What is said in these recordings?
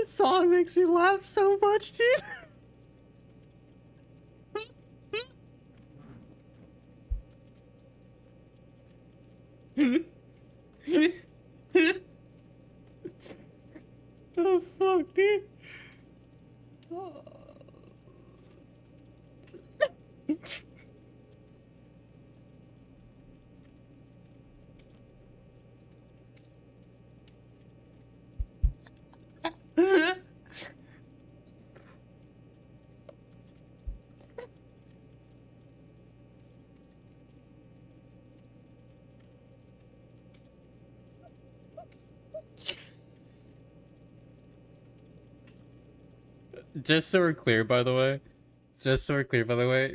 This song makes me laugh so much, dude. Oh fuck, dude. Oh. Just so we're clear, by the way.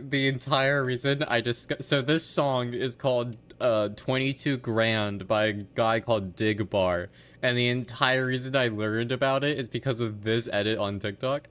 The entire reason I just so this song is called 22 Grand by a guy called Dig Bar, and the entire reason I learned about it is because of this edit on TikTok.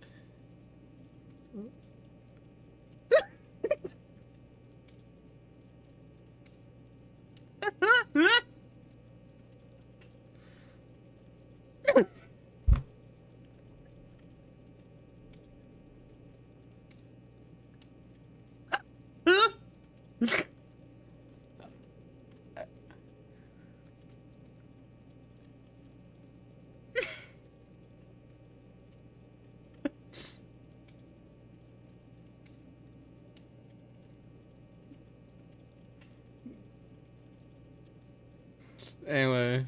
Anyway.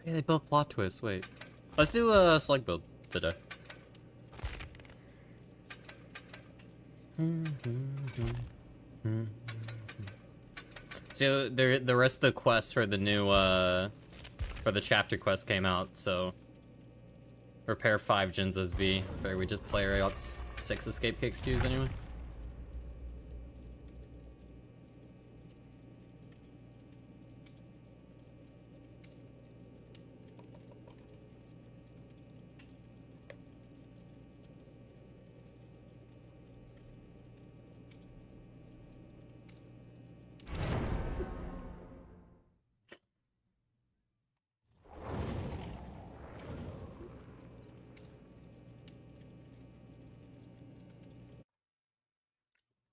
Yeah, they built plot twists. Wait. Let's do a select build today. So the rest of the quests for the new for the chapter quest came out, so repair 5 Jinza's V. Fair, we just play out 6 escape kicks to use anyway.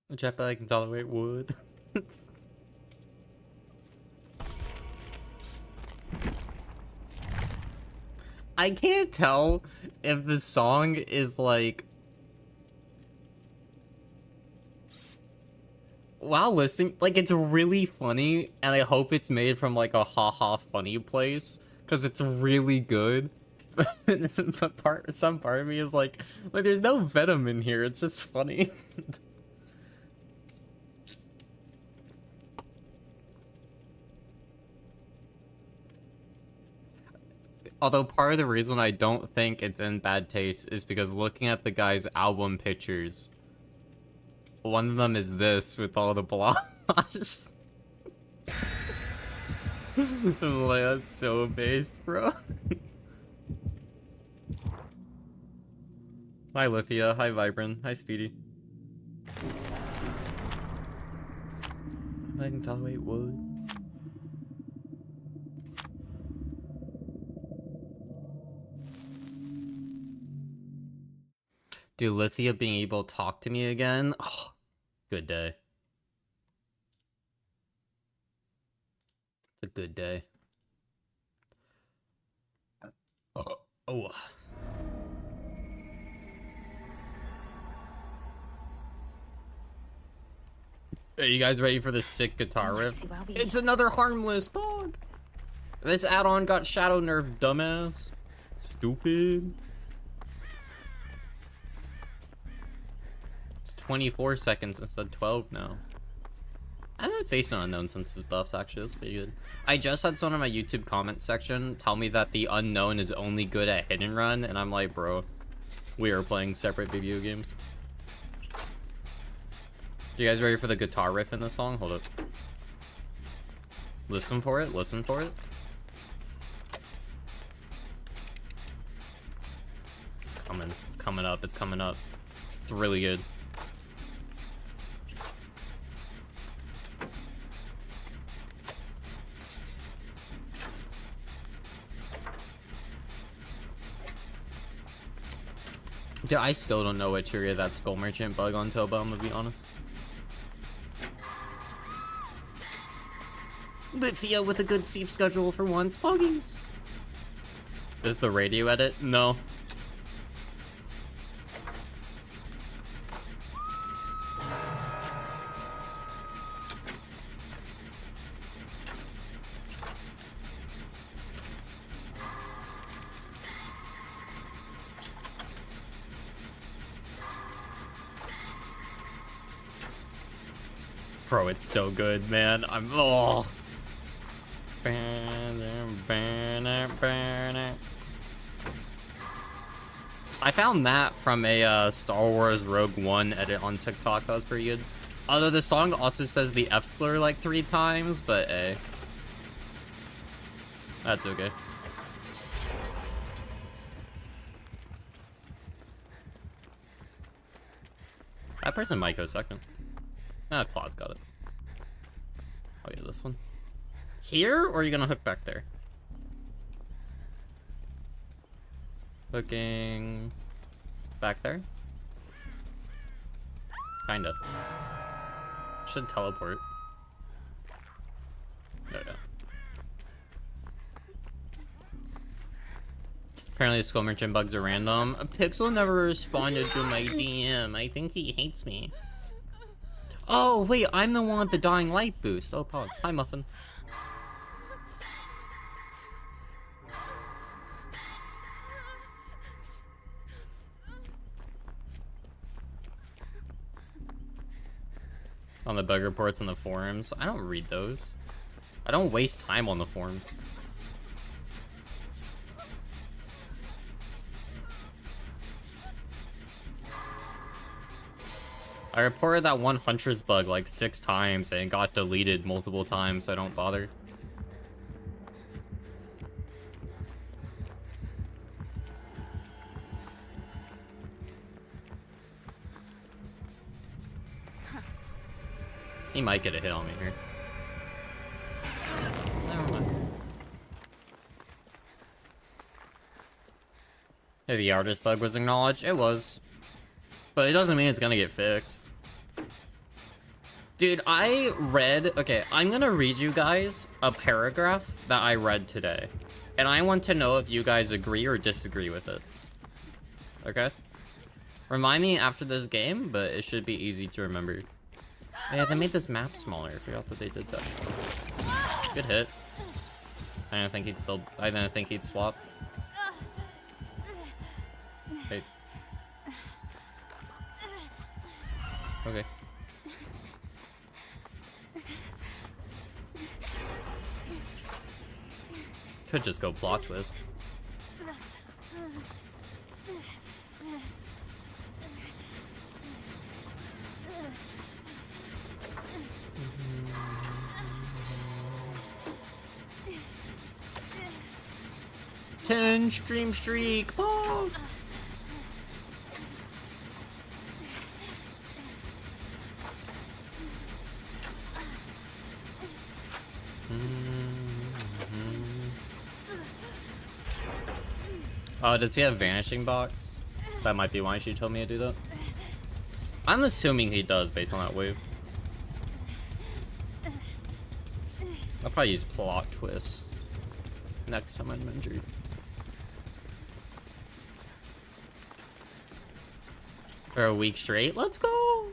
The jetpack can tolerate wood. I can't tell if the song is like... While listening, like, it's really funny, and I hope it's made from like a haha funny place, because it's really good. But some part of me is like, there's no venom in here, it's just funny. Although part of the reason I don't think it's in bad taste is because looking at the guy's album pictures, one of them is this with all the blotches. I'm like, that's so base, bro. Hi Lithia, hi Vibrant, hi Speedy. I can tolerate wood. Dude, Lithia being able to talk to me again? Oh, good day. It's a good day. Oh. Are you guys ready for this sick guitar riff? It's another harmless bug. This add-on got shadow nerfed, dumbass. Stupid. 24 seconds instead of 12 now. I haven't faced an unknown since his buffs, actually. That's pretty good. I just had someone in my YouTube comment section tell me that the unknown is only good at hit and run, and I'm like, bro, we are playing separate video games. You guys ready for the guitar riff in the song? Hold up. Listen for it, listen for it. coming. It's coming up. It's coming up. It's really good. Dude, I still don't know what triggered that Skull Merchant bug on Toba, I'm gonna be honest. Lithia with a good sleep schedule for once. Poggies. Is the radio edit? No. Bro, it's so good, man. Oh. I found that from a Star Wars Rogue One edit on TikTok. That was pretty good. Although the song also says the F slur like 3 times, but hey. That's okay. That person might go second. Ah, Claw's got it. Oh yeah, this one. Here, or are you gonna hook back there? Hooking back there? Kinda. Should teleport. No. Apparently Skull Merchant bugs are random. Pixel never responded to my DM. I think he hates me. Oh, wait, I'm the one with the dying light boost. Oh, Pog. Hi, Muffin. On the bug reports on the forums. I don't read those. I don't waste time on the forums. I reported that one Huntress bug like 6 times and it got deleted multiple times, so I don't bother. He might get a hit on me here. Never mind. Hey, the artist bug was acknowledged. It was. But it doesn't mean it's gonna get fixed. Dude, I read... Okay, I'm gonna read you guys a paragraph that I read today. And I want to know if you guys agree or disagree with it. Okay? Remind me after this game, but it should be easy to remember. Yeah, they made this map smaller. I forgot that they did that. Good hit. I didn't think he'd still... I didn't think he'd swap. Hey. Okay. Could just go plot twist. Ten stream streak. Oh. Oh, does he have Vanishing Box? That might be why she told me to do that. I'm assuming he does based on that wave. I'll probably use Plot Twist next time I'm injured. For a week straight? Let's go!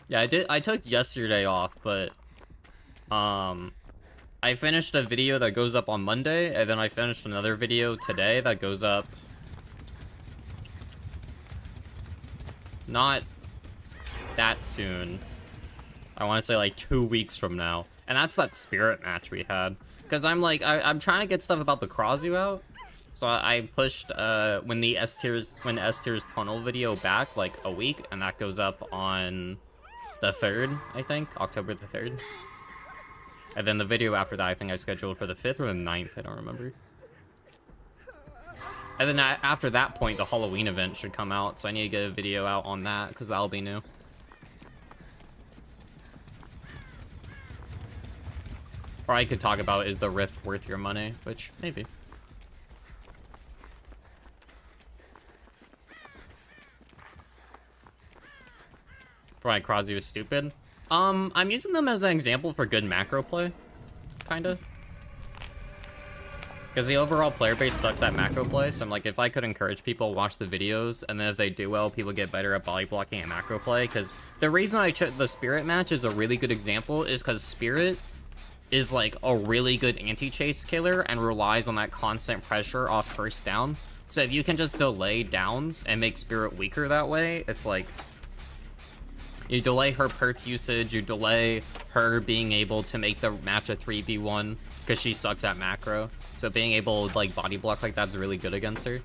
Yeah, I took yesterday off, but I finished a video that goes up on Monday, and then I finished another video today that goes up not that soon. I want to say like 2 weeks from now. And that's that spirit match we had. Because I'm like, I'm trying to get stuff about the Krazu out. So I pushed when S Tier's tunnel video back like a week, and that goes up on the 3rd, I think, October the 3rd. And then the video after that, I think I scheduled for the 5th or the 9th, I don't remember. And then after that point, the Halloween event should come out, so I need to get a video out on that, because that'll be new. Or I could talk about, is the Rift worth your money? Which, maybe. Probably Krasi was stupid. I'm using them as an example for good macro play. Kinda. Because the overall player base sucks at macro play, so I'm like, if I could encourage people to watch the videos, and then if they do well, people get better at body blocking and macro play. Because the reason I chose the Spirit match is a really good example is because Spirit is like a really good anti-chase killer and relies on that constant pressure off first down. So if you can just delay downs and make Spirit weaker that way, it's like, you delay her perk usage, you delay her being able to make the match a 3v1 because she sucks at macro. So being able to like body block like that's really good against her.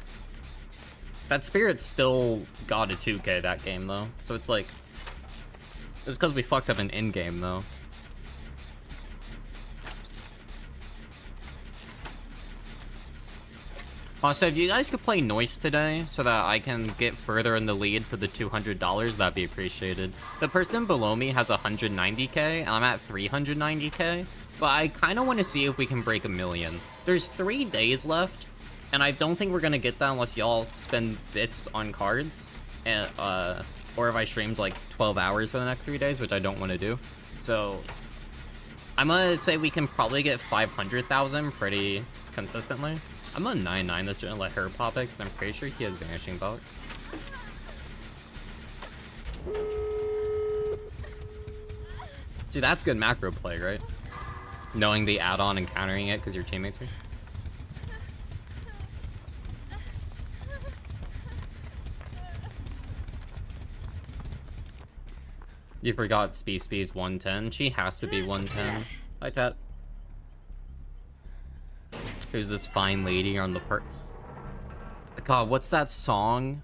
That Spirit still got a 2k that game though. So it's like, it's because we fucked up an in-game though. So if you guys could play Noise today so that I can get further in the lead for the $200, that'd be appreciated. The person below me has 190k and I'm at 390k, but I kind of want to see if we can break 1 million. There's 3 days left, and I don't think we're going to get that unless y'all spend bits on cards, and, or if I streamed like 12 hours for the next 3 days, which I don't want to do. So I'm going to say we can probably get 500,000 pretty consistently. I'm gonna 9-9 this and let her pop it because I'm pretty sure he has Vanishing Box. See, that's good macro play, right? Knowing the add-on and countering it because your teammates are. You forgot Spee's 110. She has to be 110. Hi, Tat. Who's this fine lady on the God, what's that song?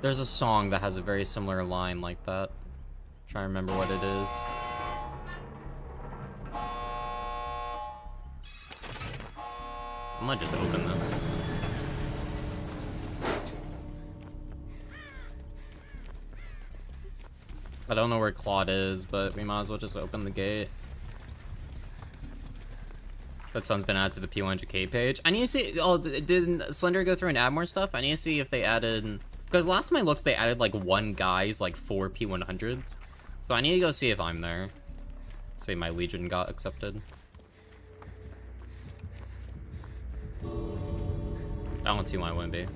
There's a song that has a very similar line like that. I'm trying to remember what it is. I might just open this. I don't know where Claude is, but we might as well just open the gate. That song's been added to the P100k page. I need to see, oh, did Slender go through and add more stuff? I need to see if they added, because last time I looked, they added like 1 guy's like 4 P100s. So I need to go see if I'm there. See, my Legion got accepted. I don't see why I wouldn't be.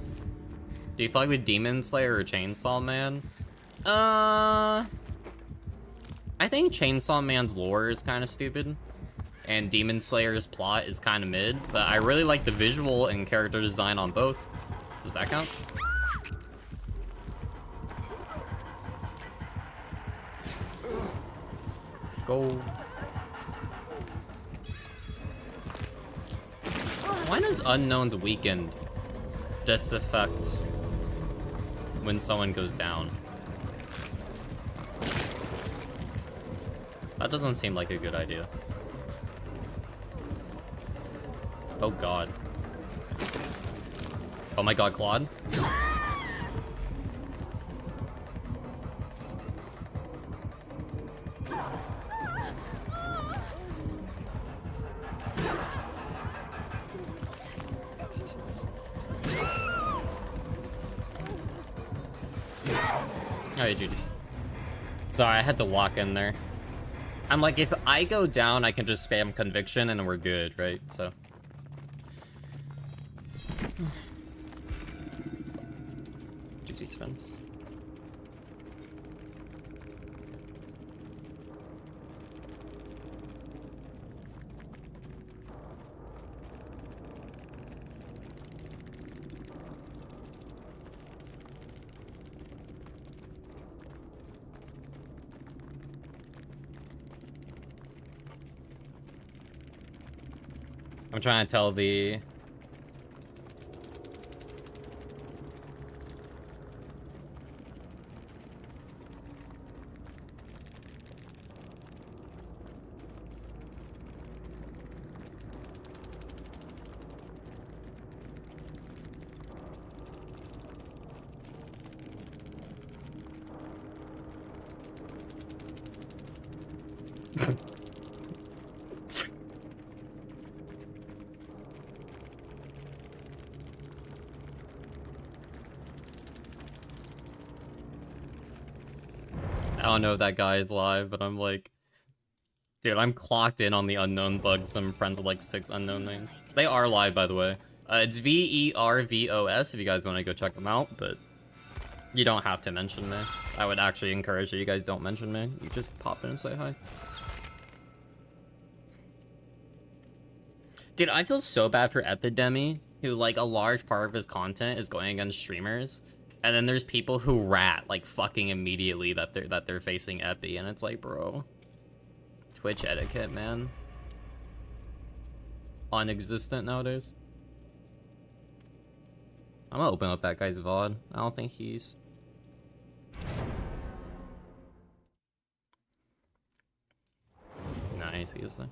Do you feel like with Demon Slayer or Chainsaw Man? I think Chainsaw Man's lore is kind of stupid. And Demon Slayer's plot is kind of mid, but I really like the visual and character design on both. Does that count? Go. Why does Unknown's Weakened disaffect when someone goes down? That doesn't seem like a good idea. Oh god. Oh my god, Claude. Oh, hey, Judy's. Sorry, I had to walk in there. I'm like, if I go down, I can just spam Conviction and we're good, right? So. GG's fence. I'm trying to tell the... I don't know if that guy is live, but I'm like... Dude, I'm clocked in on the unknown bugs. I'm friends with like 6 unknown names. They are live, by the way. It's VERVOS if you guys want to go check them out, but... You don't have to mention me. I would actually encourage that you guys don't mention me. You just pop in and say hi. Dude, I feel so bad for Epidemi, who like a large part of his content is going against streamers, and then there's people who rat like fucking immediately that they're facing Epi, and it's like, bro, Twitch etiquette, man, non-existent nowadays. I'm gonna open up that guy's VOD. I don't think he's... Nice, he is there.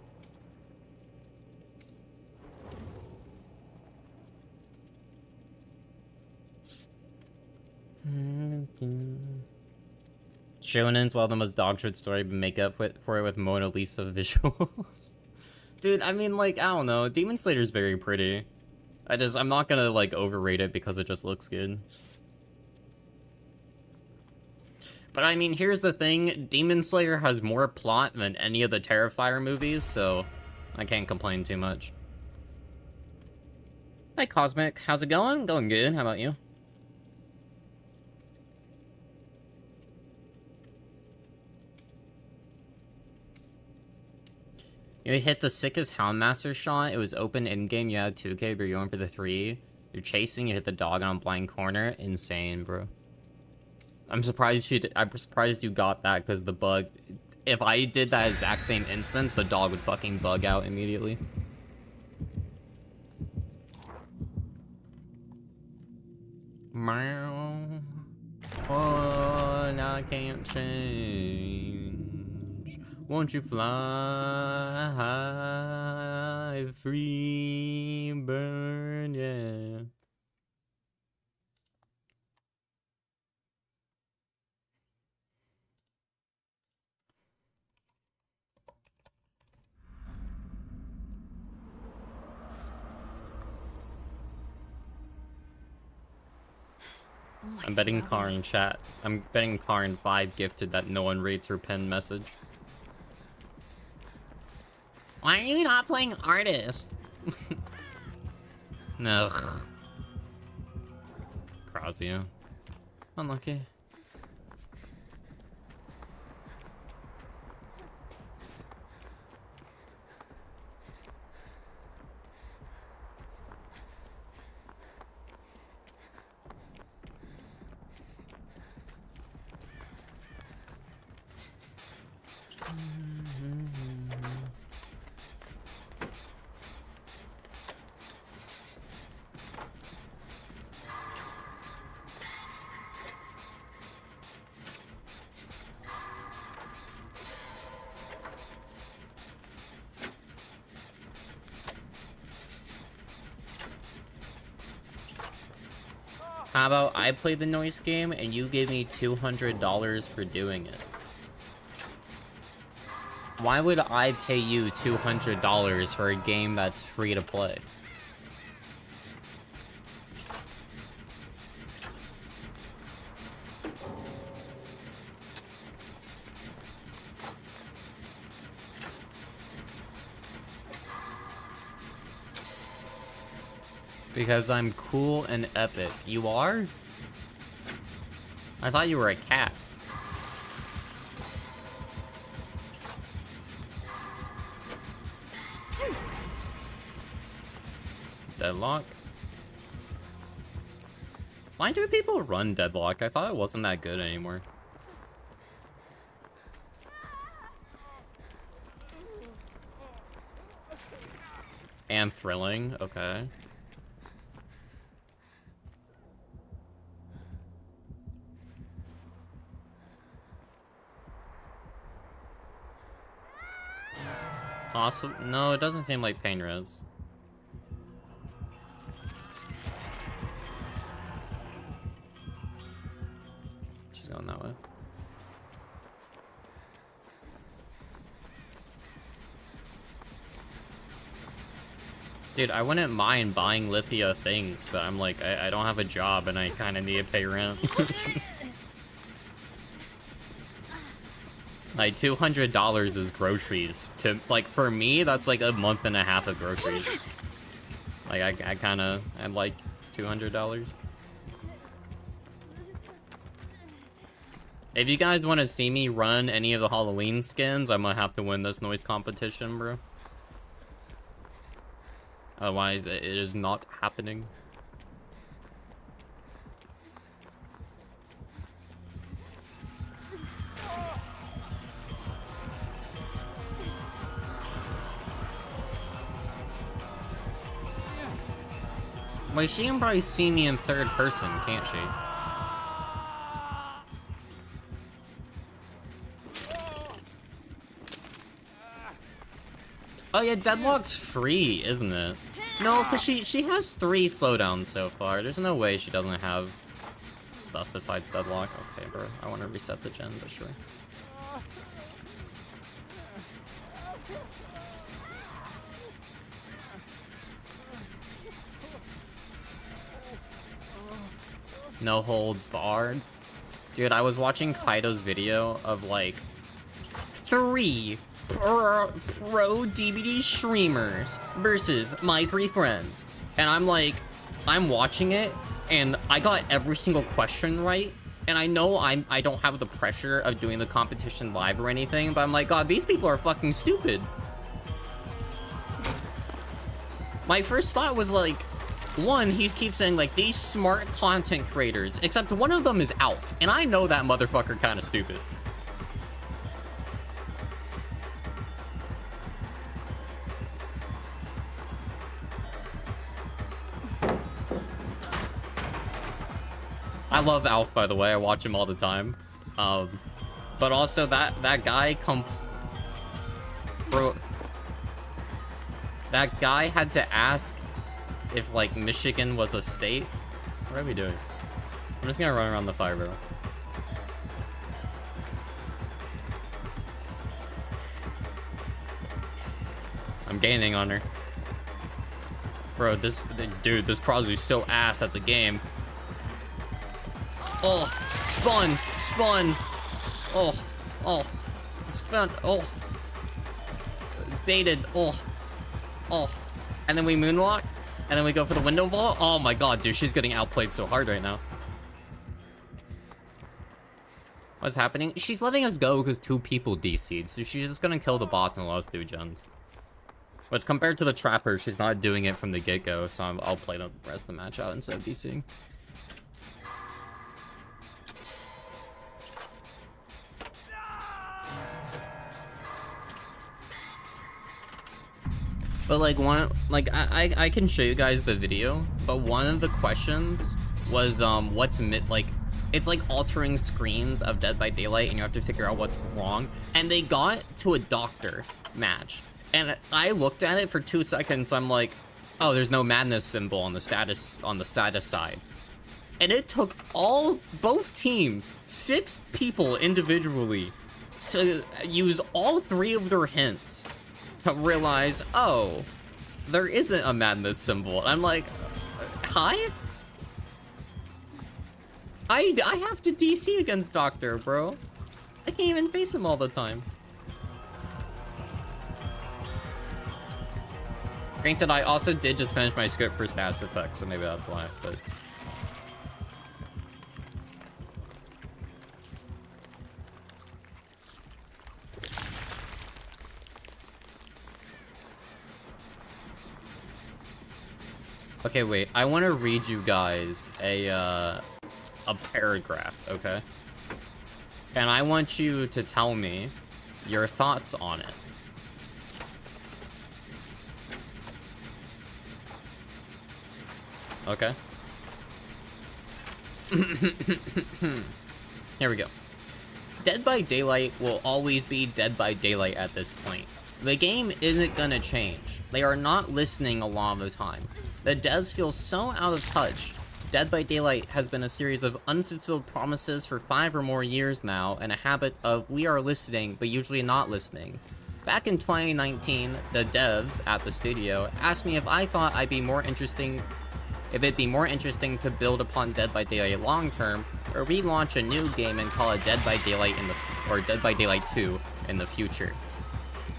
Shonen's well the most dog shit story, but make up for it with Mona Lisa visuals. Dude, I mean, like, I don't know. Demon Slayer's very pretty. I'm not gonna, like, overrate it because it just looks good. But I mean, here's the thing. Demon Slayer has more plot than any of the Terrifier movies, so I can't complain too much. Hi, Cosmic. How's it going? Going good. How about you? You hit the sickest Houndmaster shot. It was open in-game. You had 2K, but you're going for the 3. You're chasing. You hit the dog on a blind corner. Insane, bro. I'm surprised you got that because the bug. If I did that exact same instance, the dog would fucking bug out immediately. Meow. Oh, I can't change. Won't you fly high, free bird, yeah. I'm betting Karn chat. I'm betting Karn 5 gifted that no one rates her pen message. Why are you not playing Artist? Ugh. Krasio. Unlucky. How about I play the noise game and you give me $200 for doing it? Why would I pay you $200 for a game that's free to play? Because I'm cool and epic. You are? I thought you were a cat. Deadlock? Why do people run Deadlock? I thought it wasn't that good anymore. And thrilling, okay. Possible? No, it doesn't seem like Pain Res. She's going that way. Dude, I wouldn't mind buying Lithia things, but I'm like, I don't have a job and I kind of need to pay rent. Like, $200 is groceries. Like, for me, that's like a month and a half of groceries. Like, I like $200. If you guys want to see me run any of the Halloween skins, I'm gonna have to win this noise competition, bro. Otherwise, it is not happening. Wait, she can probably see me in third person, can't she? Oh yeah, Deadlock's free, isn't it? No, because she has 3 slowdowns so far. There's no way she doesn't have stuff besides Deadlock. Okay, bro. I want to reset the gen, but sure. No holds barred. Dude, I was watching Kaido's video of like 3 pro DBD streamers versus my 3 friends. And I'm like, I'm watching it and I got every single question right. And I know I don't have the pressure of doing the competition live or anything, but I'm like, God, these people are fucking stupid. My first thought was like, one, he keeps saying like these smart content creators, except one of them is Alf, and I know that motherfucker kind of stupid. I love Alf, by the way. I watch him all the time. But also that guy bro, that guy had to ask if like Michigan was a state. What are we doing? I'm just gonna run around the fire barrel. I'm gaining on her. Bro, this Crosby's so ass at the game. Oh, spun. Oh, spun. Oh, baited. Oh, and then we moonwalk. And then we go for the window vault. Oh my god, dude, she's getting outplayed so hard right now. What's happening? She's letting us go because 2 people DC'd, so she's just gonna kill the bots and let us do gens. Which, compared to the Trapper, she's not doing it from the get-go, so I'll play the rest of the match out instead of DCing. But like I can show you guys the video, but one of the questions was it's like altering screens of Dead by Daylight and you have to figure out what's wrong. And they got to a doctor match. And I looked at it for 2 seconds, I'm like, oh, there's no madness symbol on the status side. And it took both teams, 6 people individually, to use all 3 of their hints to realize, oh, there isn't a madness symbol. I'm like, hi? I have to DC against Doctor, bro. I can't even face him all the time. Granted, I also did just finish my script for status effects, so maybe that's why, but... Okay, wait. I want to read you guys a paragraph, okay? And I want you to tell me your thoughts on it. Okay. Here we go. Dead by Daylight will always be Dead by Daylight at this point. The game isn't gonna change. They are not listening a lot of the time. The devs feel so out of touch. Dead by Daylight has been a series of unfulfilled promises for 5 or more years now, and a habit of we are listening, but usually not listening. Back in 2019, the devs at the studio asked me if I thought if it'd be more interesting to build upon Dead by Daylight long term, or relaunch a new game and call it Dead by Daylight or Dead by Daylight 2 in the future.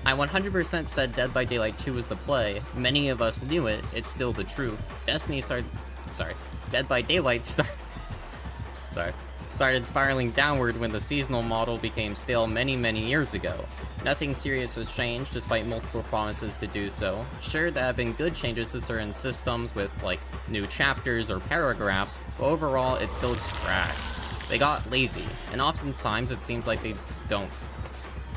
I 100% said Dead by Daylight 2 was the play. Many of us knew it. It's still the truth. Dead by Daylight started spiraling downward when the seasonal model became stale many years ago. Nothing serious has changed, despite multiple promises to do so. Sure, there have been good changes to certain systems with, like, new chapters or paragraphs, but overall, it still just drags. They got lazy, and oftentimes it seems like they don't...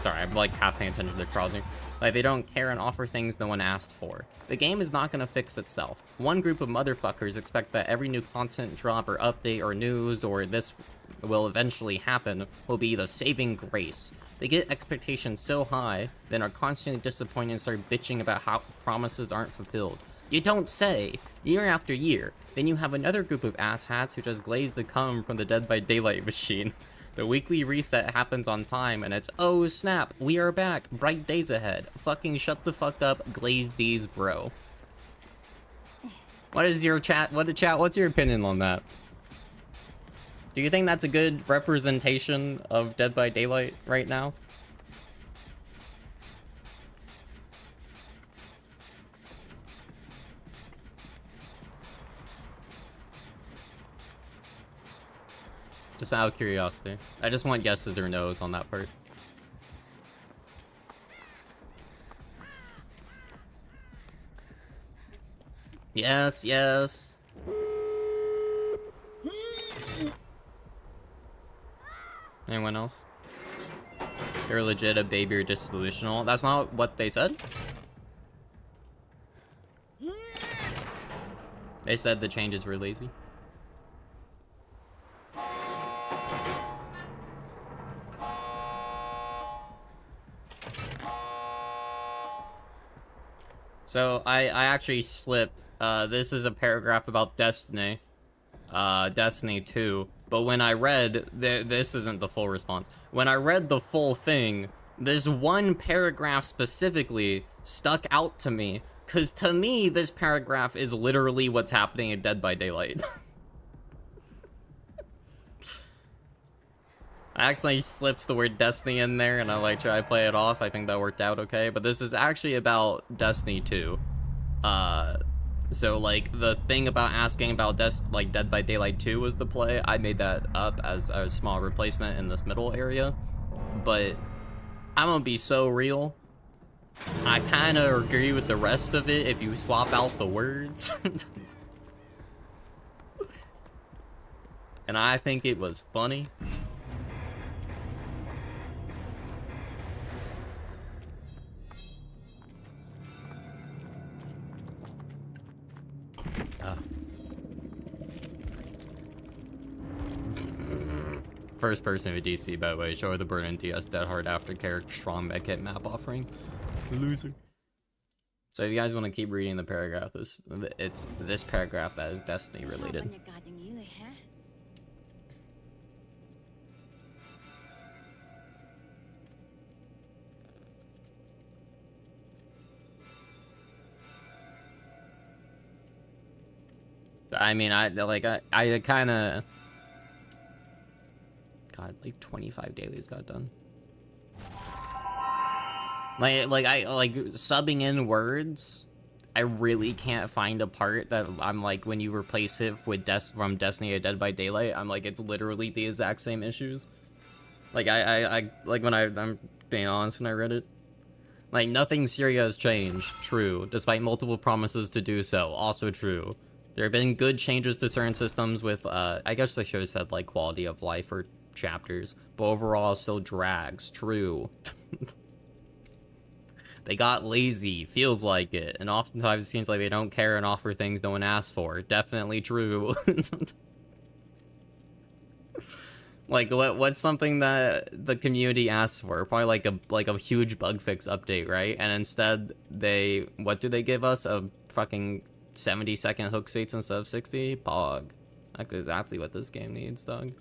Sorry, I'm, like, half paying attention to the crossing. Like, they don't care and offer things no one asked for. The game is not gonna fix itself. One group of motherfuckers expect that every new content drop or update or news or this will eventually happen will be the saving grace. They get expectations so high, then are constantly disappointed and start bitching about how promises aren't fulfilled. You don't say! Year after year. Then you have another group of asshats who just glaze the cum from the Dead by Daylight machine. The weekly reset happens on time, and it's, oh snap, we are back, bright days ahead. Fucking shut the fuck up, glazed D's, bro. What is your what's your opinion on that? Do you think that's a good representation of Dead by Daylight right now? Just out of curiosity. I just want yeses or nos on that part. Yes, yes. Anyone else? They're legit a baby or just delusional. That's not what they said. They said the changes were lazy. So I actually slipped. This is a paragraph about Destiny. Destiny 2. But when I read, this isn't the full response. When I read the full thing, this one paragraph specifically stuck out to me. Because to me, this paragraph is literally what's happening in Dead by Daylight. I accidentally slipped the word Destiny in there, and I like try to play it off. I think that worked out okay. But this is actually about Destiny 2. So, like, the thing about asking about Dead by Daylight 2 was the play, I made that up as a small replacement in this middle area. But I'm gonna be so real. I kind of agree with the rest of it if you swap out the words. And I think it was funny. First person with DC, by the way. Show her the Burn DS Dead Hard Aftercare Strong Medkit map offering. Loser. So if you guys want to keep reading the paragraph, it's this paragraph that is Destiny related. I mean, I kind of... God, like 25 dailies got done. Like subbing in words, I really can't find a part that I'm like, when you replace it with from Destiny or Dead by Daylight, I'm like, it's literally the exact same issues. Like, like when I'm being honest when I read it. Like, nothing serious has changed, true, despite multiple promises to do so, also true. There have been good changes to certain systems with, I guess they should have said, like, quality of life or chapters, but overall still drags, true. They got lazy, feels like it, and oftentimes it seems like they don't care and offer things no one asked for, definitely true. Like, what's something that the community asks for? Probably like a huge bug fix update, right? And instead what do they give us? A fucking 70-second hook states instead of 60? Pog. That's exactly what this game needs, dog.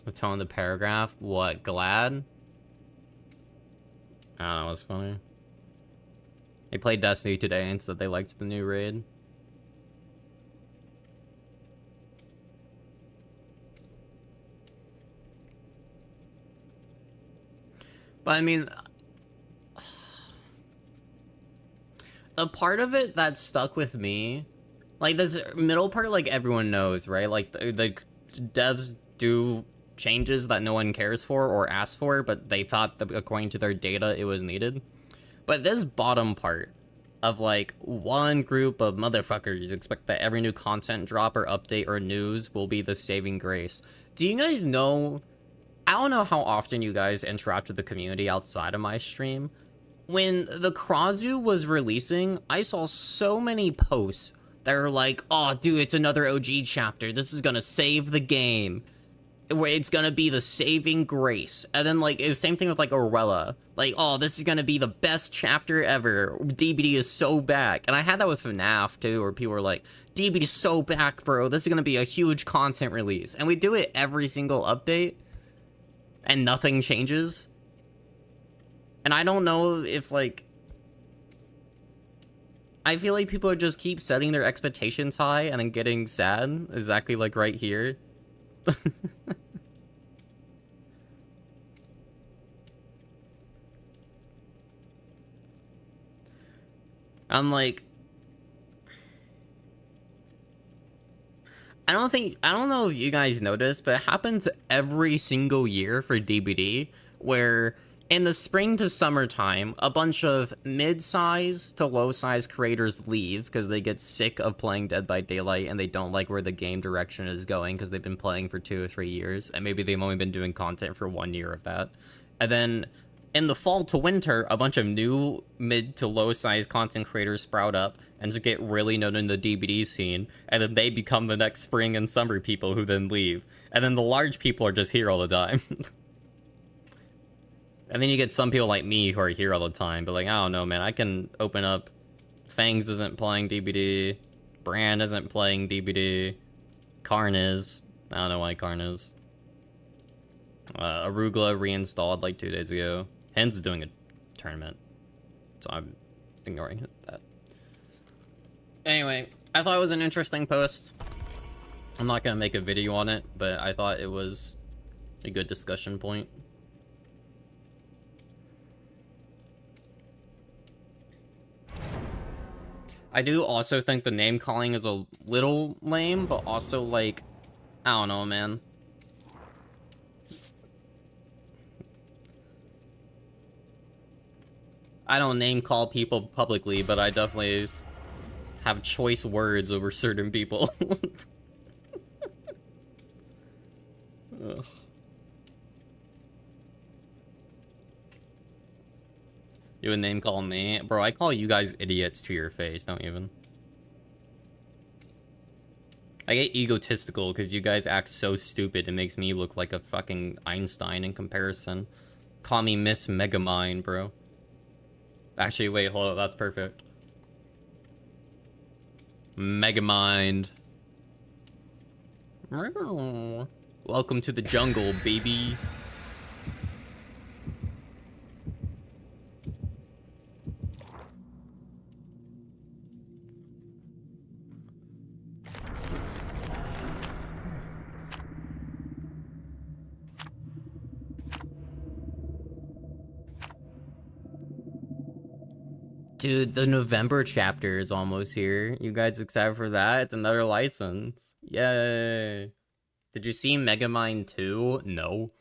The tone of the paragraph? What, glad? I don't know, it's funny. They played Destiny today and said they liked the new raid. But I mean, the part of it that stuck with me, like this middle part, like everyone knows, right? Like the devs do changes that no one cares for or asks for, but they thought that according to their data it was needed. But this bottom part of like one group of motherfuckers expect that every new content drop or update or news will be the saving grace. Do you guys know, I don't know how often you guys interact with the community outside of my stream. When the Krazu was releasing, I saw so many posts that were like, oh dude, it's another OG chapter, this is gonna save the game, where it's gonna be the saving grace. And then like it's the same thing with like Orwella, like, oh, this is gonna be the best chapter ever, DBD is so back. And I had that with FNAF too, where people were like, DBD is so back, bro, this is gonna be a huge content release. And we do it every single update and nothing changes. And I don't know if like, I feel like people are just keep setting their expectations high and then getting sad, exactly like right here. I'm like, I don't know if you guys noticed, but it happens every single year for DBD, where in the spring to summertime, a bunch of mid-size to low-size creators leave because they get sick of playing Dead by Daylight and they don't like where the game direction is going because they've been playing for 2 or 3 years, and maybe they've only been doing content for 1 year of that. And then in the fall to winter, a bunch of new mid to low-size content creators sprout up and just get really known in the DBD scene, and then they become the next spring and summer people who then leave. And then the large people are just here all the time. And then you get some people like me who are here all the time, but like, I don't know, man, I can open up, Fangs isn't playing DBD, Brand isn't playing DBD, Karn is, I don't know why Karn is. Arugula reinstalled like 2 days ago. Hens is doing a tournament, so I'm ignoring that. Anyway, I thought it was an interesting post. I'm not gonna make a video on it, but I thought it was a good discussion point. I do also think the name calling is a little lame, but also like, I don't know, man. I don't name call people publicly, but I definitely have choice words over certain people. Ugh. You would name call me? Bro, I call you guys idiots to your face, don't even. I get egotistical because you guys act so stupid, it makes me look like a fucking Einstein in comparison. Call me Miss Megamind, bro. Actually, wait, hold up, that's perfect. Megamind. Welcome to the jungle, baby. Dude, the November chapter is almost here. You guys excited for that? It's another license. Yay. Did you see Megamind 2? No.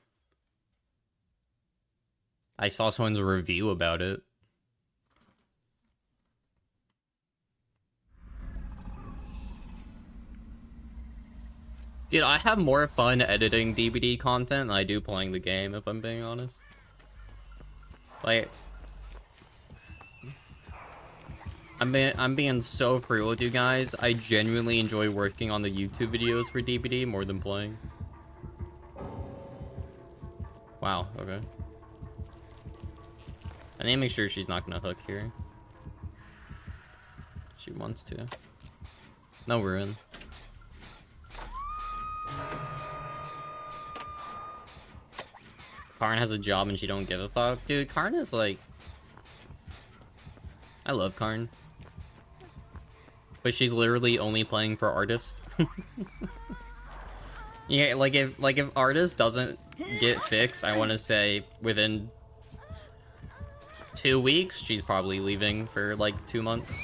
I saw someone's review about it. Dude, I have more fun editing DBD content than I do playing the game, if I'm being honest. Like, I'm being so free with you guys. I genuinely enjoy working on the YouTube videos for DBD more than playing. Wow, okay. I need to make sure she's not gonna hook here. She wants to. No, we're in. Karn has a job and she don't give a fuck. Dude, Karn is like... I love Karn. But she's literally only playing for Artist. Yeah, like if Artist doesn't get fixed, I want to say within 2 weeks, she's probably leaving for like 2 months.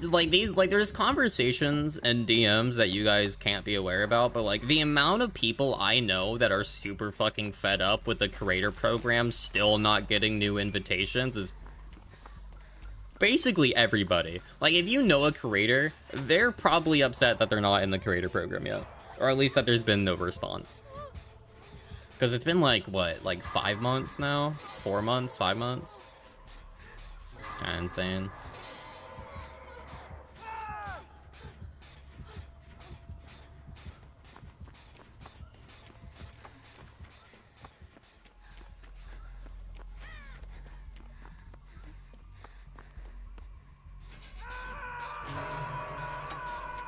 Like there's conversations and DMs that you guys can't be aware about, but like the amount of people I know that are super fucking fed up with the creator program still not getting new invitations is basically everybody. Like if you know a creator, they're probably upset that they're not in the creator program yet, or at least that there's been no response. Because it's been like what, like 5 months now? 4 months, 5 months? Kinda insane.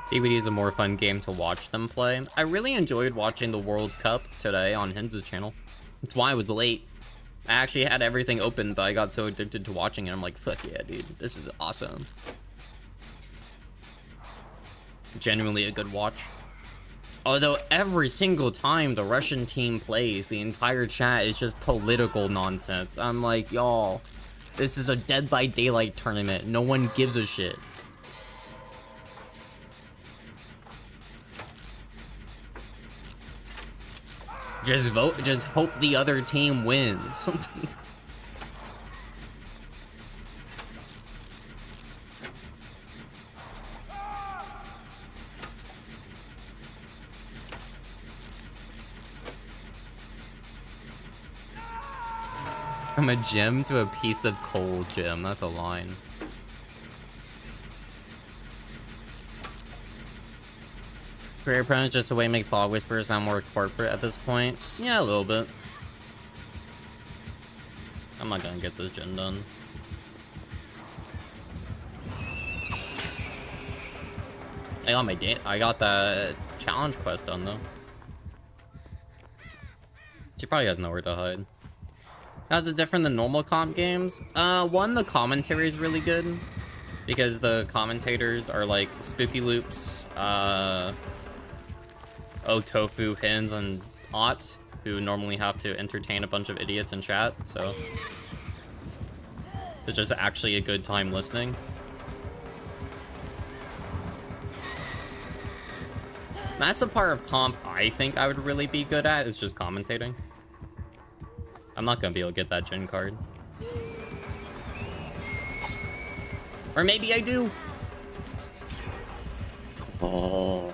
DBD is a more fun game to watch them play. I really enjoyed watching the World's Cup today on Hinz's channel. That's why I was late. I actually had everything open, but I got so addicted to watching it. I'm like, fuck yeah, dude. This is awesome. Genuinely a good watch. Although every single time the Russian team plays, the entire chat is just political nonsense. I'm like, y'all, this is a Dead by Daylight tournament. No one gives a shit. Just vote, just hope the other team wins. From a gem to a piece of coal, Jim. That's a line. Career Prone is just a way to make Fog Whisperers sound more corporate at this point. Yeah, a little bit. I'm not gonna get this gen done. I got that challenge quest done though. She probably has nowhere to hide. How's it different than normal comp games? One, the commentary is really good because the commentators are like Spooky Loops, Tofu, Hins, and Ott, who normally have to entertain a bunch of idiots in chat, so it's just actually a good time listening. That's the part of comp I think I would really be good at, is just commentating. I'm not gonna be able to get that gen card. Or maybe I do. Oh.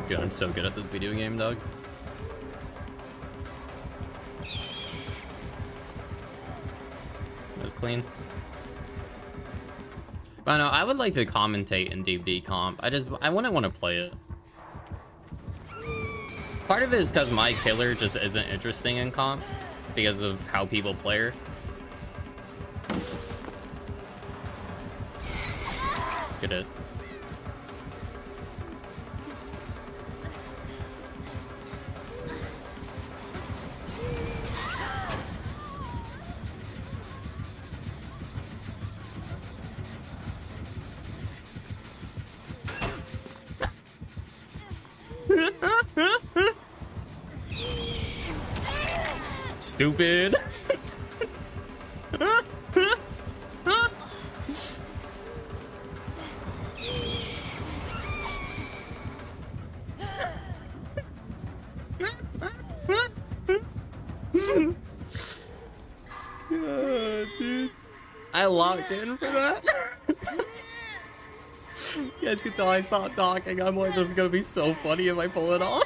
Dude, I'm so good at this video game, dog. That was clean. But no, I would like to commentate in DBD comp. I wouldn't want to play it. Part of it is because my killer just isn't interesting in comp because of how people play her. Get it. Stupid. Dude. I locked in for that. You guys can tell I stopped talking. I'm like, this is gonna be so funny if I pull it off.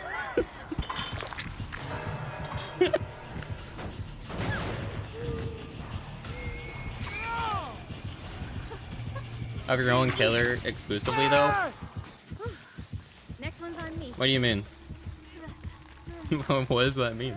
Of your own killer exclusively, though? Next one's on me. What do you mean? What does that mean?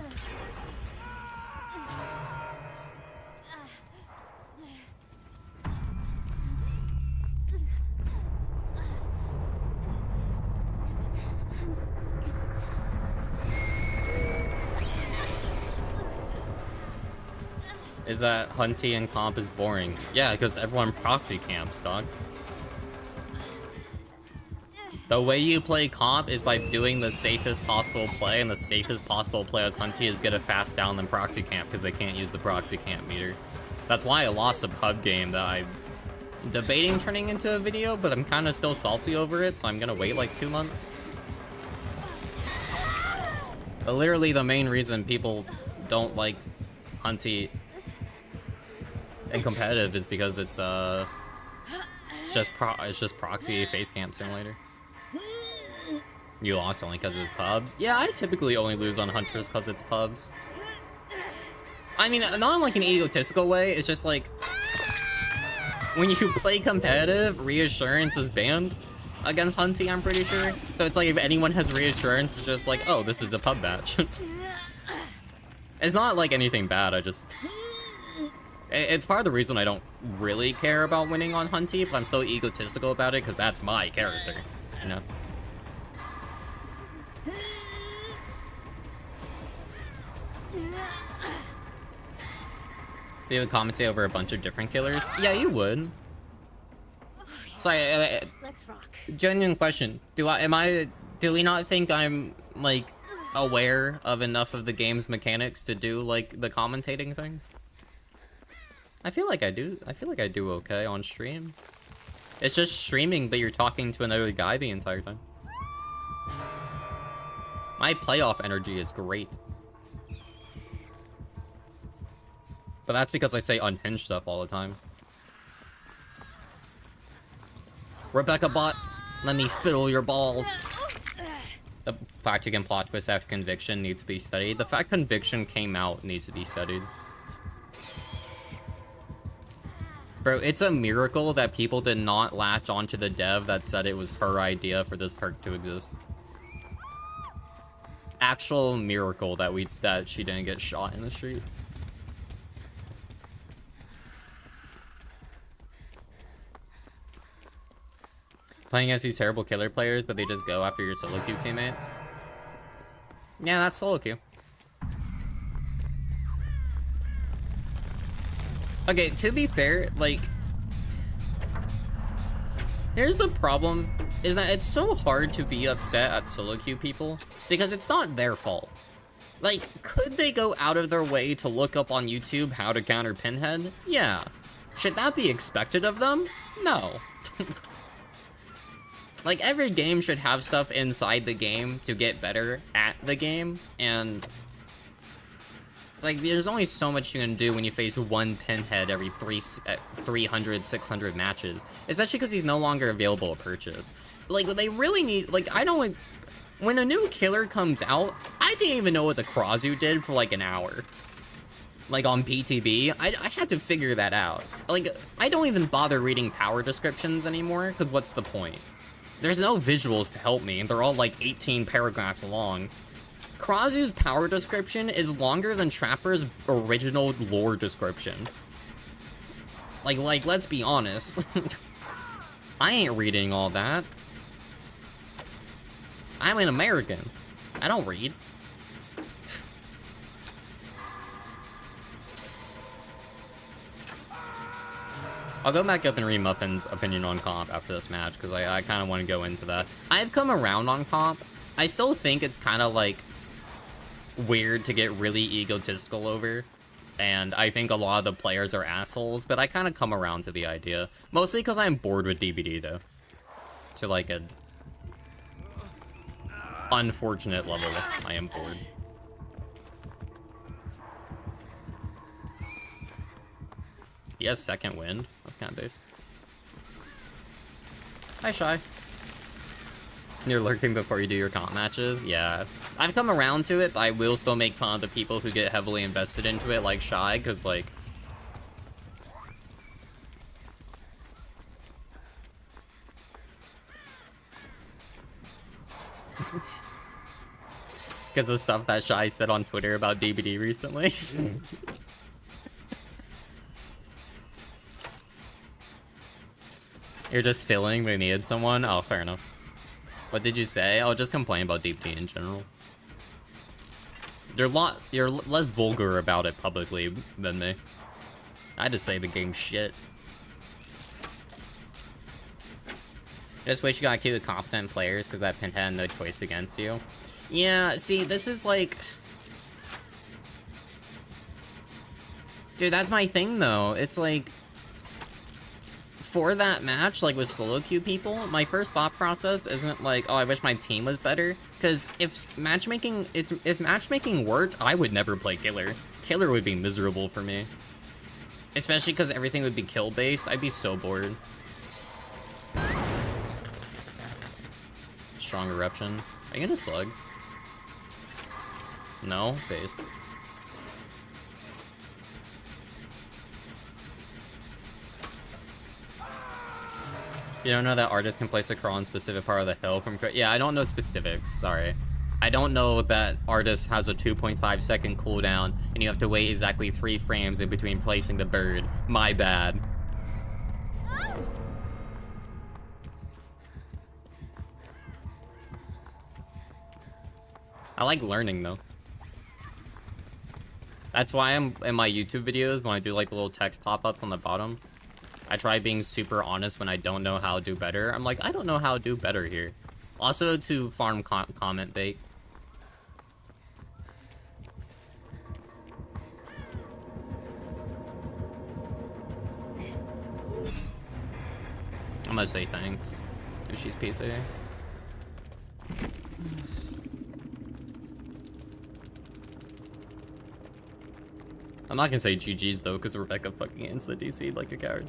is that Hunty and comp is boring. Yeah, because everyone proxy camps, dog. The way you play comp is by doing the safest possible play, and the safest possible play as Hunty is get a fast down than proxy camp, because they can't use the proxy camp meter. That's why I lost a pub game that I'm debating turning into a video, but I'm kind of still salty over it, so I'm gonna wait like 2 months. But literally the main reason people don't like Hunty and competitive is because it's just proxy face camp simulator. You lost only because it was pubs? Yeah, I typically only lose on Huntress because it's pubs. I mean, not in like an egotistical way, it's just like, when you play competitive, reassurance is banned against Hunty, I'm pretty sure. So it's like if anyone has reassurance, it's just like, oh, this is a pub match. It's not like anything bad, it's part of the reason I don't really care about winning on Hunty, but I'm still egotistical about it because that's my character, you know? You would commentate over a bunch of different killers? Yeah, you would. So let's rock. Genuine question. Do we not think I'm like aware of enough of the game's mechanics to do like the commentating thing? I feel like I do. I feel like I do okay on stream. It's just streaming, but you're talking to another guy the entire time. My playoff energy is great. But that's because I say unhinged stuff all the time. Rebecca bot, let me fiddle your balls. The fact you can plot twist after conviction needs to be studied. The fact conviction came out needs to be studied. Bro, it's a miracle that people did not latch onto the dev that said it was her idea for this perk to exist. Actual miracle that she didn't get shot in the street. Playing against these terrible killer players, but they just go after your solo queue teammates. Yeah, that's solo queue. Okay, to be fair, like, here's the problem, is that it's so hard to be upset at solo queue people, because it's not their fault. Like, could they go out of their way to look up on YouTube how to counter Pinhead? Yeah. Should that be expected of them? No. Like, every game should have stuff inside the game to get better at the game, and it's like, there's only so much you can do when you face one Pinhead every 300, 600 matches, especially because he's no longer available to purchase. Like, they really need, like, when a new killer comes out, I didn't even know what the Krazu did for, like, an hour. Like, on PTB, I had to figure that out. Like, I don't even bother reading power descriptions anymore, because what's the point? There's no visuals to help me, and they're all like 18 paragraphs long. Krazu's power description is longer than Trapper's original lore description. Like, let's be honest. I ain't reading all that. I'm an American. I don't read. I'll go back up and read Muffin's opinion on comp after this match, because I kind of want to go into that. I've come around on comp. I still think it's kind of, like, weird to get really egotistical over, and I think a lot of the players are assholes, but I kind of come around to the idea. Mostly because I'm bored with DBD, though. To, like, a unfortunate level, I am bored. He has second wind. That's kind of base. Hi, Shy. You're lurking before you do your comp matches? Yeah. I've come around to it, but I will still make fun of the people who get heavily invested into it, like Shy, because, like, because of stuff that Shy said on Twitter about DBD recently. You're just feeling they needed someone? Oh, fair enough. What did you say? I'll just complain about DBD in general. You're less vulgar about it publicly than me. I just say the game's shit. Just wish you got queue with competent players, because that Pin had no choice against you. Yeah, see, this is like... Dude, that's my thing, though. It's like... For that match, like, with solo queue people, my first thought process isn't like, oh, I wish my team was better. Because if matchmaking worked, I would never play Killer. Killer would be miserable for me. Especially because everything would be kill-based. I'd be so bored. Strong eruption. Are you gonna slug? No? Based. You don't know that artists can place a crawl on specific part of the hill from... Yeah, I don't know specifics, sorry. I don't know that artist has a 2.5 second cooldown, and you have to wait exactly 3 frames in between placing the bird. My bad. I like learning, though. That's why I'm in my YouTube videos, when I do, like, the little text pop-ups on the bottom, I try being super honest when I don't know how to do better. I'm like, I don't know how to do better here. Also, to farm comment bait. I'm gonna say thanks if she's PC. I'm not gonna say GG's though, because Rebecca fucking insta DC'd like a coward.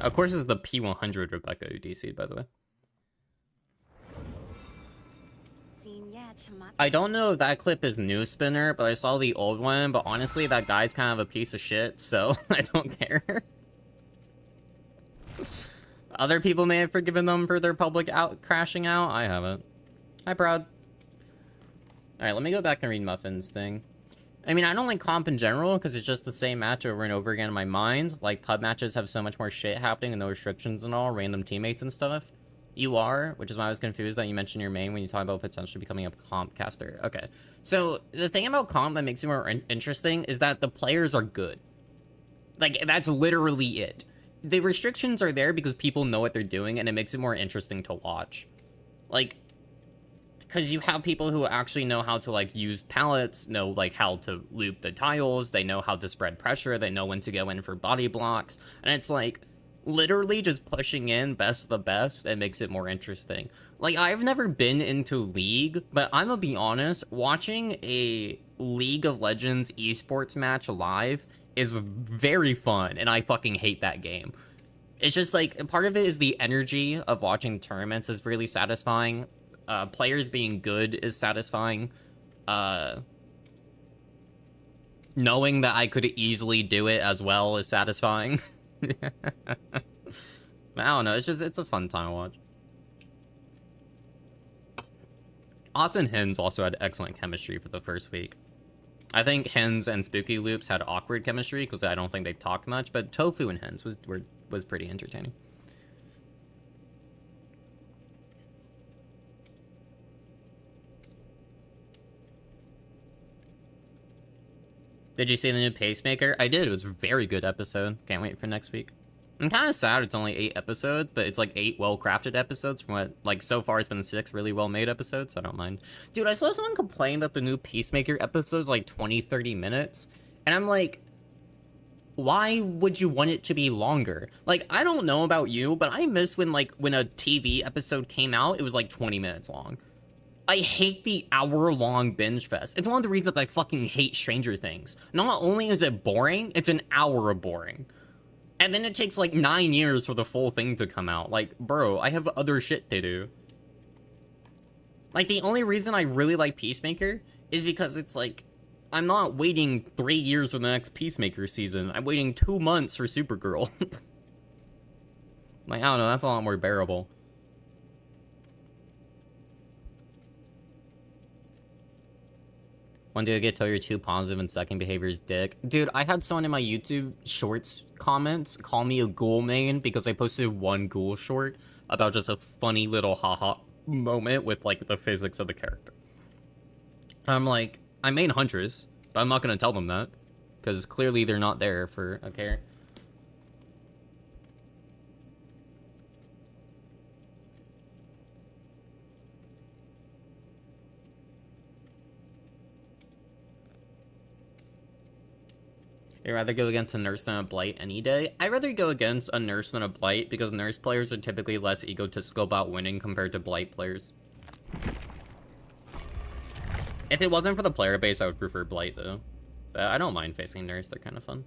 Of course, it's the P100 Rebecca who DC'd, by the way. I don't know if that clip is new spinner, but I saw the old one, but honestly, that guy's kind of a piece of shit, so I don't care. Other people may have forgiven them for their public crashing out. I haven't. Hi, Proud. Alright, let me go back and read Muffin's thing. I mean, I don't like comp in general, because it's just the same match over and over again in my mind. Like, pub matches have so much more shit happening and no restrictions and all, random teammates and stuff. You are, which is why I was confused that you mentioned your main when you talk about potentially becoming a comp caster. Okay. So, the thing about comp that makes it more interesting is that the players are good. Like, that's literally it. The restrictions are there because people know what they're doing, and it makes it more interesting to watch. Like... Because you have people who actually know how to, like, use pallets, know, like, how to loop the tiles, they know how to spread pressure, they know when to go in for body blocks, and it's, like, literally just pushing in best of the best and makes it more interesting. Like, I've never been into League, but I'm gonna be honest, watching a League of Legends esports match live is very fun, and I fucking hate that game. It's just, like, part of it is the energy of watching tournaments is really satisfying. Players being good is satisfying. Knowing that I could easily do it as well is satisfying. I don't know, it's a fun time to watch. Otts and Hens also had excellent chemistry for the first week. I think Hens and Spooky Loops had awkward chemistry because I don't think they talked much, but Tofu and Hens was pretty entertaining. Did you see the new Pacemaker? I did. It was a very good episode. Can't wait for next week. I'm kind of sad it's only 8 episodes, but it's like 8 well-crafted episodes from what, like, so far it's been 6 really well-made episodes, so I don't mind. Dude, I saw someone complain that the new Peacemaker episode's like 20-30 minutes, and I'm like, why would you want it to be longer? Like, I don't know about you, but I miss when, like, when a TV episode came out, it was like 20 minutes long. I hate the hour-long binge fest. It's one of the reasons I fucking hate Stranger Things. Not only is it boring, it's an hour of boring. And then it takes like 9 years for the full thing to come out. Like, bro, I have other shit to do. Like, the only reason I really like Peacemaker is because it's like, I'm not waiting 3 years for the next Peacemaker season. I'm waiting 2 months for Supergirl. Like, I don't know, that's a lot more bearable. When do I get told you're too positive and second behavior's dick? Dude, I had someone in my YouTube shorts comments call me a ghoul main because I posted one ghoul short about just a funny little haha moment with like the physics of the character. I'm like, I main Huntress, but I'm not gonna tell them that because clearly they're not there for a care. I'd rather go against a nurse than a blight any day. I'd rather go against a nurse than a blight because nurse players are typically less egotistical about winning compared to blight players. If it wasn't for the player base, I would prefer blight though. But I don't mind facing nurse, they're kind of fun.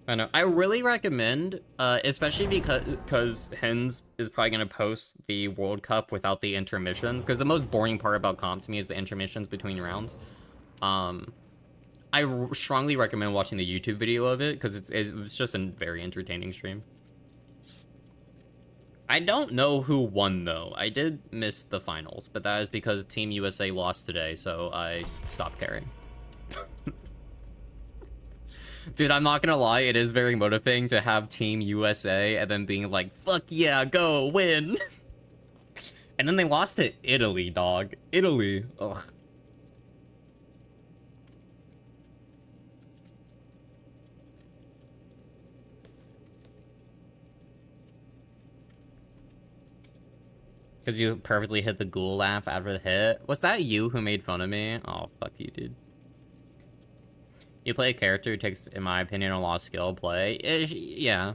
I know. I really recommend, especially because Hens is probably going to post the World Cup without the intermissions, because the most boring part about comp to me is the intermissions between rounds. I strongly recommend watching the YouTube video of it, because it was just a very entertaining stream. I don't know who won, though. I did miss the finals, but that is because Team USA lost today, so I stopped caring. Dude, I'm not gonna lie, it is very motivating to have Team USA and then being like, fuck yeah, go, win! And then they lost to Italy, dog. Italy. Ugh. Because you perfectly hit the ghoul laugh after the hit. Was that you who made fun of me? Oh, fuck you, dude. You play a character who takes, in my opinion, a lot of skill play. Yeah.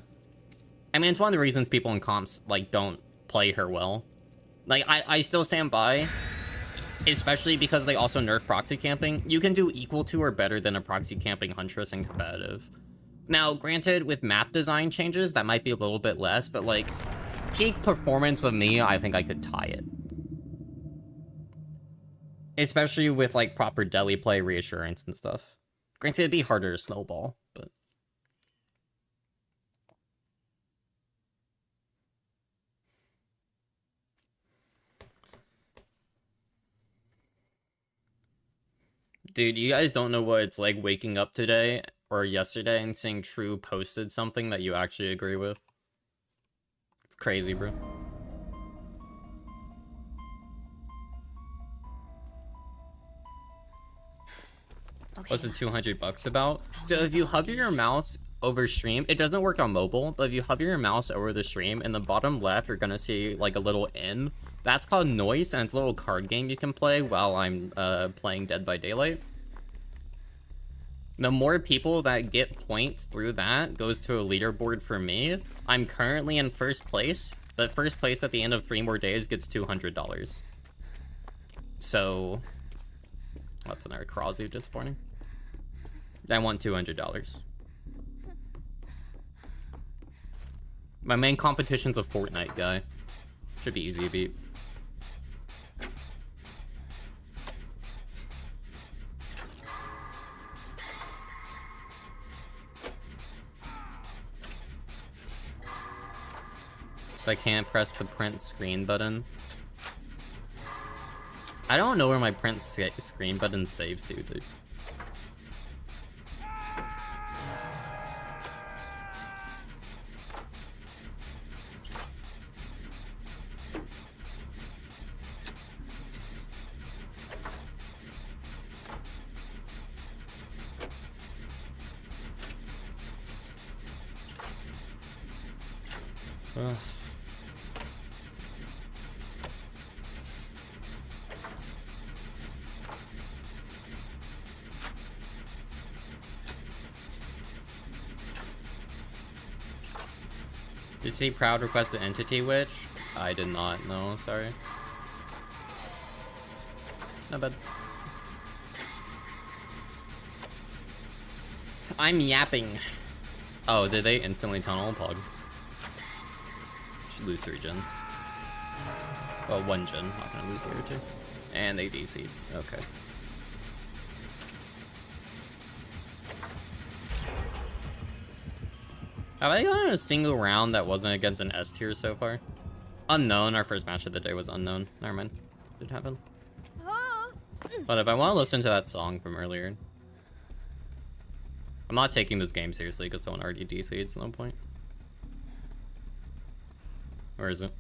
I mean, it's one of the reasons people in comps, like, don't play her well. Like, I still stand by, especially because they also nerf proxy camping. You can do equal to or better than a proxy camping Huntress in competitive. Now, granted, with map design changes, that might be a little bit less, but, like, peak performance of me, I think I could tie it. Especially with, like, proper deli play reassurance and stuff. Granted, it'd be harder to snowball, but... Dude, you guys don't know what it's like waking up today or yesterday and seeing True posted something that you actually agree with. It's crazy, bro. Okay. What's the $200 about? So if you hover your mouse over stream, it doesn't work on mobile, but if you hover your mouse over the stream, in the bottom left, you're gonna see like a little N. That's called Noise, and it's a little card game you can play while I'm playing Dead by Daylight. The more people that get points through that goes to a leaderboard for me. I'm currently in first place, but first place at the end of 3 more days gets $200. So, what's another Krazu just spawning? I want $200. My main competition's a Fortnite guy. Should be easy to beat. I can't press the print screen button. I don't know where my print screen button saves to, dude. Ugh. Did you see Proud request an entity witch? I did not, no, sorry. Not bad. I'm yapping. Oh, did they instantly tunnel Pog? Should lose 3 gens. Well, 1 gen, not gonna lose the other 2. And they DC'd, okay. Have I gotten a single round that wasn't against an S tier so far? Unknown, our first match of the day was unknown. Never mind. Did happen. But if I want to listen to that song from earlier, I'm not taking this game seriously because someone already DC'd, it's no point. Where is it?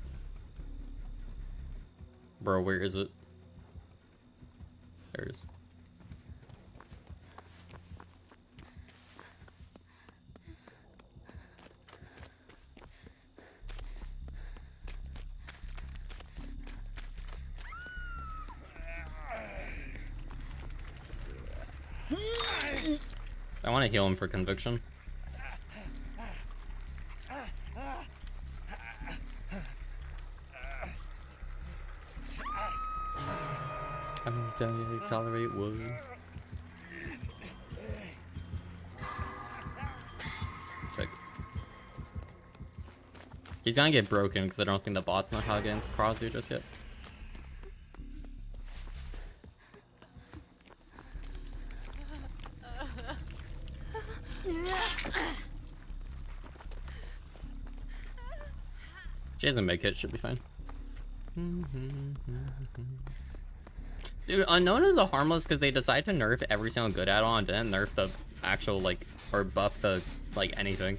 Bro, where is it? There it is. I want to heal him for conviction. I don't tolerate wood. Sick. He's gonna get broken because I don't think the bot's not how against Krasu just yet. She doesn't make it, should be fine. Dude, Unknown is a harmless because they decide to nerf every single good add-on and didn't nerf the actual, like, or buff the, like, anything.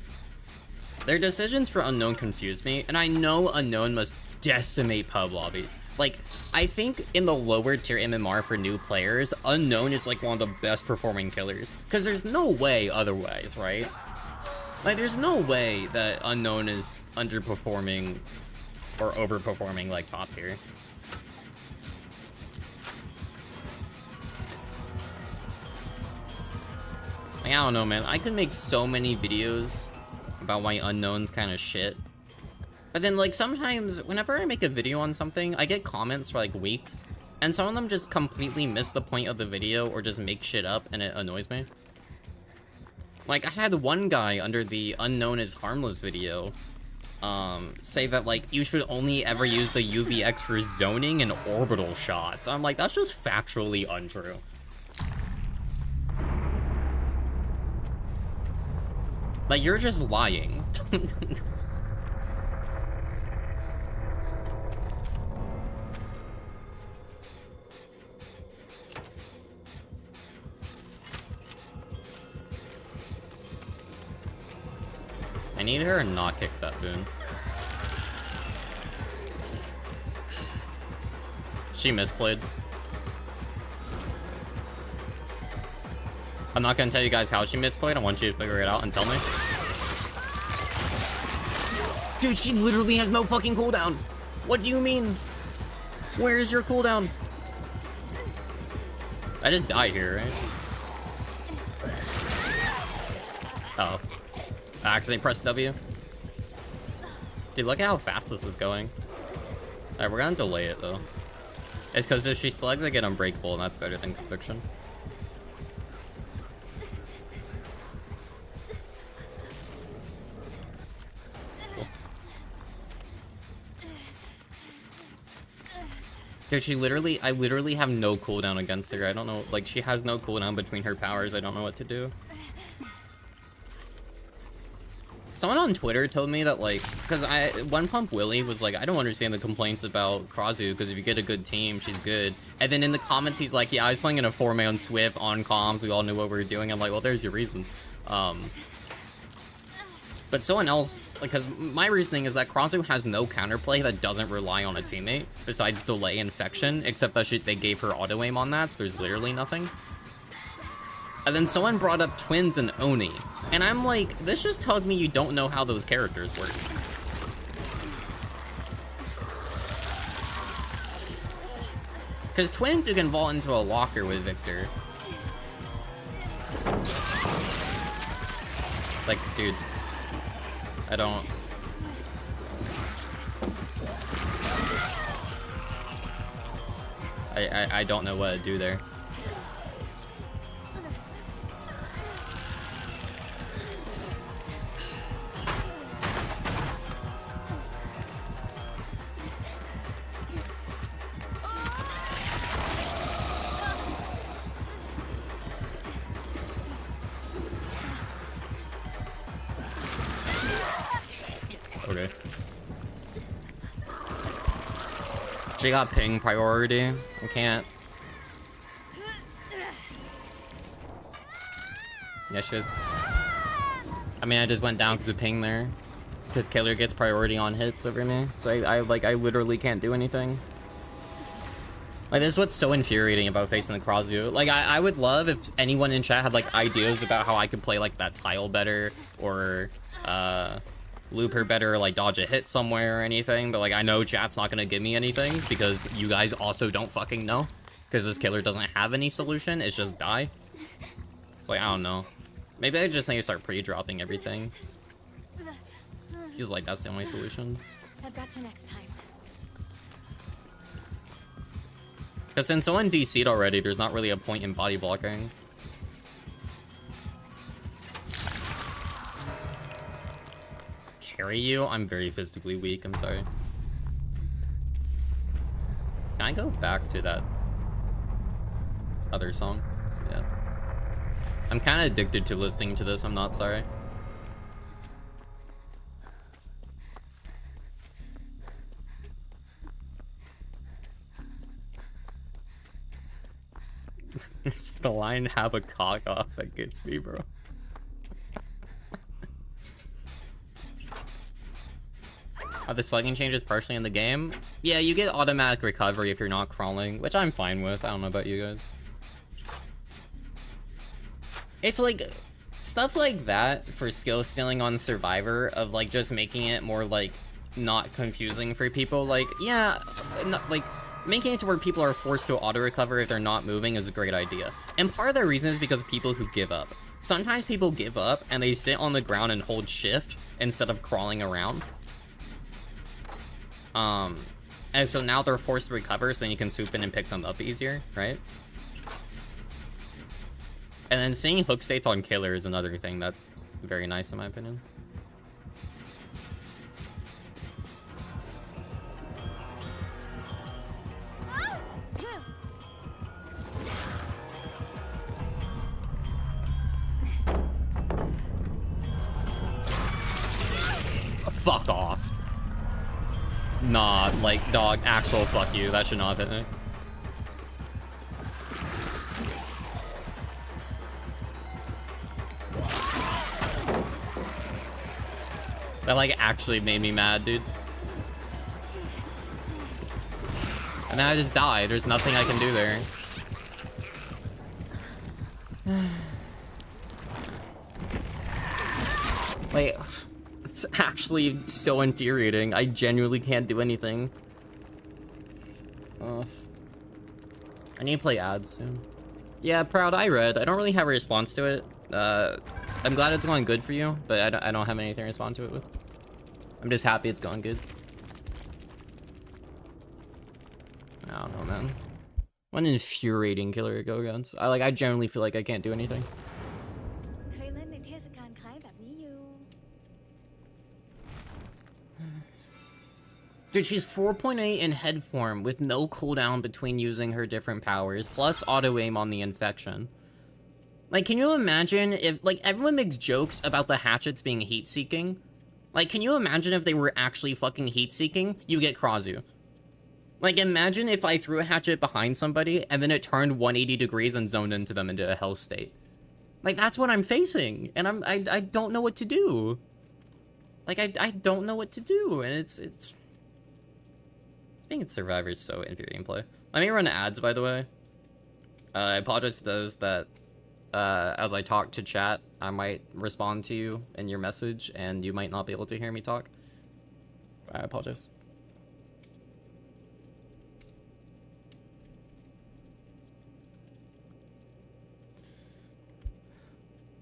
Their decisions for Unknown confuse me, and I know Unknown must decimate pub lobbies. Like, I think in the lower tier MMR for new players, Unknown is, like, one of the best performing killers. Because there's no way otherwise, right? Like, there's no way that Unknown is underperforming or overperforming, like, top tier. Like, I don't know, man. I could make so many videos about why Unknown's kind of shit. But then, like, sometimes, whenever I make a video on something, I get comments for, like, weeks. And some of them just completely miss the point of the video or just make shit up, and it annoys me. Like, I had one guy under the Unknown is Harmless video say that, like, you should only ever use the UVX for zoning and orbital shots. I'm like, that's just factually untrue. Like, you're just lying. I need her to not kick that boon. She misplayed. I'm not gonna tell you guys how she misplayed. I want you to figure it out and tell me. Dude, she literally has no fucking cooldown. What do you mean? Where is your cooldown? I just die here, right? Oh. I accidentally pressed W. Dude, look at how fast this is going. Alright, we're gonna delay it though. It's because if she slugs, I get unbreakable, and that's better than conviction. Cool. Dude, I literally have no cooldown against her. I don't know, like, she has no cooldown between her powers. I don't know what to do. Someone on Twitter told me that, like, because One Pump Willie was like, I don't understand the complaints about Krasu, because if you get a good team, she's good. And then in the comments, he's like, yeah, I was playing in a 4-man Swift on comms, we all knew what we were doing. I'm like, well, there's your reason. But someone else, like, because my reasoning is that Krasu has no counterplay that doesn't rely on a teammate, besides delay infection, except that they gave her auto-aim on that, so there's literally nothing. And then someone brought up Twins and Oni. And I'm like, this just tells me you don't know how those characters work. Because Twins, you can vault into a locker with Victor. Like, dude. I don't... I don't know what to do there. Okay. She got ping priority. I can't. Yeah, she was... I mean, I just went down because of ping there. Because Killer gets priority on hits over me. So I literally can't do anything. Like, this is what's so infuriating about facing the Krasu. Like, I would love if anyone in chat had, like, ideas about how I could play, like, that tile better, or, loop her better, or, like, dodge a hit somewhere or anything, but, like, I know chat's not gonna give me anything, because you guys also don't fucking know. Because this Killer doesn't have any solution, it's just die. It's like, I don't know. Maybe I just need to start pre-dropping everything. Feels like that's the only solution. I've got you next time. Because since someone DC'd already, there's not really a point in body blocking. Carry you? I'm very physically weak, I'm sorry. Can I go back to that other song? Yeah. I'm kind of addicted to listening to this, I'm not sorry. It's the line "have a cock off" that gets me, bro. Are the slugging changes partially in the game? Yeah, you get automatic recovery if you're not crawling, which I'm fine with. I don't know about you guys. It's like stuff like that for skill stealing on Survivor, of like just making it more like not confusing for people. Like, yeah, not, like making it to where people are forced to auto recover if they're not moving is a great idea. And part of the reason is because people who give up. Sometimes people give up and they sit on the ground and hold shift instead of crawling around. And so now they're forced to recover, so then you can swoop in and pick them up easier, right? And then seeing hook states on Killer is another thing that's very nice in my opinion. Fuck off. Nah, like, dog, actual fuck you. That should not have hit me. That, like, actually made me mad, dude. And then I just died. There's nothing I can do there. Wait. It's actually so infuriating. I genuinely can't do anything. I need to play ads soon. Yeah, Proud, I read. I don't really have a response to it. I'm glad it's going good for you, but I don't have anything to respond to it with. I'm just happy it's going good. I don't know, man. What an infuriating killer to go against. I genuinely feel like I can't do anything. Dude, she's 4.8 in head form with no cooldown between using her different powers, plus auto-aim on the infection. Like, can you imagine if, like, everyone makes jokes about the hatchets being heat-seeking? Like, can you imagine if they were actually fucking heat-seeking? You get Krasu. Like, imagine if I threw a hatchet behind somebody, and then it turned 180 degrees and zoned into them into a hell state. Like, that's what I'm facing, and I don't know what to do. Like, I don't know what to do, and it's being a Survivor is so infuriating play. Let me run ads, by the way. I apologize to those that, as I talk to chat, I might respond to you in your message, and you might not be able to hear me talk. I apologize.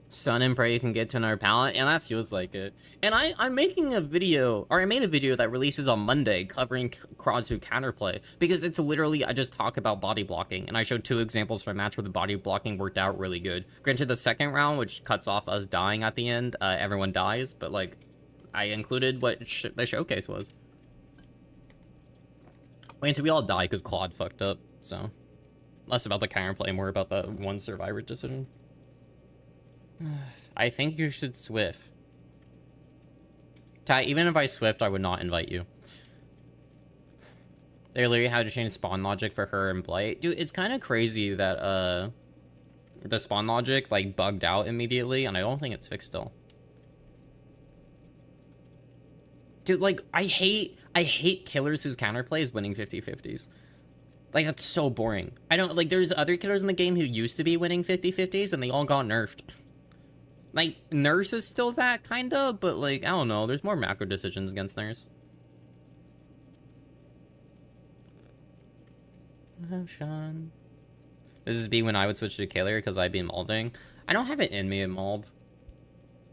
Sun and pray you can get to another palette, and that feels like it. And I'm making a video, or I made a video that releases on Monday covering Krasu counterplay, because it's literally, I just talk about body blocking, and I showed 2 examples from a match where the body blocking worked out really good. Granted, the second round, which cuts off us dying at the end, everyone dies, but like, I included what the showcase was. Wait until we all die because Claude fucked up, so. Less about the counterplay, more about the one Survivor decision. I think you should Swift. Ty, even if I Swift, I would not invite you. They literally had to change spawn logic for her and Blight. Dude, it's kind of crazy that, The spawn logic, like, bugged out immediately, and I don't think it's fixed still. Dude, like, I hate killers whose counterplay is winning 50-50s. Like, that's so boring. I don't, like, there's other killers in the game who used to be winning 50-50s, and they all got nerfed. Like, Nurse is still that, kinda, but, like, I don't know, there's more macro decisions against Nurse. Oh, Sean. This is B when I would switch to Kaler because I'd be molding. I don't have it in me at mold.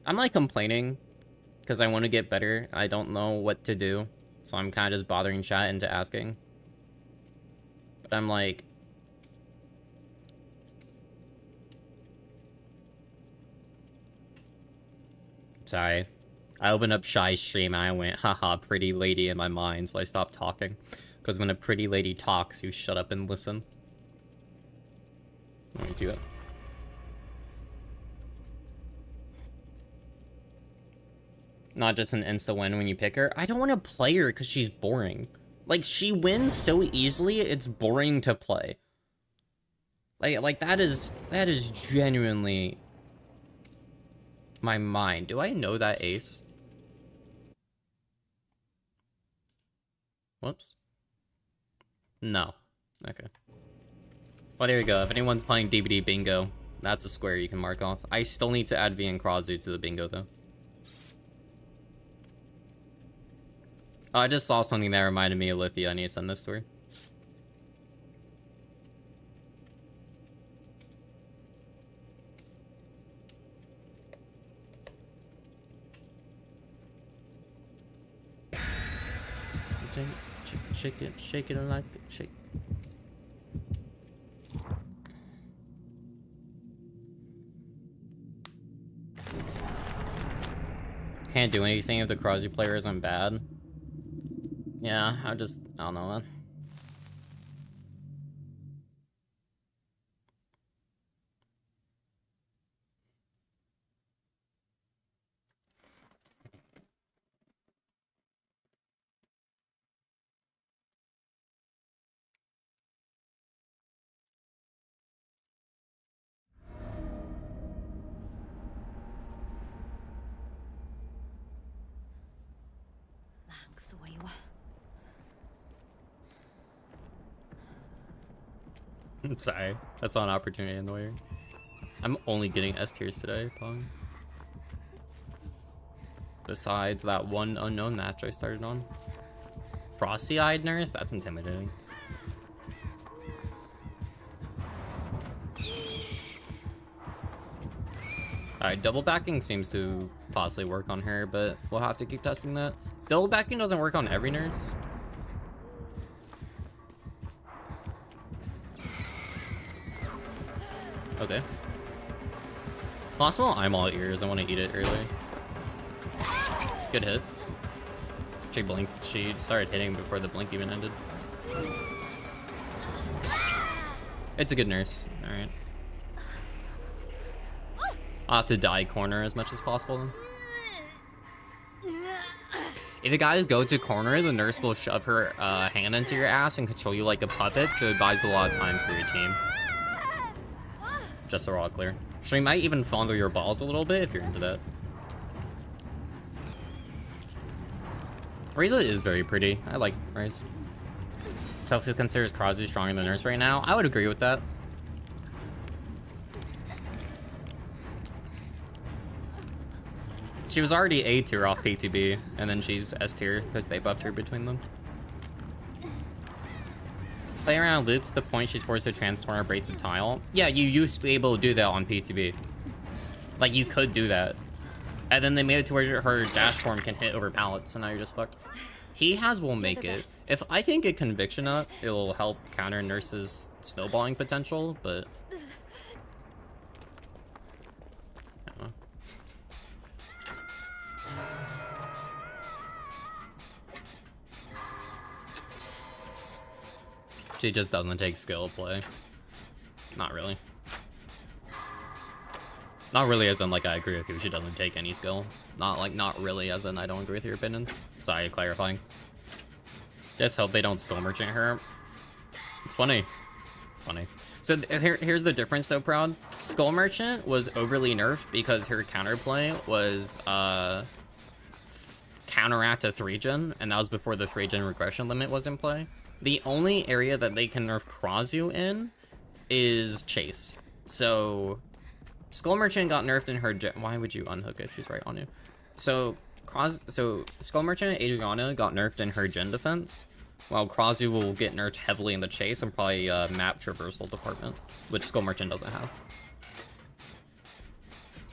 I'm, like, complaining because I want to get better. I don't know what to do, so I'm kind of just bothering chat into asking. But I'm like... Sorry. I opened up Shy's stream and I went, haha, pretty lady in my mind, so I stopped talking. Because when a pretty lady talks, you shut up and listen. Let me do it. Not just an insta-win when you pick her. I don't want to play her because she's boring. Like, she wins so easily, it's boring to play. Like that is genuinely my mind. Do I know that ace? Whoops. No. Okay. Well, there you go. If anyone's playing DBD Bingo, that's a square you can mark off. I still need to add V and Krazu to the bingo, though. Oh, I just saw something that reminded me of Lithia. I need to send this to her. Shake it like shake. Can't do anything if the Krazu player isn't bad. Yeah, I don't know, man. I'm sorry. That's not an opportunity in the way. I'm only getting S tiers today, Pong. Besides that one unknown match I started on. Frosty-eyed nurse? That's intimidating. Alright, double backing seems to possibly work on her, but we'll have to keep testing that. Double backing doesn't work on every nurse. Okay. Possible I'm all ears. I want to eat it early. Good hit. She blinked. She started hitting before the blink even ended. It's a good nurse. Alright. I'll have to die corner as much as possible then. If the guys go to corner, the nurse will shove her hand into your ass and control you like a puppet, so it buys a lot of time for your team. Just so we're all clear. She might even fondle your balls a little bit if you're into that. Riza is very pretty. I like Riza. Tofu considers Krazu stronger than Nurse right now. I would agree with that. She was already A tier off PTB, and then she's S tier because they buffed her between them. Play around loop to the point she's forced to transform or break the tile. Yeah, you used to be able to do that on PTB. Like, you could do that. And then they made it to where her dash form can hit over pallets, so now you're just fucked. He has will make it. If I can get conviction up, it will help counter Nurse's snowballing potential, but... I don't know. She just doesn't take skill play. Not really. Not really as in, like, I agree with you. She doesn't take any skill. Not really as in I don't agree with your opinion. Sorry, clarifying. Just hope they don't skull merchant her. Funny. So here's the difference though, Proud. Skull Merchant was overly nerfed because her counterplay was counteract a 3-gen, and that was before the 3-gen regression limit was in play. The only area that they can nerf Krazu in is Chase. So Skull Merchant got nerfed in her why would you unhook if she's right on you? So Skull Merchant and Adriana got nerfed in her gen defense, while Krazu will get nerfed heavily in the chase and probably map traversal department, which Skull Merchant doesn't have.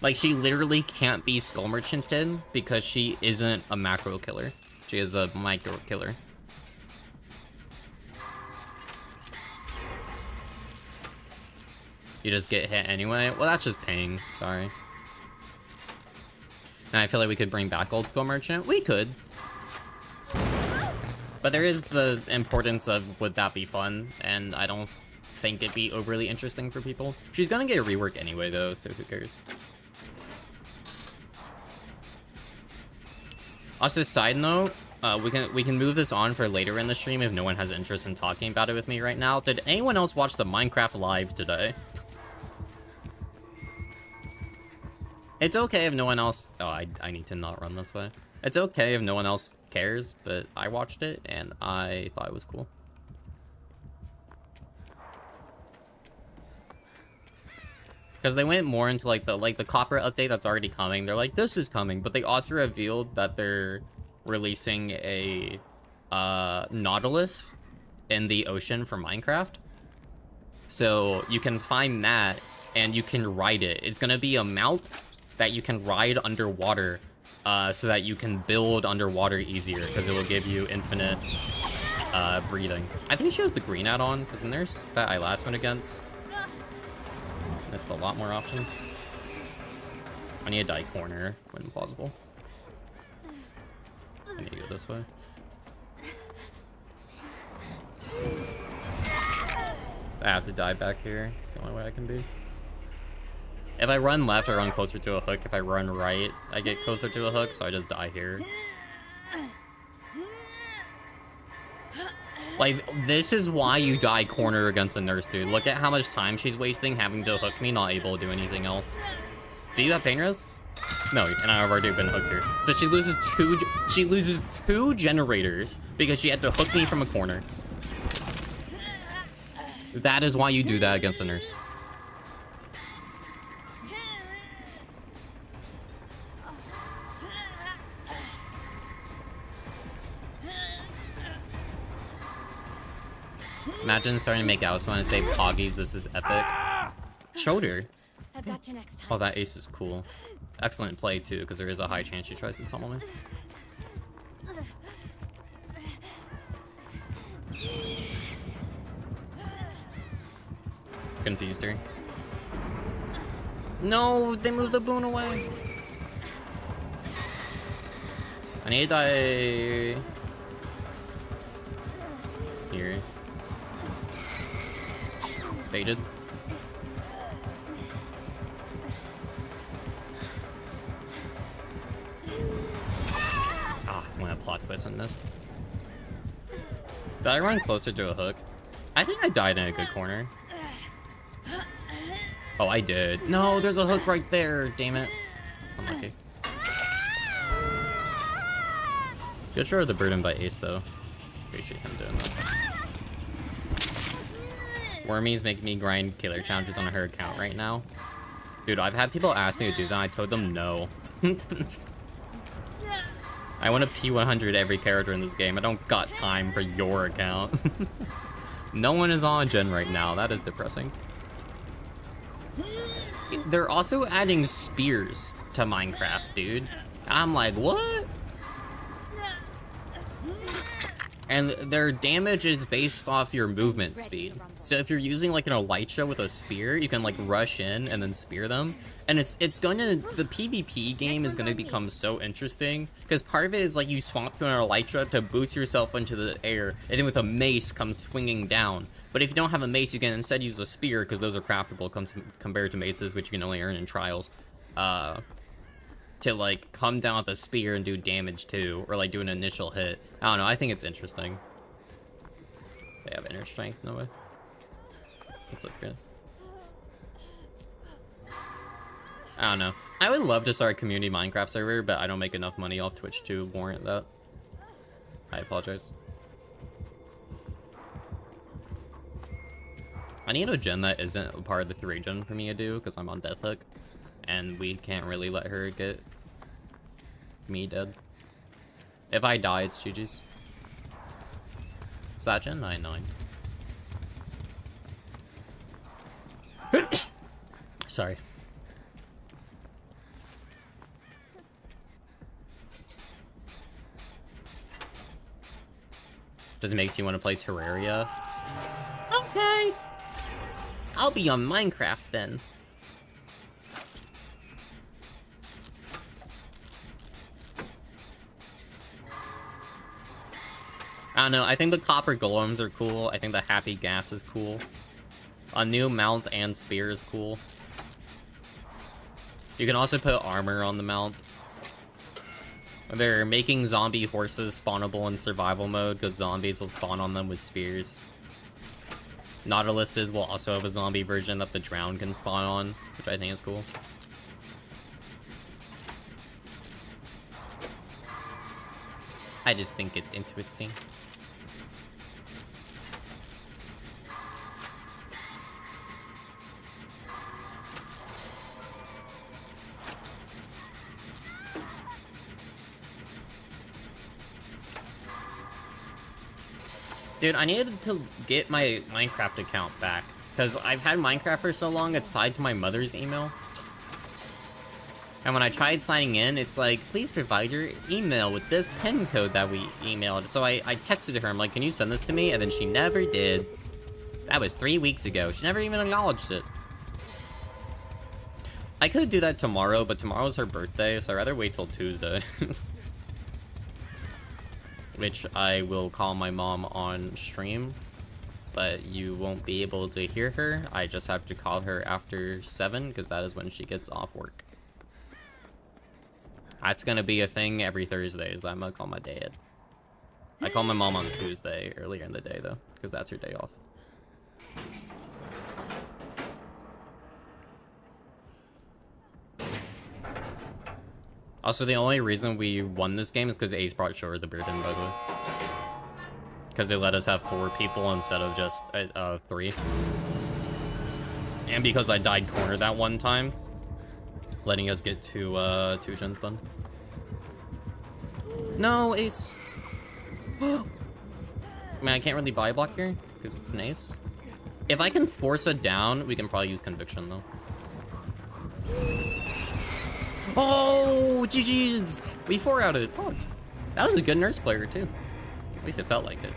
Like, she literally can't be Skull Merchanted because she isn't a macro killer. She is a micro killer. You just get hit anyway? Well, that's just ping. Sorry. Now, I feel like we could bring back Old Skull Merchant. We could. But there is the importance of would that be fun, and I don't think it'd be overly interesting for people. She's gonna get a rework anyway, though, so who cares? Also, side note, we can move this on for later in the stream if no one has interest in talking about it with me right now. Did anyone else watch the Minecraft live today? It's okay if no one else... Oh, I need to not run this way. It's okay if no one else cares, but I watched it and I thought it was cool. Because they went more into like the copper update that's already coming. They're like, this is coming, but they also revealed that they're releasing a Nautilus in the ocean for Minecraft. So you can find that and you can ride it. It's gonna be a mount that you can ride underwater, so that you can build underwater easier, because it will give you infinite breathing. I think she has the green add-on, because the nurse that I last went against, that's a lot more option. I need to die corner when possible. I need to go this way. I have to die back here. It's the only way I can be. If I run left, I run closer to a hook. If I run right, I get closer to a hook, so I just die here. Like, this is why you die corner against a nurse, dude. Look at how much time she's wasting having to hook me, not able to do anything else. Do you have pain res? No, and I've already been hooked here. So she loses two generators because she had to hook me from a corner. That is why you do that against a nurse. Imagine starting to make out with someone and say, Poggies, this is epic. Shoulder. I've got you next time. Oh, that ace is cool. Excellent play, too, because there is a high chance she tries to tunnel me. Confused her. No, they moved the boon away. I need to die here. Baited. Ah, I'm gonna plot twist and missed. Did I run closer to a hook? I think I died in a good corner. Oh, I did. No, there's a hook right there. Damn it. Unlucky. Good sure of the burden by Ace, though. Appreciate him doing that. Wormy's making me grind killer challenges on her account right now. Dude, I've had people ask me to do that. I told them no. I want to P100 every character in this game. I don't got time for your account. No one is on gen right now. That is depressing. They're also adding spears to Minecraft, dude. I'm like, what? And their damage is based off your movement speed. So if you're using like an Elytra with a spear, you can like rush in and then spear them. And it's gonna, the PvP game is gonna become so interesting, because part of it is like you swap to an Elytra to boost yourself into the air, and then with a mace come swinging down. But if you don't have a mace, you can instead use a spear, because those are craftable compared to maces, which you can only earn in trials. To like come down with a spear and do damage too, or like do an initial hit. I don't know, I think it's interesting. They have inner strength, no way. It's like good. I don't know. I would love to start a community Minecraft server, but I don't make enough money off Twitch to warrant that. I apologize. I need a gen that isn't a part of the 3 gen for me to do, because I'm on death hook, and we can't really let her get me dead. If I die, it's GG's. Is that gen 9-9? Sorry. Does it make you want to play Terraria? Okay. I'll be on Minecraft then. I don't know, I think the copper golems are cool. I think the happy gas is cool. A new mount and spear is cool. You can also put armor on the mount. They're making zombie horses spawnable in survival mode because zombies will spawn on them with spears. Nautiluses will also have a zombie version that the drown can spawn on, which I think is cool. I just think it's interesting. Dude, I needed to get my Minecraft account back, because I've had Minecraft for so long, it's tied to my mother's email. And when I tried signing in, it's like, please provide your email with this PIN code that we emailed. So I texted her, I'm like, can you send this to me? And then she never did. That was 3 weeks ago. She never even acknowledged it. I could do that tomorrow, but tomorrow's her birthday, so I'd rather wait till Tuesday. Which I will call my mom on stream, but you won't be able to hear her. I just have to call her after 7, because that is when she gets off work. That's gonna be a thing every Thursday, is that I'm gonna call my dad. I call my mom on Tuesday, earlier in the day, though, because that's her day off. Also, the only reason we won this game is because Ace brought Shore the Beard in, by the way. Because they let us have 4 people instead of just 3. And because I died corner that one time, letting us get 2 gens done. No, Ace. I mean, I can't really buy block here, because it's an Ace. If I can force it down, we can probably use Conviction, though. Oh, GG's! We 4-outed. Oh, that was a good nurse player, too. At least it felt like it.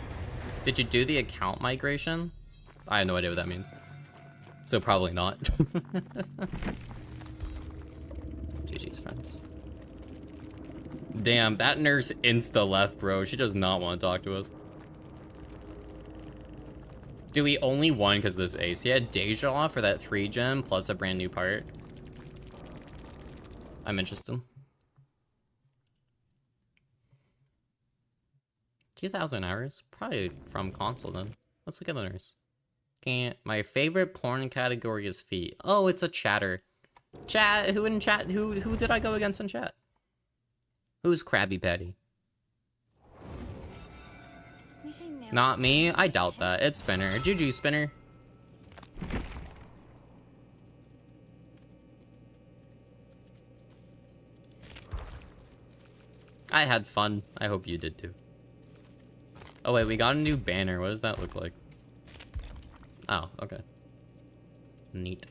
Did you do the account migration? I have no idea what that means. So probably not. GG's, friends. Damn, that nurse insta left, bro. She does not want to talk to us. Do we only won because of this Ace? He had Deja for that 3 gem plus a brand new part. I'm interested. 2,000 hours? Probably from console then. Let's look at the nurse. Can't. My favorite porn category is feet. Oh, it's a chatter. Chat, who in chat? Who did I go against in chat? Who's Krabby Patty? Not me? I doubt that. It's Spinner. GG, Spinner. I had fun. I hope you did too. Oh wait, we got a new banner. What does that look like? Oh, okay. Neat.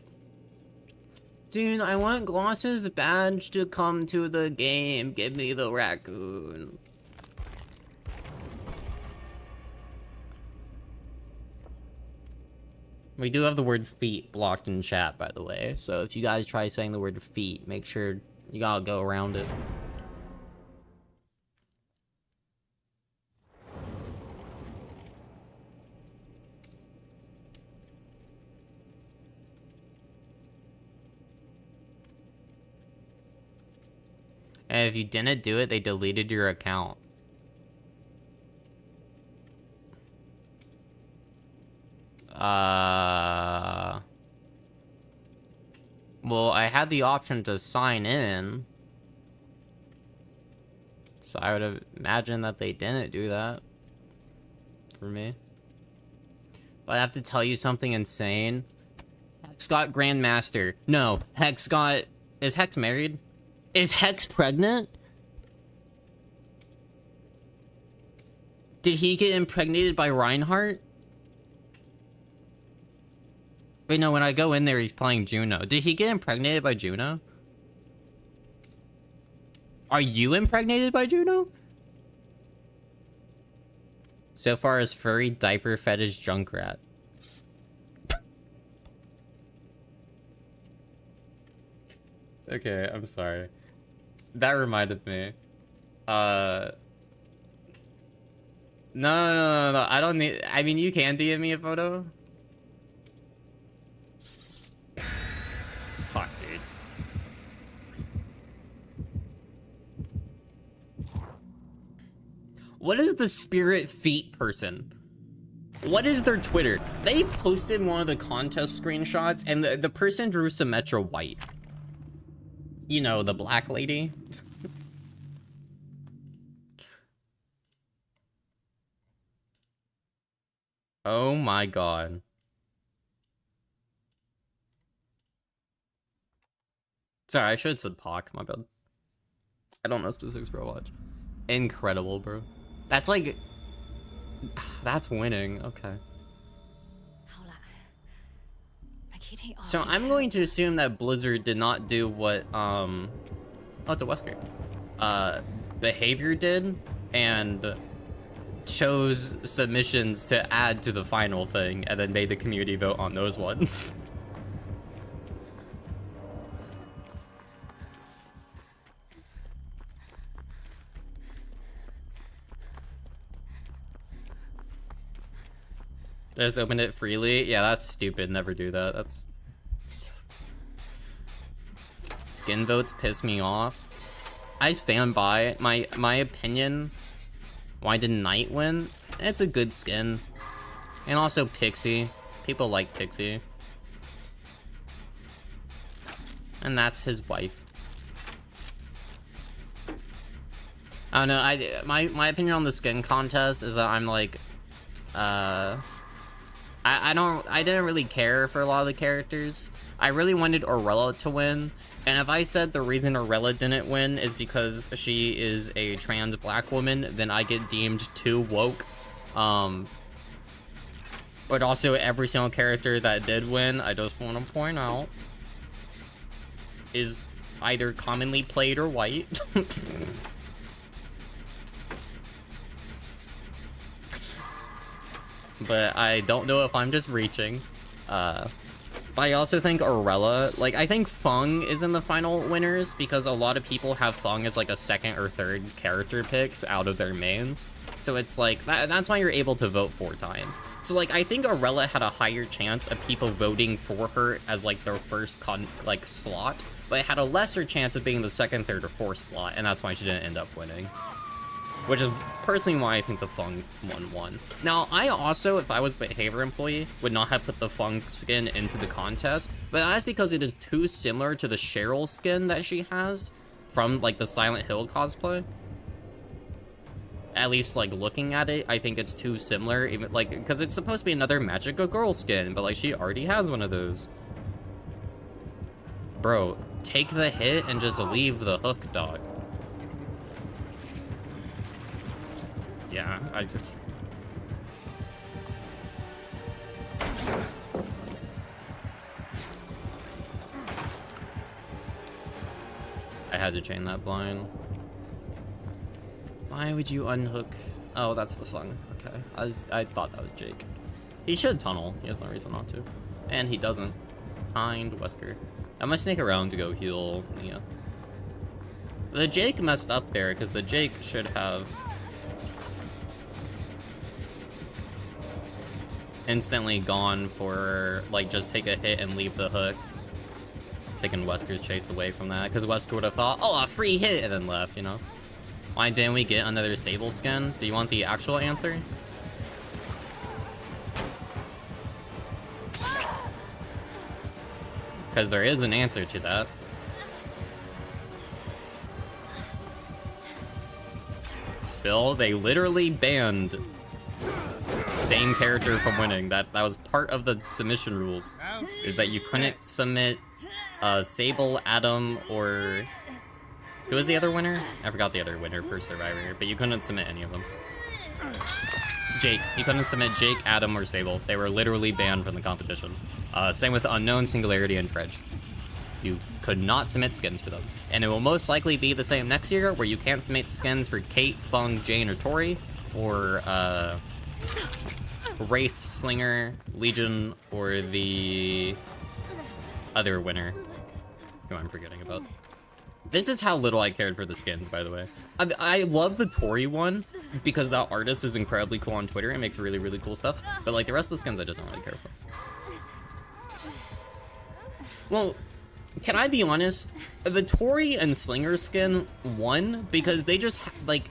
Dude, I want Gloss's badge to come to the game. Give me the raccoon. We do have the word feet blocked in chat, by the way. So if you guys try saying the word feet, make sure you gotta go around it. And if you didn't do it, they deleted your account. Well, I had the option to sign in. So I would imagine that they didn't do that. For me. But I have to tell you something insane. Hex got Grandmaster. No, Hex got... Is Hex married? Is Hex pregnant? Did he get impregnated by Reinhardt? Wait, no, when I go in there, he's playing Juno. Did he get impregnated by Juno? Are you impregnated by Juno? So far as furry diaper fetish Junkrat. Okay, I'm sorry. That reminded me. No. I don't need... I mean, you can DM me a photo. Fuck, dude. What is the Spirit Feet person? What is their Twitter? They posted one of the contest screenshots, and the person drew Symmetra white. You know, the black lady. Oh my god. Sorry, I should have said Pac, my bad. I don't know specifics for a watch. Incredible, bro. That's like... That's winning, okay. So I'm going to assume that Blizzard did not do what, oh, it's a Wesker. Behavior did, and chose submissions to add to the final thing, and then made the community vote on those ones. Just open it freely? Yeah, that's stupid. Never do that. That's... Skin votes piss me off. I stand by my opinion. Why did Knight win? It's a good skin. And also Pixie. People like Pixie. And that's his wife. I don't know, my opinion on the skin contest is that I'm like, I didn't really care for a lot of the characters. I really wanted Orella to win, and if I said the reason Orella didn't win is because she is a trans black woman, then I get deemed too woke. But also every single character that did win, I just want to point out, is either commonly played or white. But I don't know if I'm just reaching. I also think Orella, like, I think Fung is in the final winners because a lot of people have Fung as like a second or third character pick out of their mains. So it's like, that's why you're able to vote 4 times. So like, I think Orella had a higher chance of people voting for her as like their first slot, but it had a lesser chance of being the second, third, or fourth slot, and that's why she didn't end up winning. Which is personally why I think the Fung one won. Now, I also, if I was a Behavior employee, would not have put the Fung skin into the contest, but that's because it is too similar to the Cheryl skin that she has from, like, the Silent Hill cosplay. At least, like, looking at it, I think it's too similar, even, like, because it's supposed to be another Magical Girl skin, but, like, she already has one of those. Bro, take the hit and just leave the hook, dog. Yeah, I just... I had to chain that blind. Why would you unhook? Oh, that's the Fung. Okay. I thought that was Jake. He should tunnel. He has no reason not to. And he doesn't. Kind Wesker. I'm gonna sneak around to go heal Nia. The Jake messed up there, because the Jake should have... instantly gone for, like, just take a hit and leave the hook. Taking Wesker's chase away from that, because Wesker would have thought, oh, a free hit, and then left, you know? Why didn't we get another Sable skin? Do you want the actual answer? Because there is an answer to that. Spill, they literally banned same character from winning. That was part of the submission rules, is that you couldn't submit Sable, Adam, or who was the other winner? I forgot the other winner for Survivor, but you couldn't submit any of them. Jake. You couldn't submit Jake, Adam, or Sable. They were literally banned from the competition. Same with Unknown, Singularity, and Dredge. You could not submit skins for them. And it will most likely be the same next year, where you can't submit skins for Kate, Fung, Jane, or Tori, or Wraith, Slinger, Legion, or the other winner, who I'm forgetting about. This is how little I cared for the skins, by the way. I love the Tori one, because that artist is incredibly cool on Twitter and makes really, really cool stuff. But like the rest of the skins, I just don't really care for. Well, can I be honest? The Tori and Slinger skin won because they just like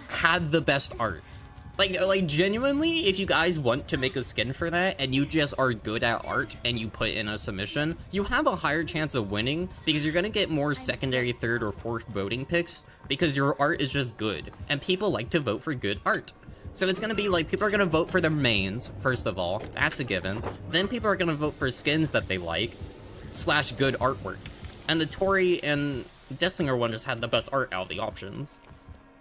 had the best art. Like genuinely, if you guys want to make a skin for that and you just are good at art and you put in a submission, you have a higher chance of winning because you're gonna get more secondary, third, or fourth voting picks because your art is just good and people like to vote for good art. So it's gonna be like, people are gonna vote for their mains, first of all, that's a given. Then people are gonna vote for skins that they like, / good artwork. And the Tori and Dessinger one just had the best art out of the options.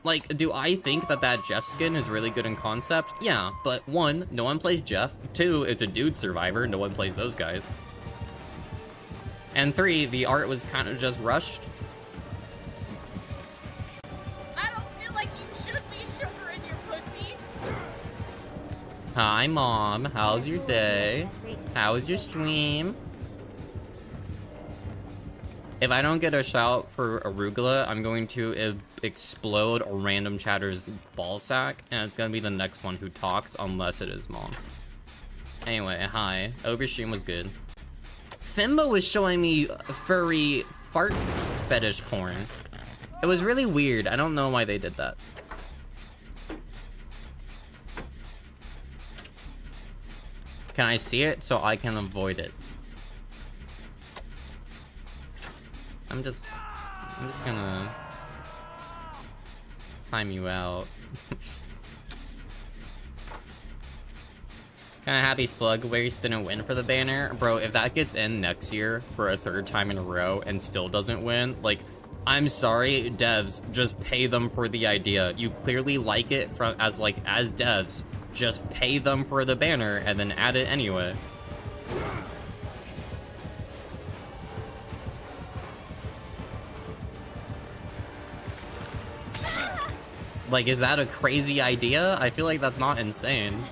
Like, do I think that that Jeff skin is really good in concept? Yeah, but 1, no one plays Jeff. 2, it's a dude survivor, no one plays those guys. And 3, the art was kind of just rushed. I don't feel like you should be sugar in your pussy. Hi, Mom. How's your day? How was your stream? If I don't get a shout for Arugula, I'm going to explode a random chatter's ballsack, and it's gonna be the next one who talks, unless it is Mom. Anyway, hi. Overstream was good. Fimbo was showing me furry fart fetish porn. It was really weird. I don't know why they did that. Can I see it so I can avoid it? I'm just gonna time you out. Kinda happy Slug Waste didn't win for the banner. Bro, if that gets in next year for a 3rd time in a row and still doesn't win, like, I'm sorry, devs, just pay them for the idea. You clearly like it as devs. Just pay them for the banner and then add it anyway. Like, is that a crazy idea? I feel like that's not insane.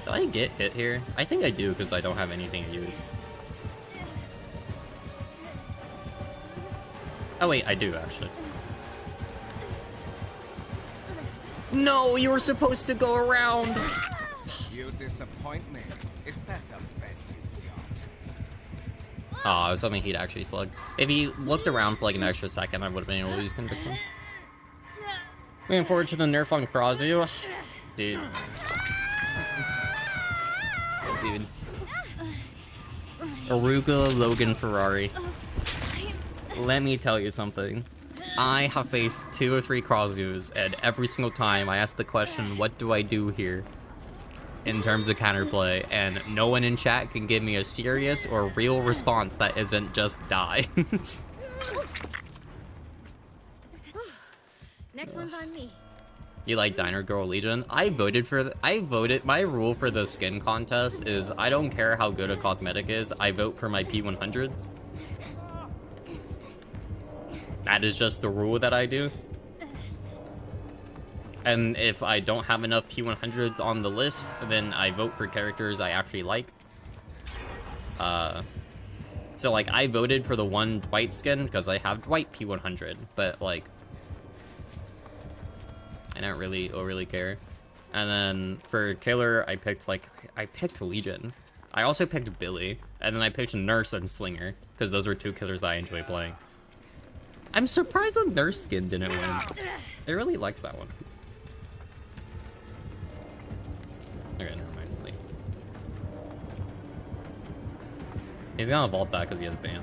Do I get hit here? I think I do, because I don't have anything to use. Oh wait, I do, actually. No, you were supposed to go around! You disappoint me. Is that the best you've got? Oh, I was hoping he'd actually slug. If he looked around for like an extra second, I would have been able to use conviction. Looking forward to the nerf on Krazu. Dude. Dude. Aruga Logan Ferrari. Let me tell you something. I have faced 2 or 3 Krazus, and every single time I ask the question, what do I do here? In terms of counterplay, and no one in chat can give me a serious or real response that isn't just die. Next one's on me. You like Diner Girl Legion? My rule for the skin contest is I don't care how good a cosmetic is, I vote for my P100s. That is just the rule that I do. And if I don't have enough P100s on the list, then I vote for characters I actually like. So like I voted for the one Dwight skin because I have Dwight P100, but like I don't really care. And then for killer, I picked Legion. I also picked Billy, and then I picked Nurse and Slinger because those were 2 killers that I enjoy playing. I'm surprised the Nurse skin didn't win. It really likes that one. Okay, never mind. He's gonna vault that because he has ban.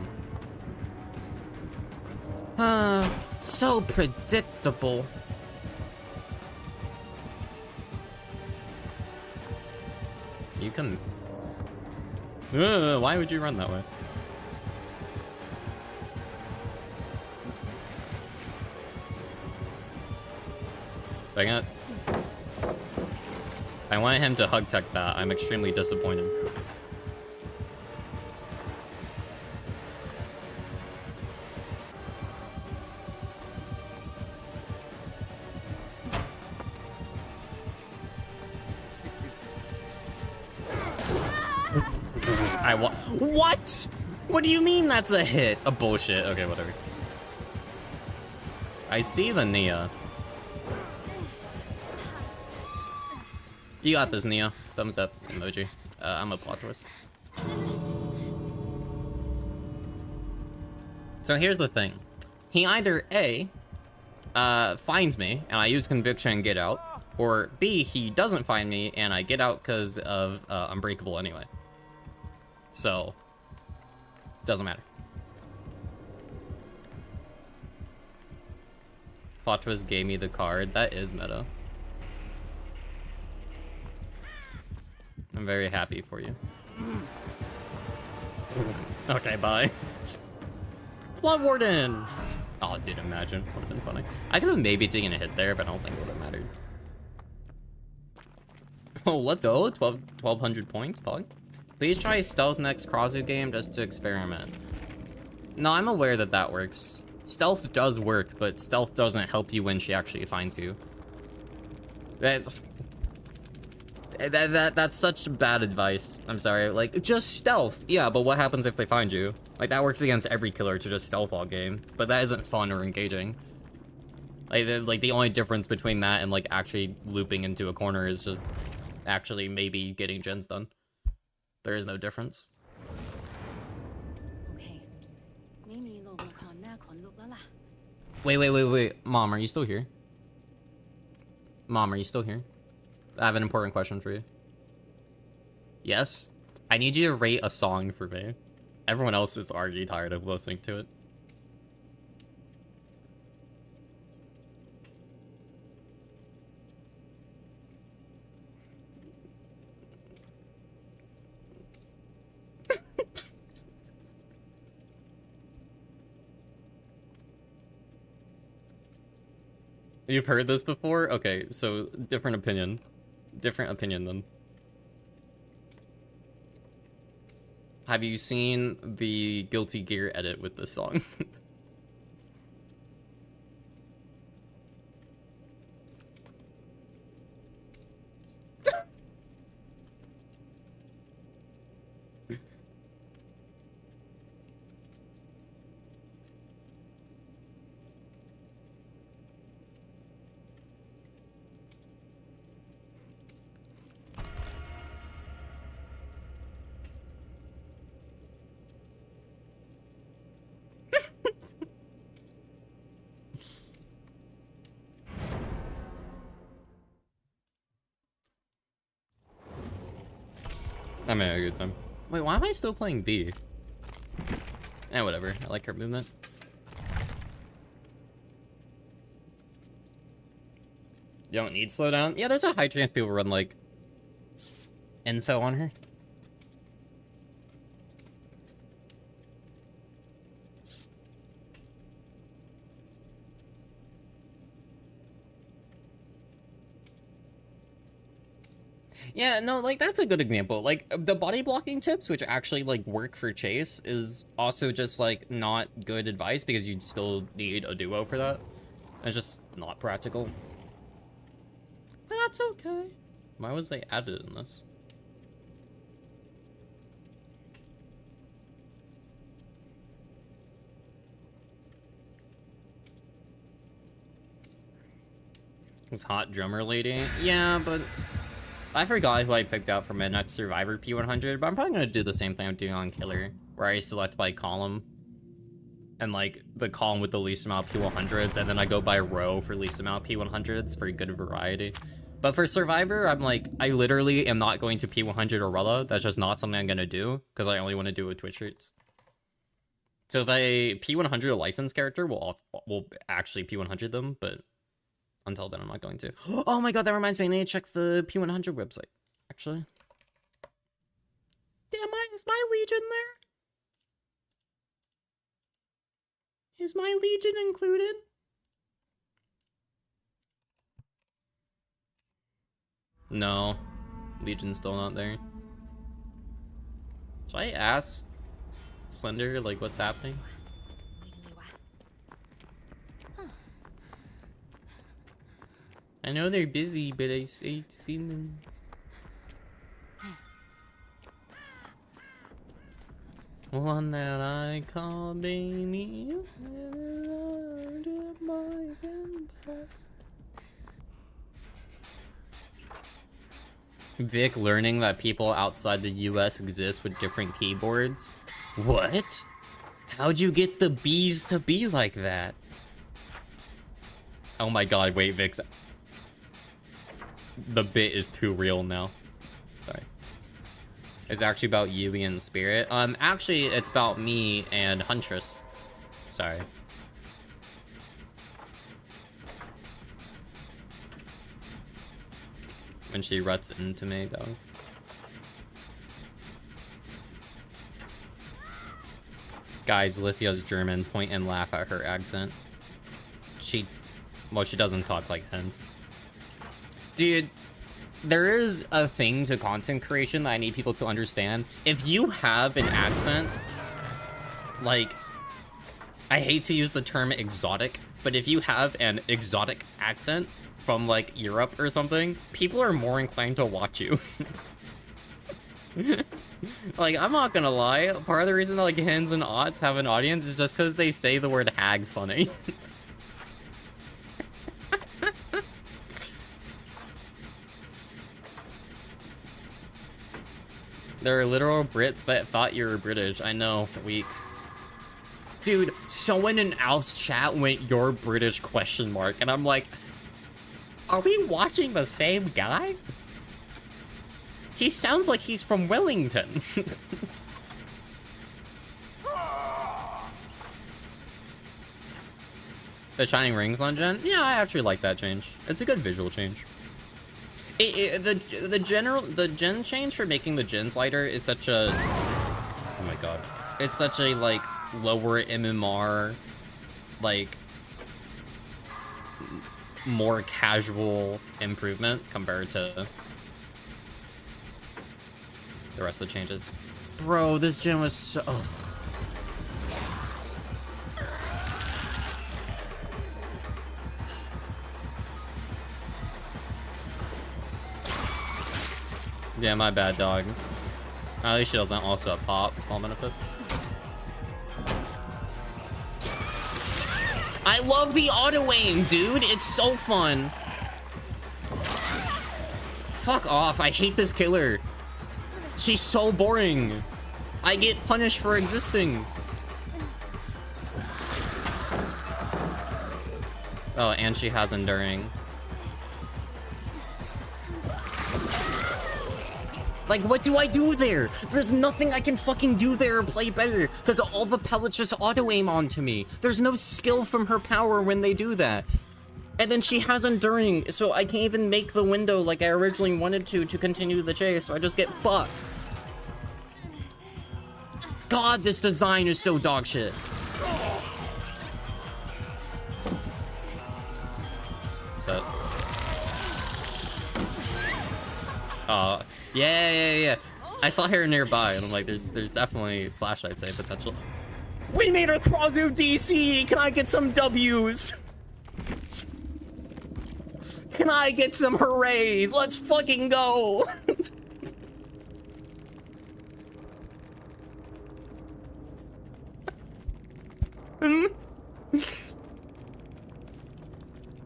So predictable. You can... why would you run that way? Dang it. I wanted him to hug tech that. I'm extremely disappointed. What? What do you mean that's a hit? A bullshit. Okay, whatever. I see the Nia. You got this, Nia. Thumbs up emoji. I'm a plot twist. So here's the thing. He either A, finds me and I use conviction and get out, or B, he doesn't find me and I get out because of Unbreakable anyway. So, doesn't matter. Plot twist gave me the card. That is meta. I'm very happy for you. Okay, bye. Blood Warden! Oh, dude, imagine. Would have been funny. I could have maybe taken a hit there, but I don't think it would have mattered. Oh, let's go. 1,200 points, Pog. Please try stealth next Krasu game just to experiment. No, I'm aware that that works. Stealth does work, but stealth doesn't help you when she actually finds you. That's such bad advice. I'm sorry. Like, just stealth. Yeah, but what happens if they find you? Like, that works against every killer to just stealth all game. But that isn't fun or engaging. Like the only difference between that and, like, actually looping into a corner is just actually maybe getting gens done. There is no difference. Okay. Wait. Mom, are you still here? Mom, are you still here? I have an important question for you. Yes? I need you to rate a song for me. Everyone else is already tired of listening to it. You've heard this before? Okay, so different opinion. Different opinion then. Have you seen the Guilty Gear edit with this song? I'm having a good time. Wait, why am I still playing B? Eh, whatever. I like her movement. You don't need slowdown? Yeah, there's a high chance people run, like, info on her. Yeah, no, like, that's a good example. Like, the body blocking tips, which actually, like, work for Chase, is also just, like, not good advice because you'd still need a duo for that. It's just not practical. But that's okay. Why was they added in this? This hot drummer lady? Yeah, but I forgot who I picked out for Midnight Survivor P100, but I'm probably gonna do the same thing I'm doing on Killer, where I select by column, and like the column with the least amount of P100s, and then I go by row for least amount of P100s for good variety. But for Survivor, I'm like, I literally am not going to P100 or Rella. That's just not something I'm gonna do, because I only want to do it with Twitch streams. So if I P100 a licensed character, we'll actually P100 them, but until then, I'm not going to. Oh my god, that reminds me, I need to check the P100 website, actually. Damn, is my Legion there? Is my Legion included? No, Legion's still not there. Should I ask Slender, like, what's happening? I know they're busy, but I see them. One that I call baby. Vic learning that people outside the US exist with different keyboards. What? How'd you get the bees to be like that? Oh my god, wait, Vic's... The bit is too real now. Sorry. It's actually about Yui and Spirit. Actually, it's about me and Huntress. Sorry. When she ruts into me, though. Guys, Lithia's German. Point and laugh at her accent. Well, she doesn't talk like hens. Dude, there is a thing to content creation that I need people to understand. If you have an accent, like, I hate to use the term exotic, but if you have an exotic accent from, like, Europe or something, people are more inclined to watch you. Like, I'm not gonna lie, part of the reason that, like, hens and aughts have an audience is just because they say the word hag funny. There are literal Brits that thought you were British. I know, weak. Dude, someone in Alf's chat went, "You're British?" ? And I'm like, are we watching the same guy? He sounds like he's from Wellington. The Shining Rings Legend? Yeah, I actually like that change. It's a good visual change. The gen change for making the gens lighter is such a... Oh my god. It's such a, like, lower MMR, like, more casual improvement compared to the rest of the changes. Bro, this gen was so... Oh. Yeah, my bad, dog. At least she doesn't also have pop. Small benefit. I love the auto aim, dude. It's so fun. Fuck off. I hate this killer. She's so boring. I get punished for existing. Oh, and she has enduring. Like, what do I do there? There's nothing I can fucking do there or play better, because all the pellets just auto-aim onto me. There's no skill from her power when they do that. And then she has enduring, so I can't even make the window like I originally wanted to continue the chase, so I just get fucked. God, this design is so dog shit. So... yeah. I saw her nearby, and I'm like, there's definitely flashlight save potential. We made a crawl through DC! Can I get some W's? Can I get some hoorays? Let's fucking go!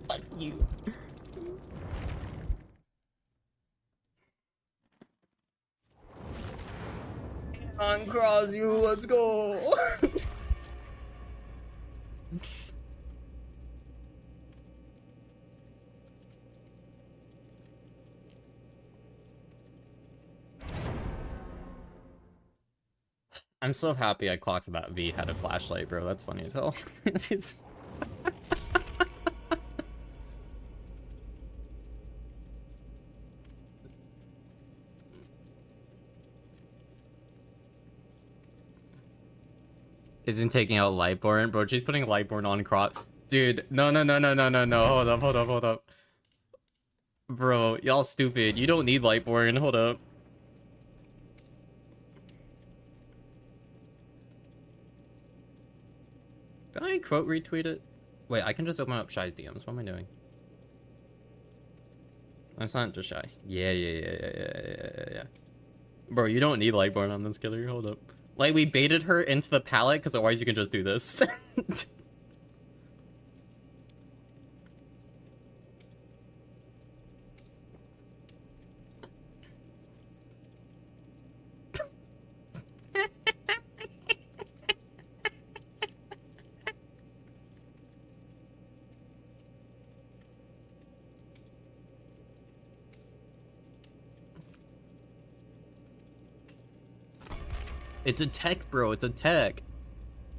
Fuck you. On cross you, let's go. I'm so happy I clocked that V had a flashlight, bro. That's funny as hell. It's- Isn't taking out Lightborn, bro. She's putting Lightborn on crop. Dude, no. Hold up. Bro, y'all stupid. You don't need Lightborn. Hold up. Did I quote retweet it? Wait, I can just open up Shy's DMs. What am I doing? That's not just Shy. Yeah. Bro, you don't need Lightborn on this killer. Hold up. Like, we baited her into the pallet, because otherwise you can just do this. It's a tech, bro. It's a tech.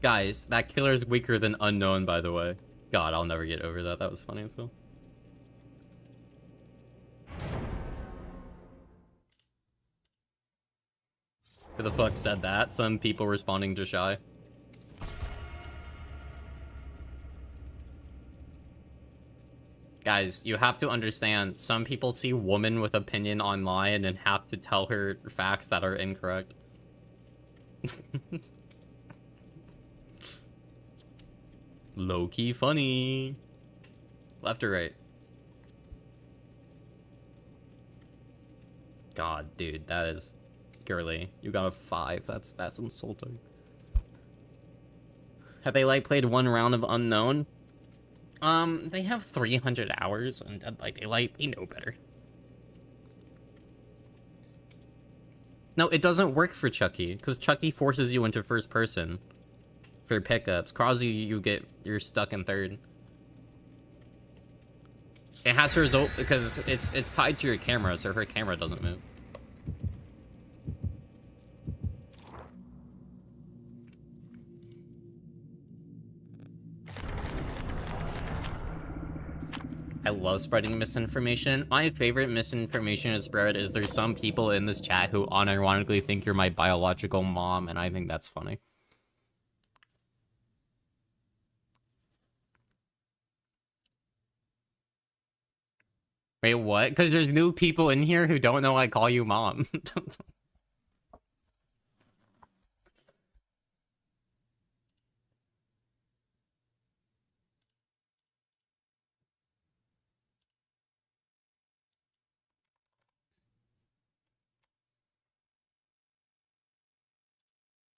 Guys, that killer is weaker than Unknown, by the way. God, I'll never get over that. That was funny as hell. Who the fuck said that? Some people responding to Shy. Guys, you have to understand, some people see woman with opinion online and have to tell her facts that are incorrect. Low-key funny. Left or right? God, dude, that is girly. You got a 5. That's insulting. Have they like played one round of Unknown? They have 300 hours on Dead by Daylight. They know better. No, it doesn't work for Chucky, because Chucky forces you into first person for pickups. Krause, you're stuck in third. It has to result because it's tied to your camera, so her camera doesn't move. I love spreading misinformation. My favorite misinformation to spread is there's some people in this chat who unironically think you're my biological mom, and I think that's funny. Wait, what? Because there's new people in here who don't know I call you mom.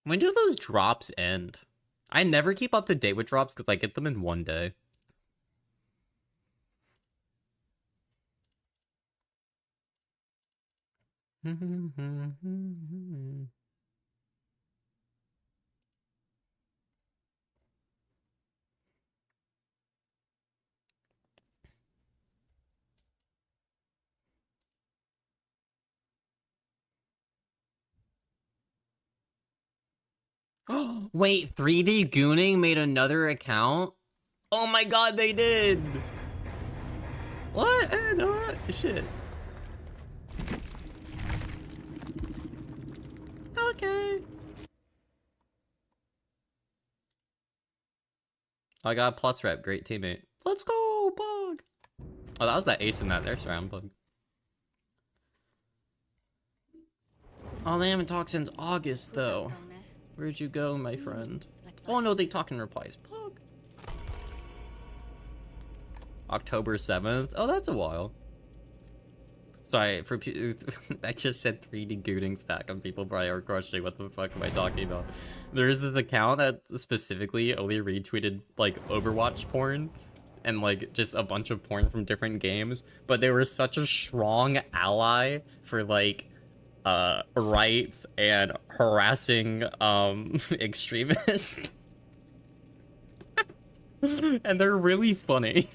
When do those drops end? I never keep up to date with drops because I get them in one day. Wait, 3D Gooning made another account? Oh my god, they did! What? No, shit. Okay. I got a plus rep, great teammate. Let's go, Bug! Oh, that was that ace in that there's round, Bug. Oh, they haven't talked since August, though. Where'd you go, my friend? Oh no, they talk in replies. Bug. October 7th? Oh, that's a while. Sorry, for I just said 3D Gooning's back and people probably are questioning what the fuck am I talking about. There's this account that specifically only retweeted like Overwatch porn and like just a bunch of porn from different games, but they were such a strong ally for like rights and harassing extremists. And they're really funny.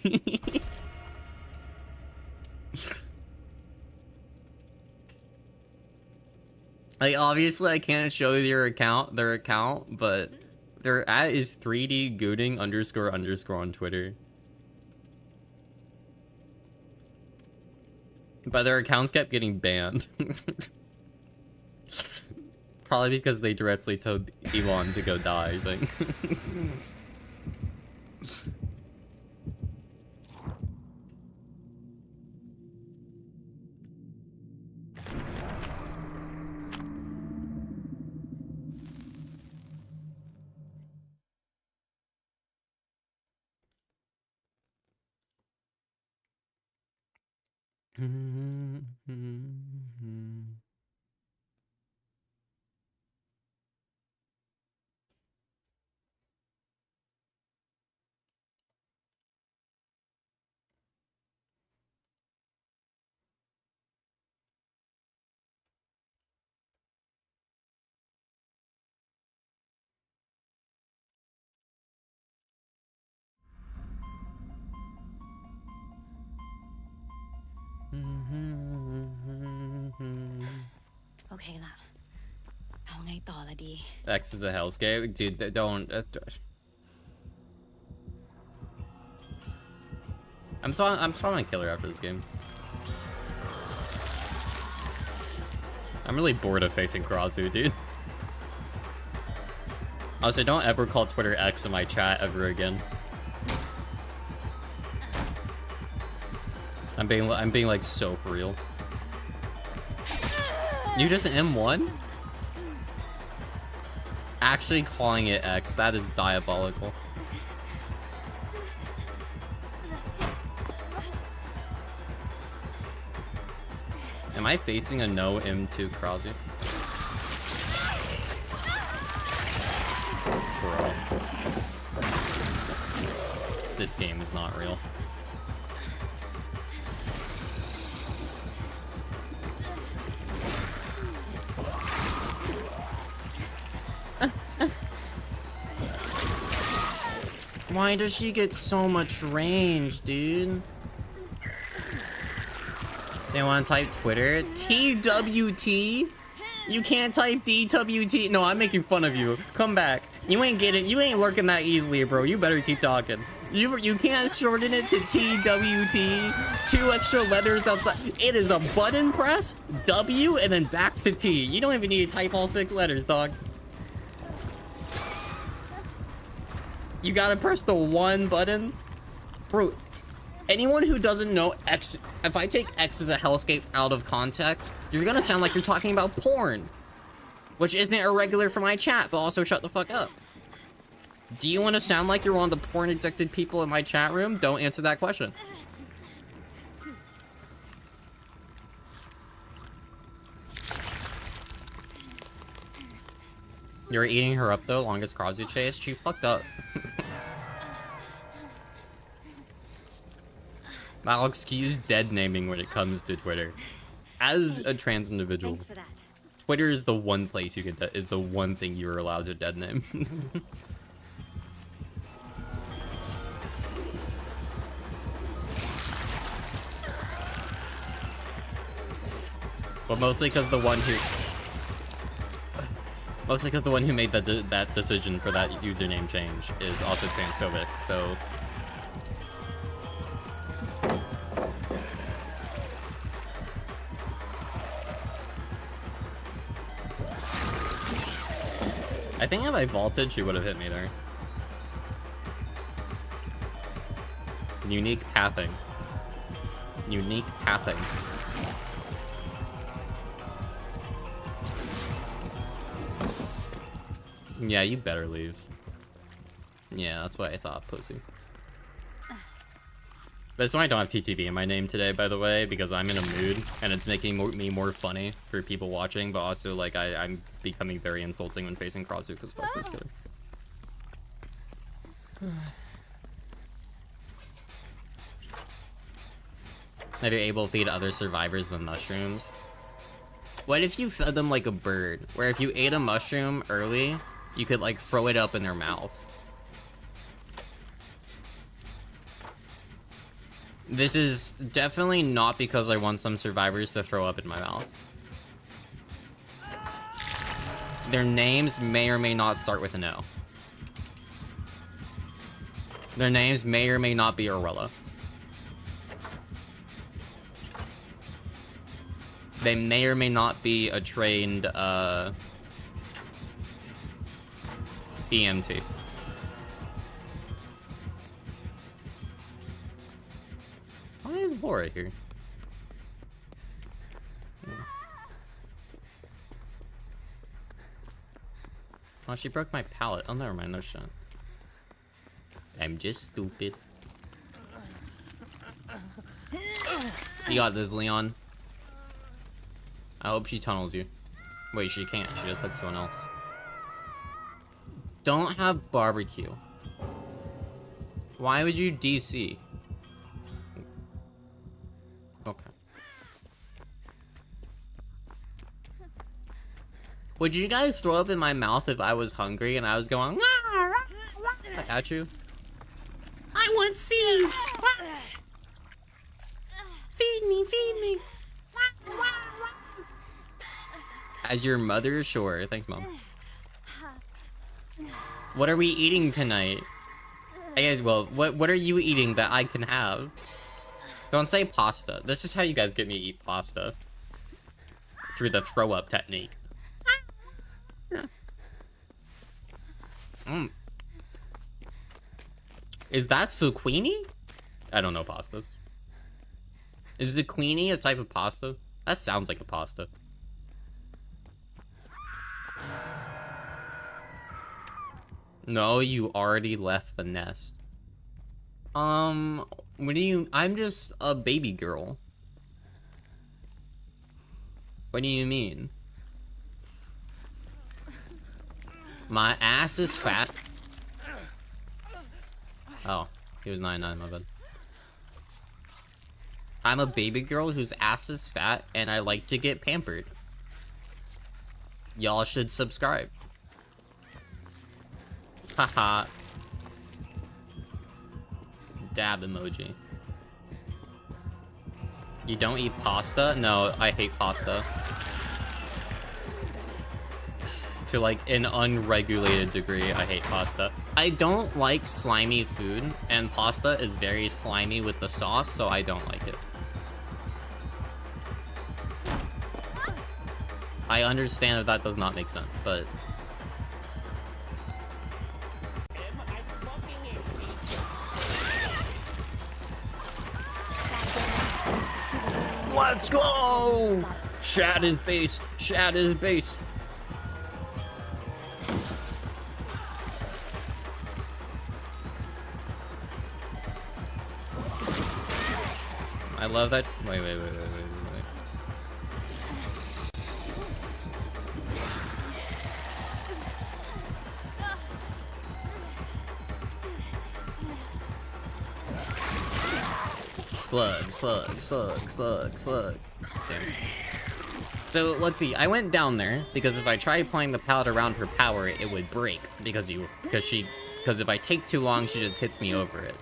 Like, obviously, I can't show you their account, but their @ is 3D gooning __ on Twitter. But their accounts kept getting banned. Probably because they directly told Elon to go die, I think. Okay ล่ะ เอาไงต่อละดี X is a hellscape, dude. Don't. I'm probably a killer after this game. I'm really bored of facing Karasu, dude. Also, don't ever call Twitter X in my chat ever again. I'm being like so for real. You just M1? Actually calling it X, that is diabolical. Am I facing a no M2 Krause? Bro. This game is not real. Why does she get so much range, dude? They want to type Twitter? TWT? You can't type DWT? No, I'm making fun of you. Come back. You ain't getting, you ain't working that easily, bro. You better keep talking. You can't shorten it to TWT. 2 extra letters outside. It is a button press, W, and then back to T. You don't even need to type all 6 letters, dog. You gotta press the 1 button. Bro, anyone who doesn't know X, if I take X as a hellscape out of context, you're gonna sound like you're talking about porn. Which isn't irregular for my chat, but also shut the fuck up. Do you want to sound like you're one of the porn-addicted people in my chat room? Don't answer that question. You're eating her up though, longest Krause chase? She fucked up. I'll excuse dead naming when it comes to Twitter. As a trans individual, Twitter is the one place you can is the one thing you're allowed to dead name. But mostly because the one who made that decision for that username change is also transphobic, so. I think if I vaulted, she would have hit me there. Unique pathing. Unique pathing. Yeah, you better leave. Yeah, that's what I thought, pussy. That's why I don't have TTV in my name today, by the way, because I'm in a mood, and it's making me more funny for people watching, but also, like, I'm becoming very insulting when facing Krause, because fuck this kid. Maybe able to feed other survivors the mushrooms. What if you fed them like a bird, where if you ate a mushroom early, you could, like, throw it up in their mouth? This is definitely not because I want some survivors to throw up in my mouth. Their names may or may not start with an O. Their names may or may not be Orella. They may or may not be a trained, EMT. Why is Laura here? Oh, she broke my pallet. Oh, never mind. No shot. I'm just stupid. You got this, Leon. I hope she tunnels you. Wait, she can't. She just had someone else. Don't have barbecue. Why would you DC? Okay. Would you guys throw up in my mouth if I was hungry and I was going at you? I want seeds! Feed me, feed me! As your mother? Sure. Thanks, Mom. What are we eating tonight? I guess, well, what are you eating that I can have? Don't say pasta. This is how you guys get me to eat pasta. Through the throw-up technique. Is that zucchini? I don't know pastas. Is the queenie a type of pasta? That sounds like a pasta. No, you already left the nest. What do you... I'm just a baby girl. What do you mean? My ass is fat. Oh, he was 99, my bad. I'm a baby girl whose ass is fat, and I like to get pampered. Y'all should subscribe. Haha. Dab emoji. You don't eat pasta? No, I hate pasta. To like an unregulated degree, I hate pasta. I don't like slimy food, and pasta is very slimy with the sauce, so I don't like it. I understand if that does not make sense, but... Let's go! Shad is based. Shad is based. I love that. Wait. Slug. Damn. So let's see. I went down there because if I tried playing the pallet around her power, it would break because if I take too long, she just hits me over it.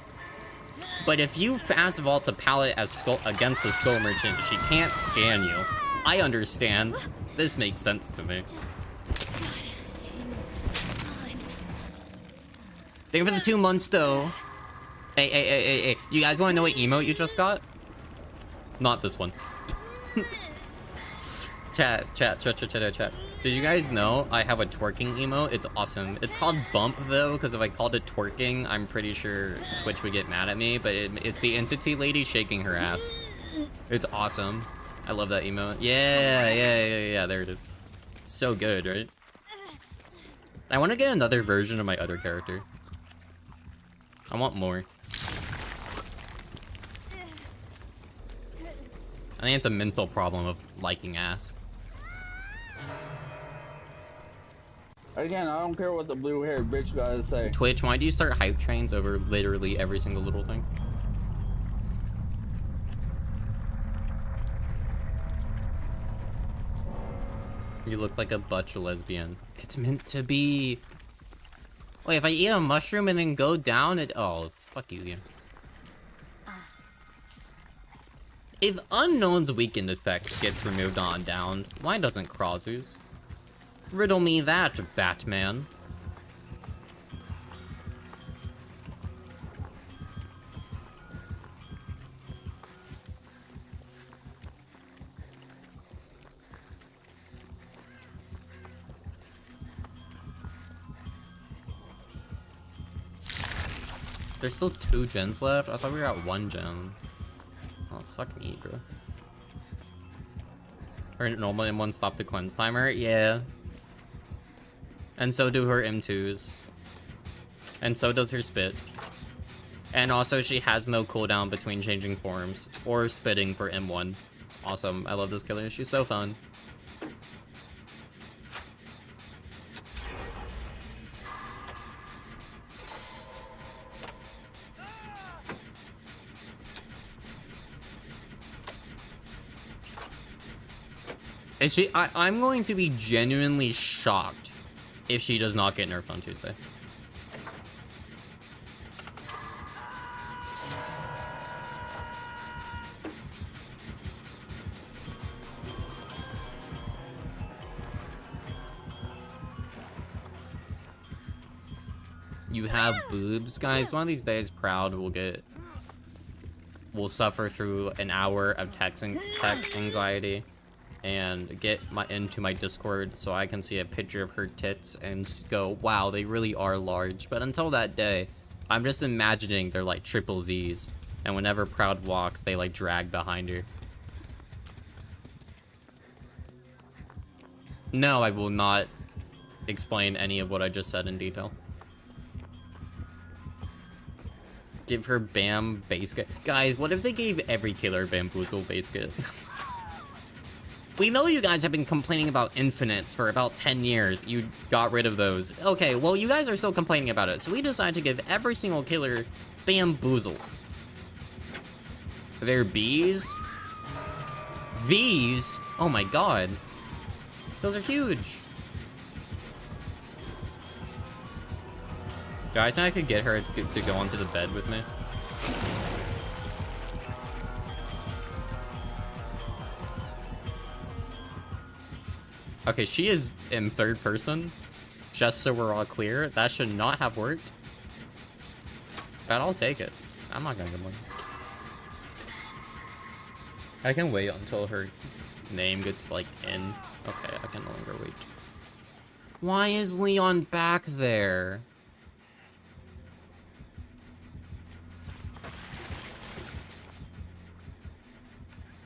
But if you fast vault the pallet against the skull merchant, she can't scan you. I understand. This makes sense to me. Thank you for the 2 months though. Hey. You guys want to know what emote you just got? Not this one. Chat. Did you guys know I have a twerking emote? It's awesome. It's called Bump though, because if I called it twerking, I'm pretty sure Twitch would get mad at me, but it's the entity lady shaking her ass. It's awesome. I love that emote. Yeah, there it is. It's so good, right? I want to get another version of my other character. I want more. I think it's a mental problem of liking ass. Again, I don't care what the blue-haired bitch gotta say. Twitch, why do you start hype trains over literally every single little thing? You look like a butch lesbian. It's meant to be. Wait, if I eat a mushroom and then go down, oh, fuck you, again. If Unknown's weakened effect gets removed on down, why doesn't Krazu's? Riddle me that, Batman. There's still 2 gens left? I thought we were at 1 gen. Oh, fuck me, bro. Her normal M1 stopped the cleanse timer? Yeah. And so do her M2s. And so does her spit. And also she has no cooldown between changing forms or spitting for M1. It's awesome. I love this killer. She's so fun. Is she? I'm going to be genuinely shocked if she does not get nerfed on Tuesday. You have boobs, guys. One of these days, Proud will suffer through an hour of tech anxiety and get into my Discord so I can see a picture of her tits and go, wow, they really are large. But until that day, I'm just imagining they're like triple Z's, and whenever Proud walks, they like drag behind her. No, I will not explain any of what I just said in detail. Give her Bam base kit. Guys, what if they gave every killer Bamboozle base kit? We know you guys have been complaining about infinites for about 10 years. You got rid of those. Okay, well, you guys are still complaining about it, so we decided to give every single killer Bamboozle. They're B's? V's? Oh my god. Those are huge. Guys, I could get her to go onto the bed with me. Okay, she is in third person. Just so we're all clear. That should not have worked. But I'll take it. I'm not gonna get one. I can wait until her name gets, like, in. Okay, I can no longer wait. Why is Leon back there?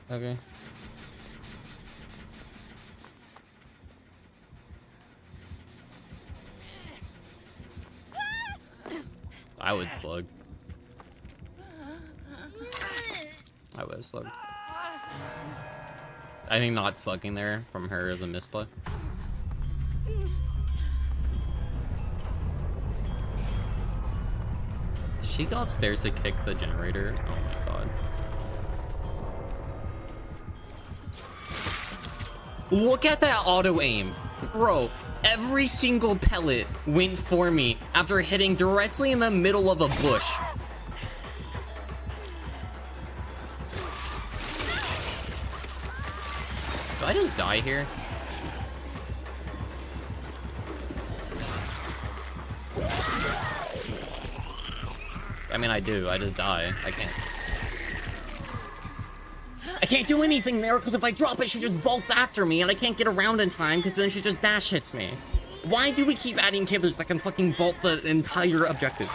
Okay. I would slug. I would have slugged. I think not slugging there from her is a misplay. Did she go upstairs to kick the generator? Oh my god. Look at that auto aim. Bro, every single pellet went for me after hitting directly in the middle of a bush. Do I just die here? I mean, I do. I just die. I can't do anything there, because if I drop it, she just bolts after me, and I can't get around in time, because then she just dash hits me. Why do we keep adding killers that can fucking vault the entire objective?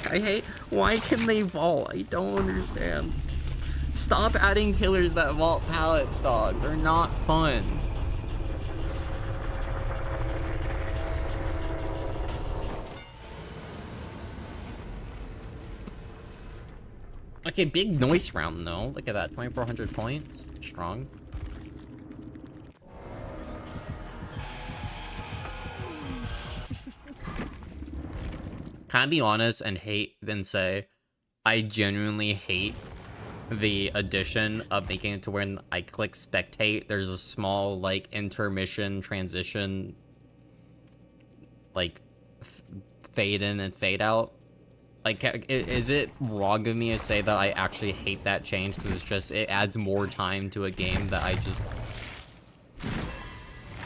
I hate... Why can they vault? I don't understand. Stop adding killers that vault pallets, dog. They're not fun. Okay, big noise round though. Look at that, 2,400 points. Strong. Can I be honest and hate then say, I genuinely hate the addition of making it to when I click spectate, there's a small like intermission transition, like fade in and fade out. Like, is it wrong of me to say that I actually hate that change? Because it's just, it adds more time to a game that I just...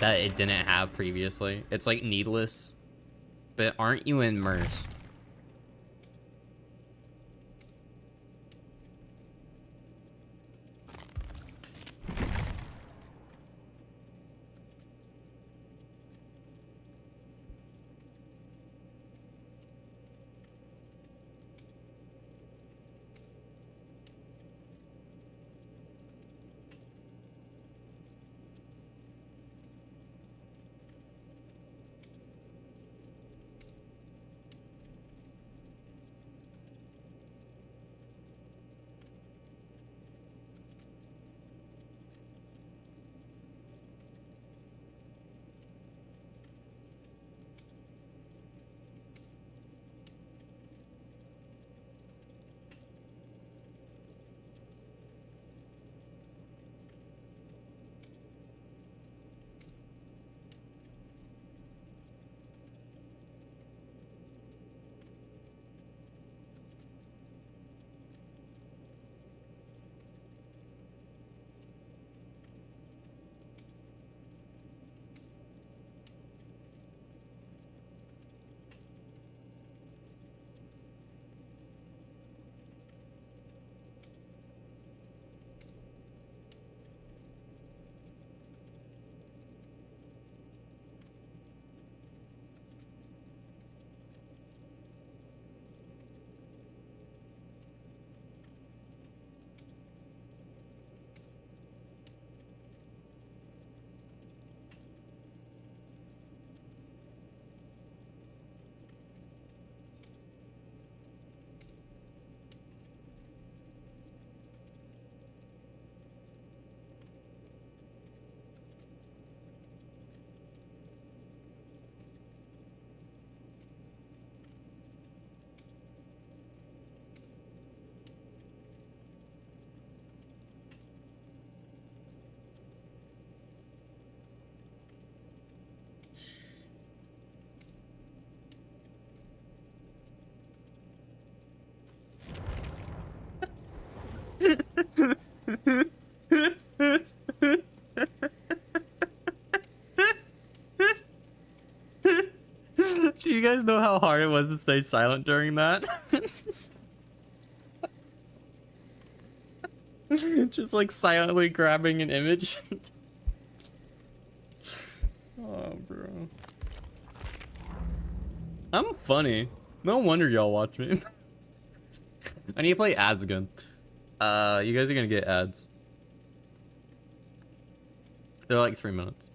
that it didn't have previously. It's like needless. But aren't you immersed? Do you guys know how hard it was to stay silent during that? Just like silently grabbing an image. Oh, bro. I'm funny. No wonder y'all watch me. I need to play ads again. You guys are gonna get ads. They're like 3 minutes.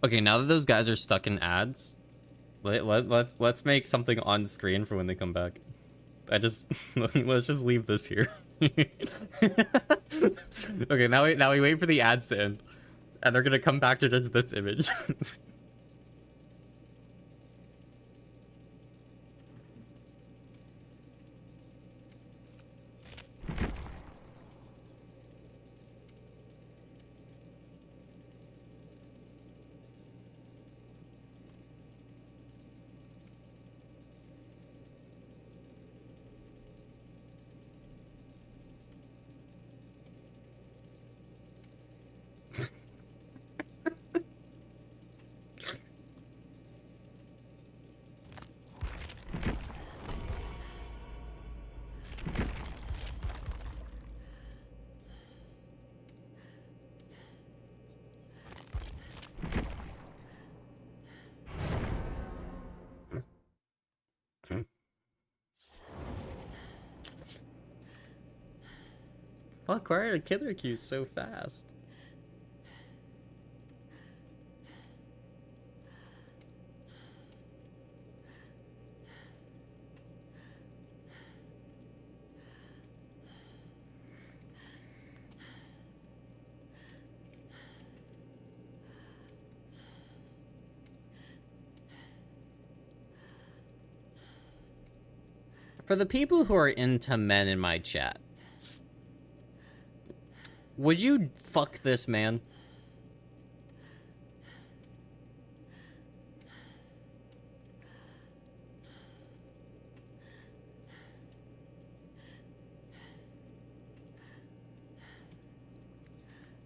Okay, now that those guys are stuck in ads, let's make something on screen for when they come back. Let's just leave this here. Okay, now we wait for the ads to end, and they're gonna come back to just this image. Fuck, why are the killer cues so fast? For the people who are into men in my chat, would you fuck this man?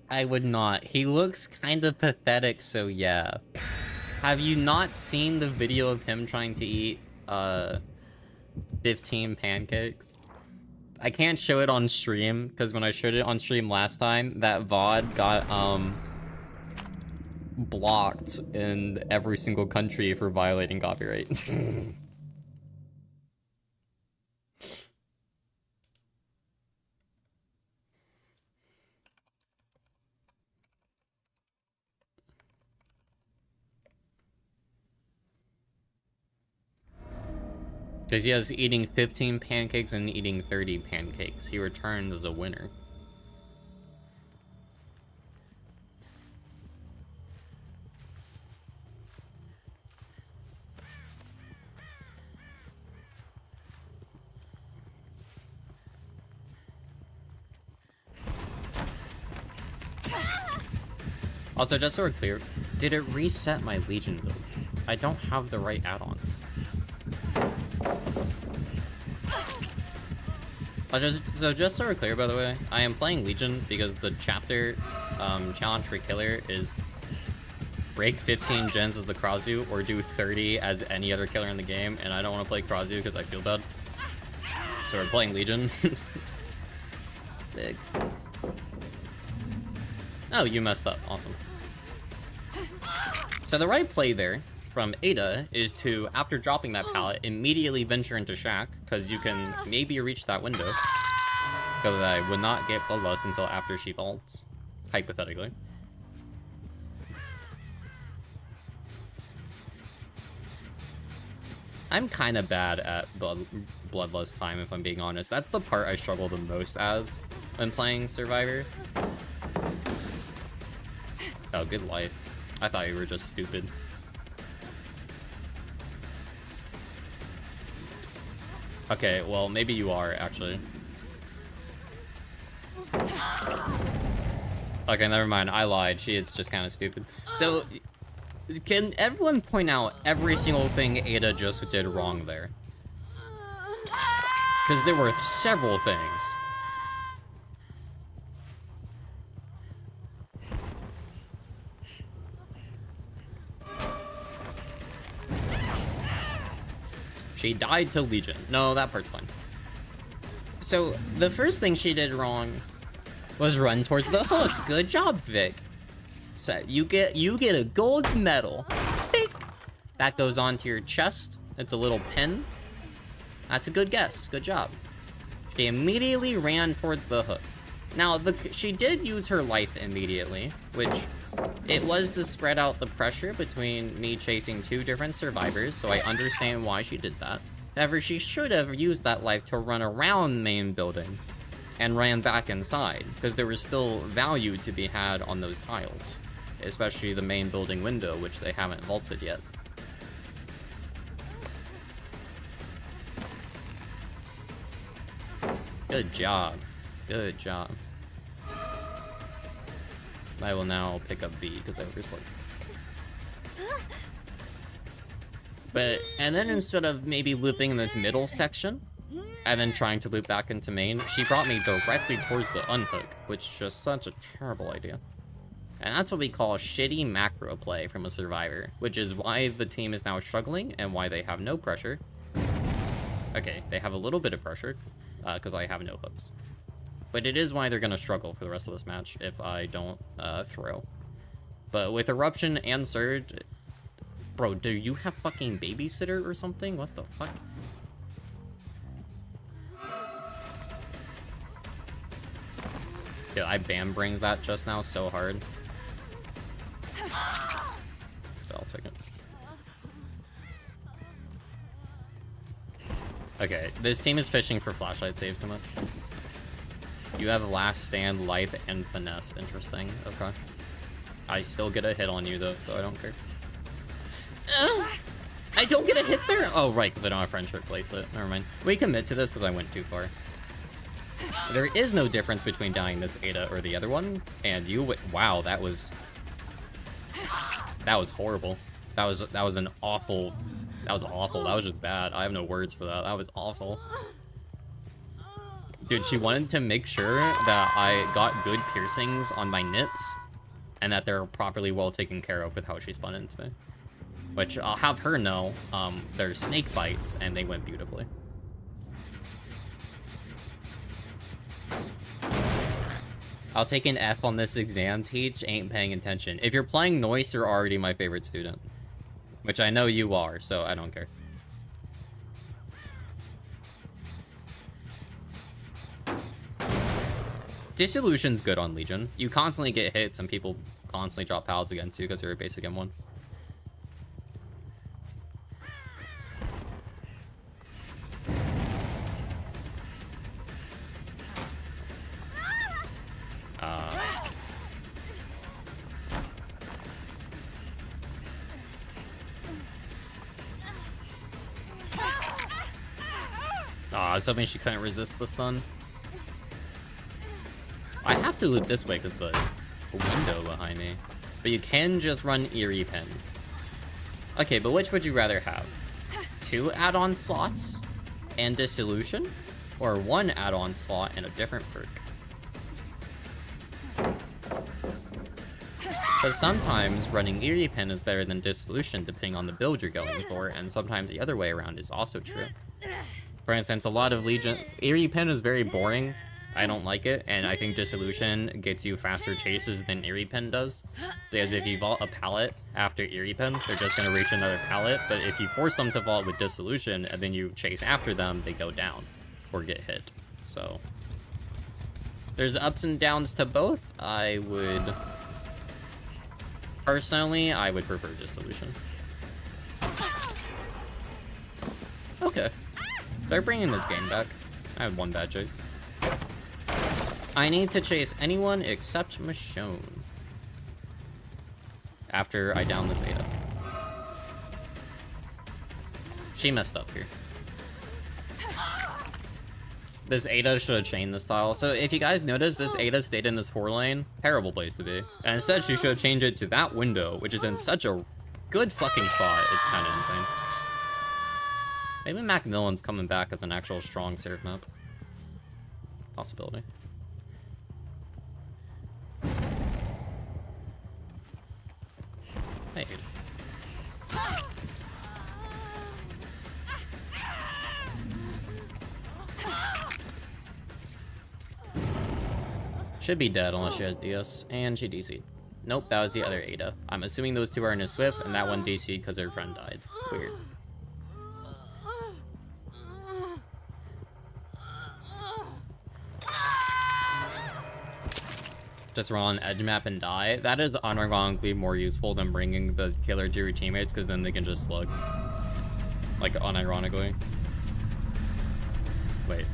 I would not. He looks kind of pathetic, so yeah. Have you not seen the video of him trying to eat, 15 pancakes? I can't show it on stream, because when I showed it on stream last time, that VOD got, blocked in every single country for violating copyright. Because he has eating 15 pancakes and eating 30 pancakes. He returned as a winner. Also, just so we're clear, did it reset my Legion build? I don't have the right add-ons. Just so we're clear, by the way, I am playing Legion because the chapter challenge for killer is break 15 gens as the Krazu or do 30 as any other killer in the game, and I don't want to play Krazu because I feel bad. So we're playing Legion. Big. Oh, you messed up. Awesome. So the right play there from Ada is to, after dropping that pallet, immediately venture into Shack, because you can maybe reach that window. Because I would not get Bloodlust until after she vaults, hypothetically. I'm kind of bad at Bloodlust time, if I'm being honest. That's the part I struggle the most as when playing Survivor. Oh, good life. I thought you were just stupid. Okay, well, maybe you are, actually. Okay, never mind. I lied. She is just kind of stupid. So, can everyone point out every single thing Ada just did wrong there? Because there were several things. She died to Legion. No, that part's fine. So, the first thing she did wrong was run towards the hook. Good job, Vic. So, you get a gold medal. Bink. That goes onto your chest. It's a little pin. That's a good guess. Good job. She immediately ran towards the hook. Now, she did use her life immediately, which it was to spread out the pressure between me chasing two different survivors, so I understand why she did that. However, she should have used that life to run around main building and ran back inside, because there was still value to be had on those tiles, especially the main building window, which they haven't vaulted yet. Good job. Good job. I will now pick up B because I overslept. And then instead of maybe looping in this middle section, and then trying to loop back into main, she brought me directly towards the unhook, which is just such a terrible idea. And that's what we call shitty macro play from a survivor, which is why the team is now struggling and why they have no pressure. Okay, they have a little bit of pressure, because I have no hooks. But it is why they're gonna struggle for the rest of this match if I don't throw. But with Eruption and Surge... Bro, do you have fucking babysitter or something? What the fuck? Yeah, I bam-bringed that just now so hard. So I'll take it. Okay, this team is fishing for flashlight saves too much. You have Last Stand, Life, and Finesse. Interesting. Okay. I still get a hit on you, though, so I don't care. I don't get a hit there? Oh, right, because I don't have friendship bracelet. Never mind. We commit to this because I went too far. There is no difference between dying this Ada or the other one, and you... Wow, that was... That was horrible. That was an awful... That was awful. That was just bad. I have no words for that. That was awful. Dude, she wanted to make sure that I got good piercings on my knits and that they're properly well taken care of with how she spun into me. Which I'll have her know, they're snake bites and they went beautifully. I'll take an F on this exam, teach, ain't paying attention. If you're playing Noise, you're already my favorite student. Which I know you are, so I don't care. Disillusion's good on Legion. You constantly get hits and people constantly drop pals against you because you're a basic M1. I was hoping she couldn't resist the stun. I have to loop this way because the window behind me. But you can just run Eerie Pin. Okay, but which would you rather have? 2 add-on slots and Dissolution? Or 1 add-on slot and a different perk? Because sometimes running Eerie Pin is better than Dissolution depending on the build you're going for, and sometimes the other way around is also true. For instance, a lot of Legion... Eerie Pin is very boring. I don't like it, and I think Dissolution gets you faster chases than Eerie Pin does. Because if you vault a pallet after Eerie Pin, they're just going to reach another pallet, but if you force them to vault with Dissolution, and then you chase after them, they go down. Or get hit. So... there's ups and downs to both. I would... personally, I would prefer Dissolution. Okay. They're bringing this game back. I have 1 bad chase. I need to chase anyone except Michonne. After I down this Ada. She messed up here. This Ada should have chained this tile. So if you guys notice, this Ada stayed in this 4 lane. Terrible place to be. And instead, she should have changed it to that window, which is in such a good fucking spot. It's kind of insane. Maybe Macmillan's coming back as an actual strong serve map. Possibility. Hey, dude. Should be dead unless she has DS, and she DC'd. Nope, that was the other Ada. I'm assuming those 2 are in a Swift, and that one DC'd because her friend died. Weird. Just run edge map and die. That is unironically more useful than bringing the killer to your teammates, because then they can just slug. Like, unironically. Wait.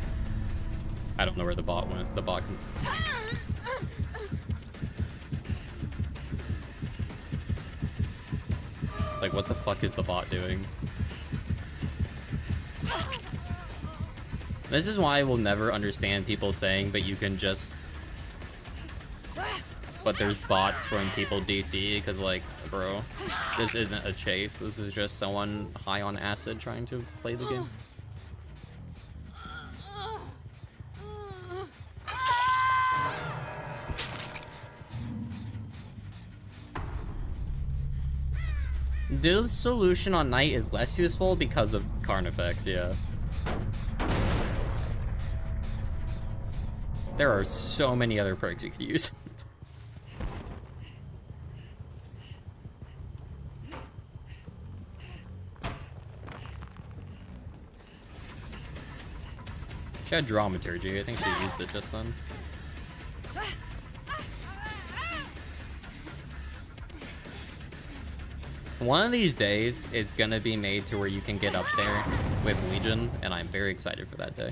I don't know where the bot went. The bot can... Like, what the fuck is the bot doing? This is why I will never understand people saying that you can just... But there's bots when people DC, because, like, bro, this isn't a chase. This is just someone high on acid trying to play the game. Dissolution on Knight is less useful because of Carnifex, yeah. There are so many other perks you could use. She had Dramaturgy. I think she used it just then. One of these days, it's gonna be made to where you can get up there with Legion, and I'm very excited for that day.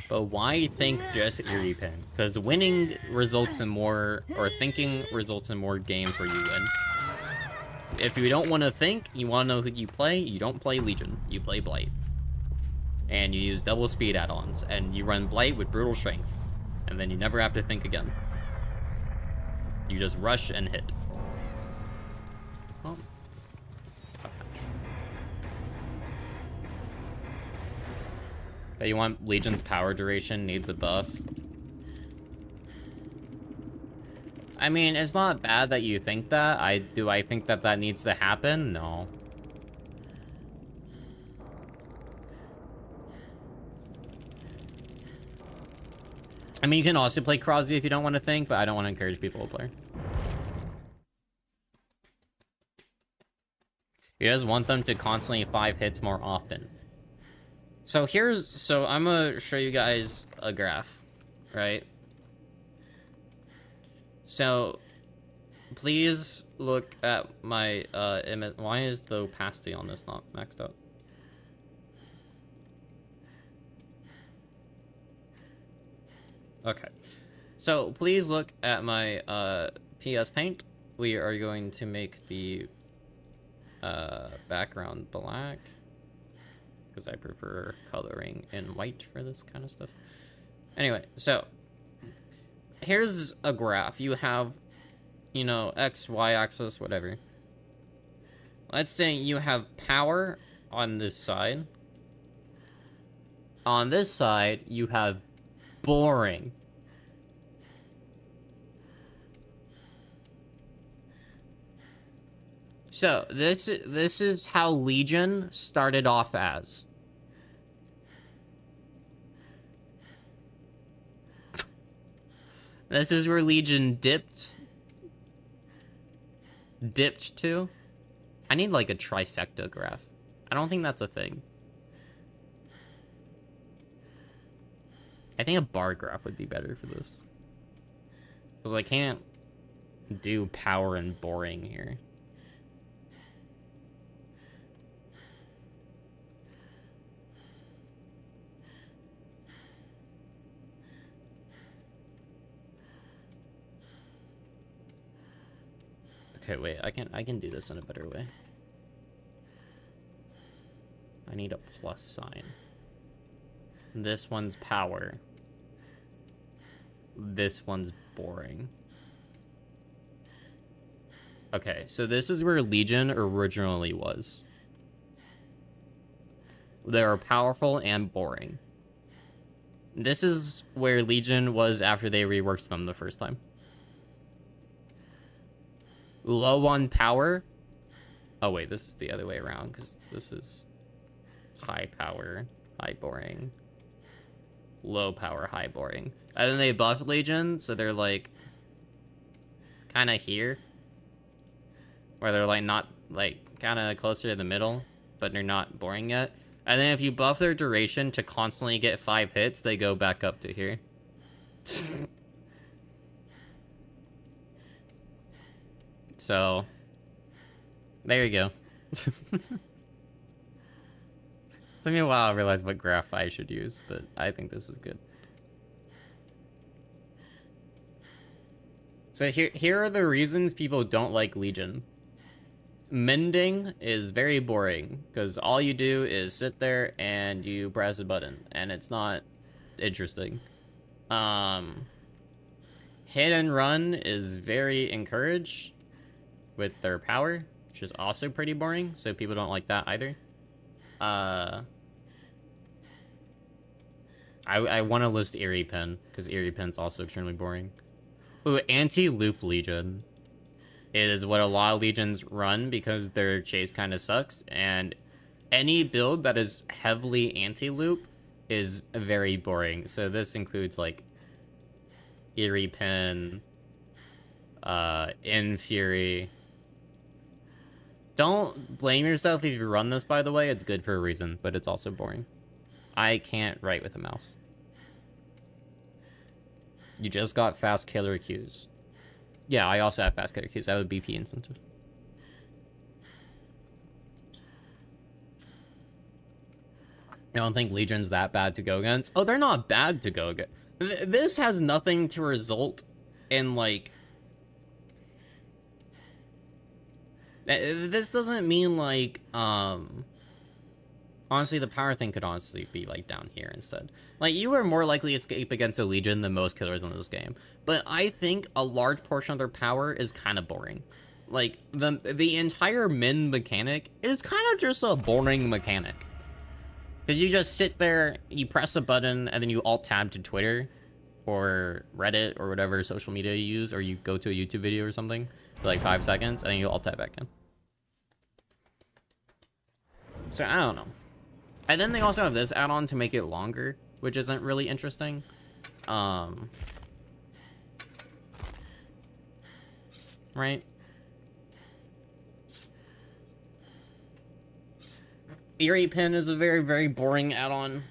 But why think just Eerie Pin? Because winning results in more, or thinking results in more games where you win. If you don't want to think, you want to know who you play, you don't play Legion, you play Blight. And you use double speed add-ons, and you run Blight with Brutal Strength. And then you never have to think again. You just rush and hit. Well, But you want Legion's power duration needs a buff. I mean, it's not bad that you think that. Do I think that that needs to happen? No. I mean, you can also play Krozzy if you don't want to think, but I don't want to encourage people to play. You just want them to constantly 5 hits more often. So I'm gonna show you guys a graph, right? So, please look at my image. Why is the opacity on this not maxed out? Okay. So, please look at my PS Paint. We are going to make the background black, because I prefer coloring in white for this kind of stuff. Anyway, so here's a graph. You have, you know, X, Y axis, whatever. Let's say you have power on this side. On this side, you have boring. So, this is how Legion started off as. This is where Legion dipped to. I need like a trifecta graph. I don't think that's a thing. I think a bar graph would be better for this. Because I can't do power and boring here. Okay, wait, I can do this in a better way. I need a plus sign. This one's power. This one's boring. Okay, so this is where Legion originally was. They are powerful and boring. This is where Legion was after they reworked them the first time. Low on power. Oh wait, this is the other way around, because this is high power, high boring. Low power, high boring. And then they buffed Legion, so they're like kind of here, where they're like not like kind of closer to the middle, but they're not boring yet. And then if you buff their duration to constantly get 5 hits, they go back up to here. So, there you go. Took me a while to realize what graph I should use, but I think this is good. So here are the reasons people don't like Legion. Mending is very boring, because all you do is sit there and you press a button, and it's not interesting. Hit and run is very encouraged with their power, which is also pretty boring, so people don't like that either. I want to list Eerie Pen, because Eerie Pen's also extremely boring. Ooh, anti-loop Legion is what a lot of Legions run, because their chase kind of sucks, and any build that is heavily anti-loop is very boring. So this includes, like, Eerie Pen, In Fury. Don't blame yourself if you run this, by the way. It's good for a reason, but it's also boring. I can't write with a mouse. You just got fast killer Qs. Yeah, I also have fast killer Qs. I have a BP incentive. I don't think Legion's that bad to go against. Oh, they're not bad to go against. This has nothing to result in, like... This doesn't mean, like, honestly, the power thing could honestly be, like, down here instead. Like, you are more likely to escape against a Legion than most killers in this game. But I think a large portion of their power is kind of boring. Like, the entire min mechanic is kind of just a boring mechanic. Because you just sit there, you press a button, and then you alt-tab to Twitter, or Reddit, or whatever social media you use, or you go to a YouTube video or something for like 5 seconds, and then you alt-tab back in. So, I don't know. And then they also have this add-on to make it longer, which isn't really interesting. Right? Eerie Pin is a very, very boring add-on.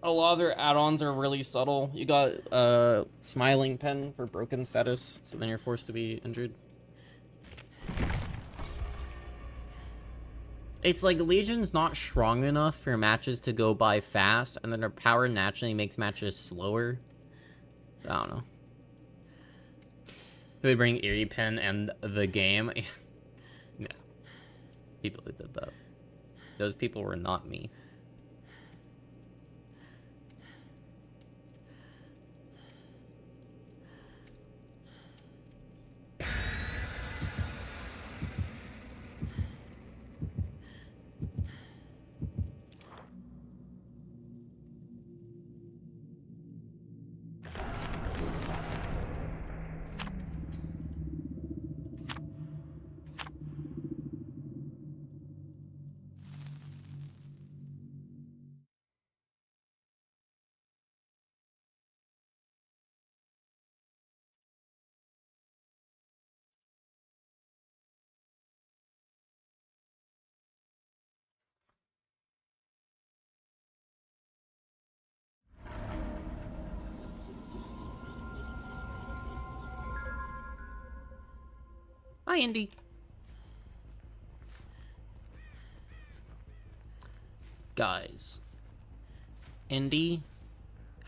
A lot of their add-ons are really subtle. You got Smiling Pin for broken status, so then you're forced to be injured. It's like Legion's not strong enough for matches to go by fast, and then their power naturally makes matches slower. I don't know. They bring Eerie Pin and the game. No. People who did that. Those people were not me. Hi, Indy. Guys, Indy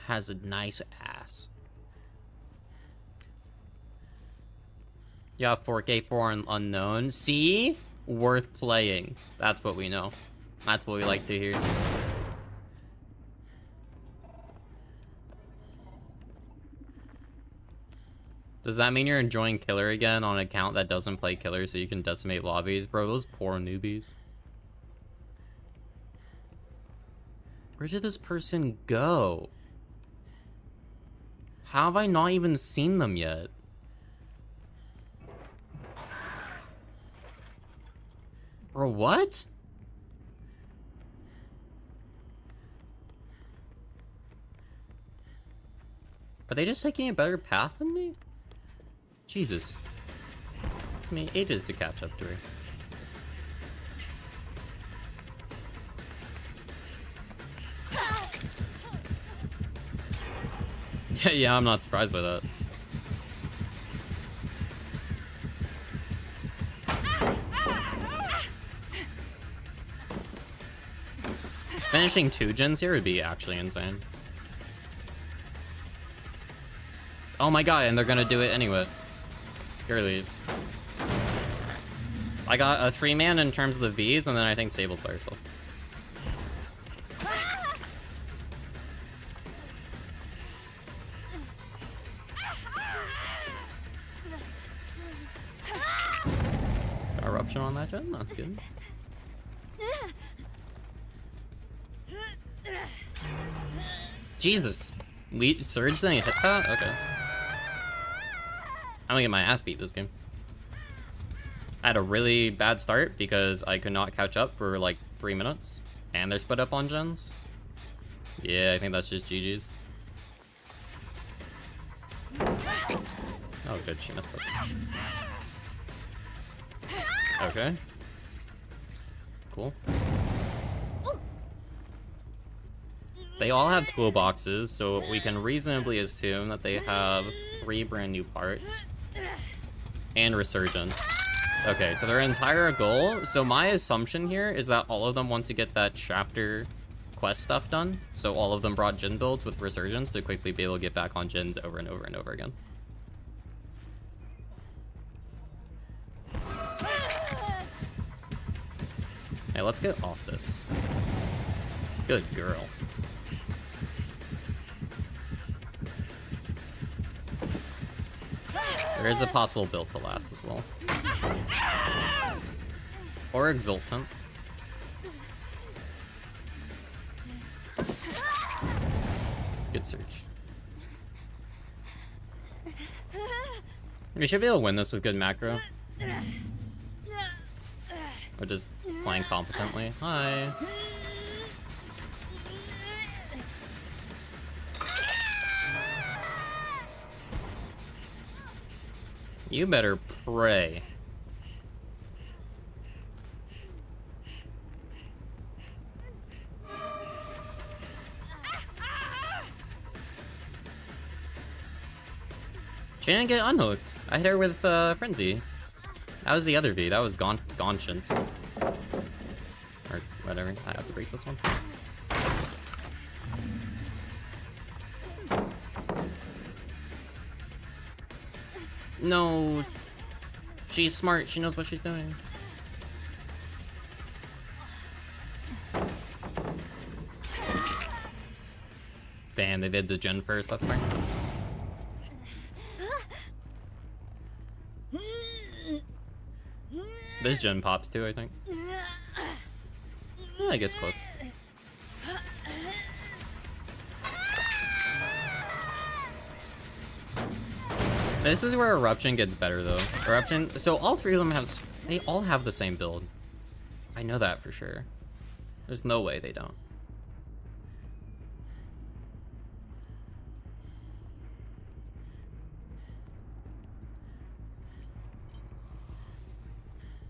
has a nice ass. Yeah, 4K for an unknown. See? Worth playing. That's what we know. That's what we like to hear. Does that mean you're enjoying Killer again on an account that doesn't play Killer so you can decimate lobbies? Bro, those poor newbies. Where did this person go? How have I not even seen them yet? Bro, what? Are they just taking a better path than me? Jesus. I mean, ages to catch up to her. Yeah, I'm not surprised by that. Finishing 2 gens here would be actually insane. Oh my god, and they're gonna do it anyway. Girlies. I got a 3-man in terms of the Vs, and then I think Sable's by herself. Got eruption on that gen? That's good. Jesus. Surge, then you hit that? Okay. I'm gonna get my ass beat this game. I had a really bad start because I could not catch up for like 3 minutes. And they're split up on gens. Yeah, I think that's just GG's. Oh good, she messed up. Okay. Cool. They all have toolboxes, so we can reasonably assume that they have 3 brand new parts. And Resurgence. Okay, so their entire goal... So my assumption here is that all of them want to get that chapter quest stuff done. So all of them brought Jin builds with Resurgence to quickly be able to get back on Jins over and over and over again. Hey, let's get off this. Good girl. There is a possible build to last as well. Or Exultant. We should be able to win this with good macro. Or just playing competently. Hi. You better pray. She didn't get unhooked. I hit her with Frenzy. That was the other V. That was Gonchance. Or whatever. I have to break this one. No. She's smart. She knows what she's doing. Damn, they did the gen first. That's fine. This gen pops too, I think. Yeah, it gets close. This is where Eruption gets better though. Eruption, so all three of them they all have the same build. I know that for sure. There's no way they don't.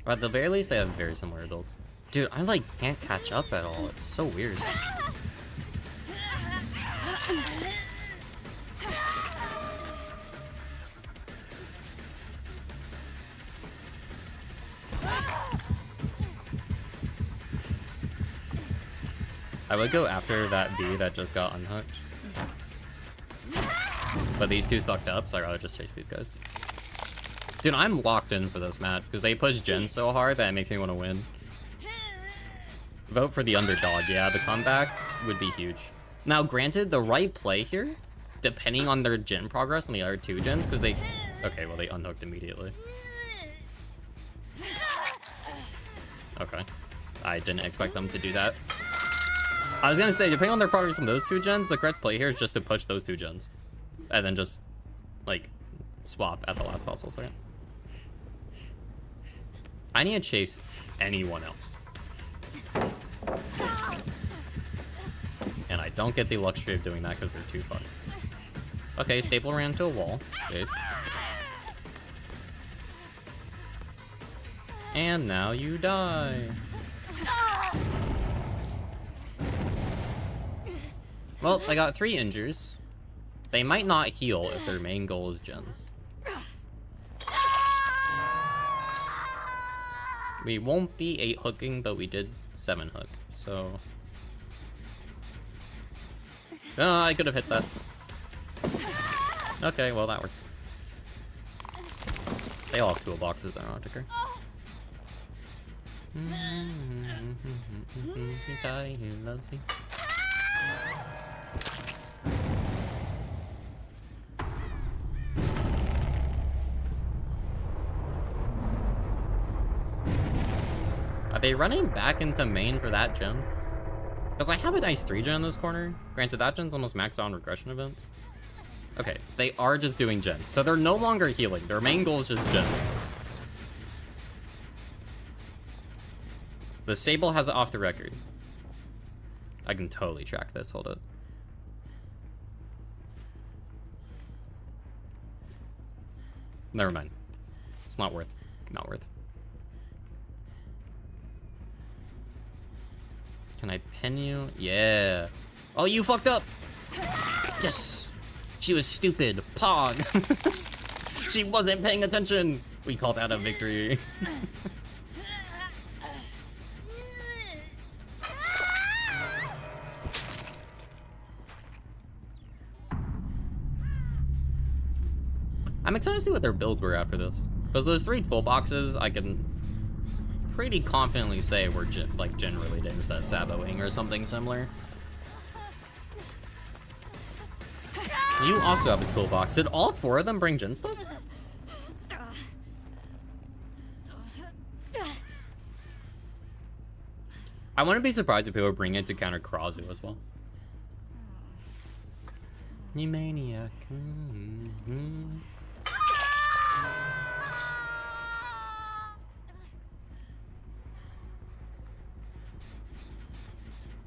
Or at the very least, they have very similar builds. Dude, I like can't catch up at all. It's so weird. I would go after that V that just got unhooked. But these two fucked up, so I'd rather just chase these guys. Dude, I'm locked in for this match because they push Gen so hard that it makes me want to win. Vote for the underdog. Yeah, the comeback would be huge. Now, granted, the right play here, depending on their Gen progress on the other two gens, because they... Okay, well, they unhooked immediately. Okay. I didn't expect them to do that. I was gonna say, depending on their progress on those two gens, the correct play here is just to push those two gens. And then just, like, swap at the last possible second. I need to chase anyone else. And I don't get the luxury of doing that because they're too far. Okay, Staple ran into a wall. Chase. And now you die. Well, I got 3 injures. They might not heal if their main goal is gens. We won't be 8 hooking, but we did 7 hook, so... Oh, I could have hit that. Okay, well that works. They all have toolboxes, I don't know, ticker. He loves me. Are they running back into main for that gen? Because I have a nice 3 gen in this corner. Granted, that gen's almost maxed out on regression events. Okay, they are just doing gens. So they're no longer healing. Their main goal is just gens. The Sable has it off the record. I can totally track this. Hold it. Never mind. It's not worth. Not worth. Can I pin you? Yeah. Oh, you fucked up. Yes. She was stupid. Pog. She wasn't paying attention. We call that a victory. I'm excited to see what their builds were after this. Because those 3 toolboxes, I can pretty confidently say were gen related instead of saboing or something similar. You also have a toolbox. Did all 4 of them bring gen stuff? I wouldn't be surprised if people bring it to counter Krazu as well. You maniac.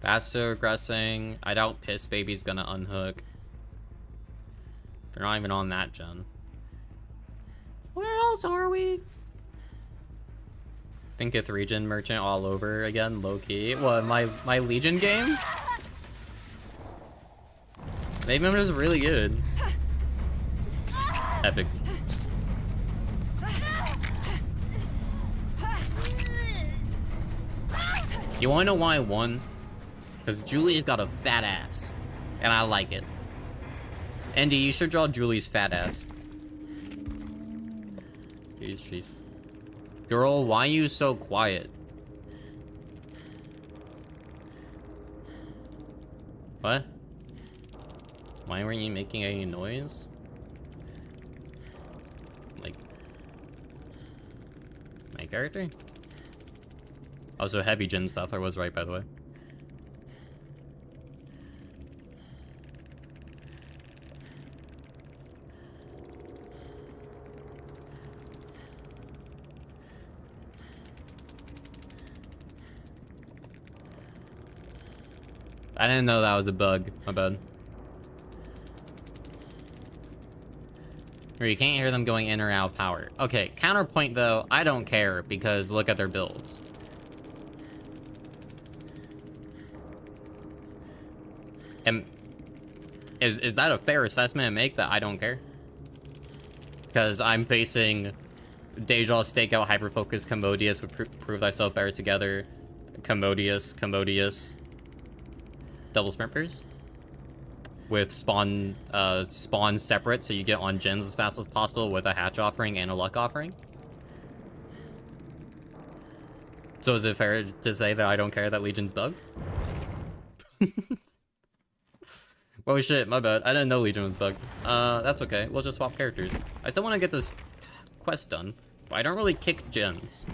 Faster aggressing. I doubt Piss Baby's gonna unhook. They're not even on that gen. Where else are we? Thinketh Region Merchant all over again, low key. What, my Legion game? Maybe I'm just really good. Epic. You wanna know why I won? Because Julie's got a fat ass. And I like it. Andy, you should draw Julie's fat ass. Jeez. Girl, why are you so quiet? What? Why weren't you making any noise? Like... my character? Also, heavy gen stuff, I was right, by the way. I didn't know that was a bug. My bad. Or you can't hear them going in or out of power. Okay, counterpoint though, I don't care because look at their builds. And is that a fair assessment to make that I don't care? Because I'm facing Deja, Stakeout, Hyperfocus, Commodious would prove thyself better together. Commodious. Double sprint burst with spawn separate, so you get on gens as fast as possible with a hatch offering and a luck offering. So is it fair to say that I don't care that Legion's bugged? Oh shit, my bad. I didn't know Legion was bugged. That's okay. We'll just swap characters. I still want to get this quest done, but I don't really kick gens.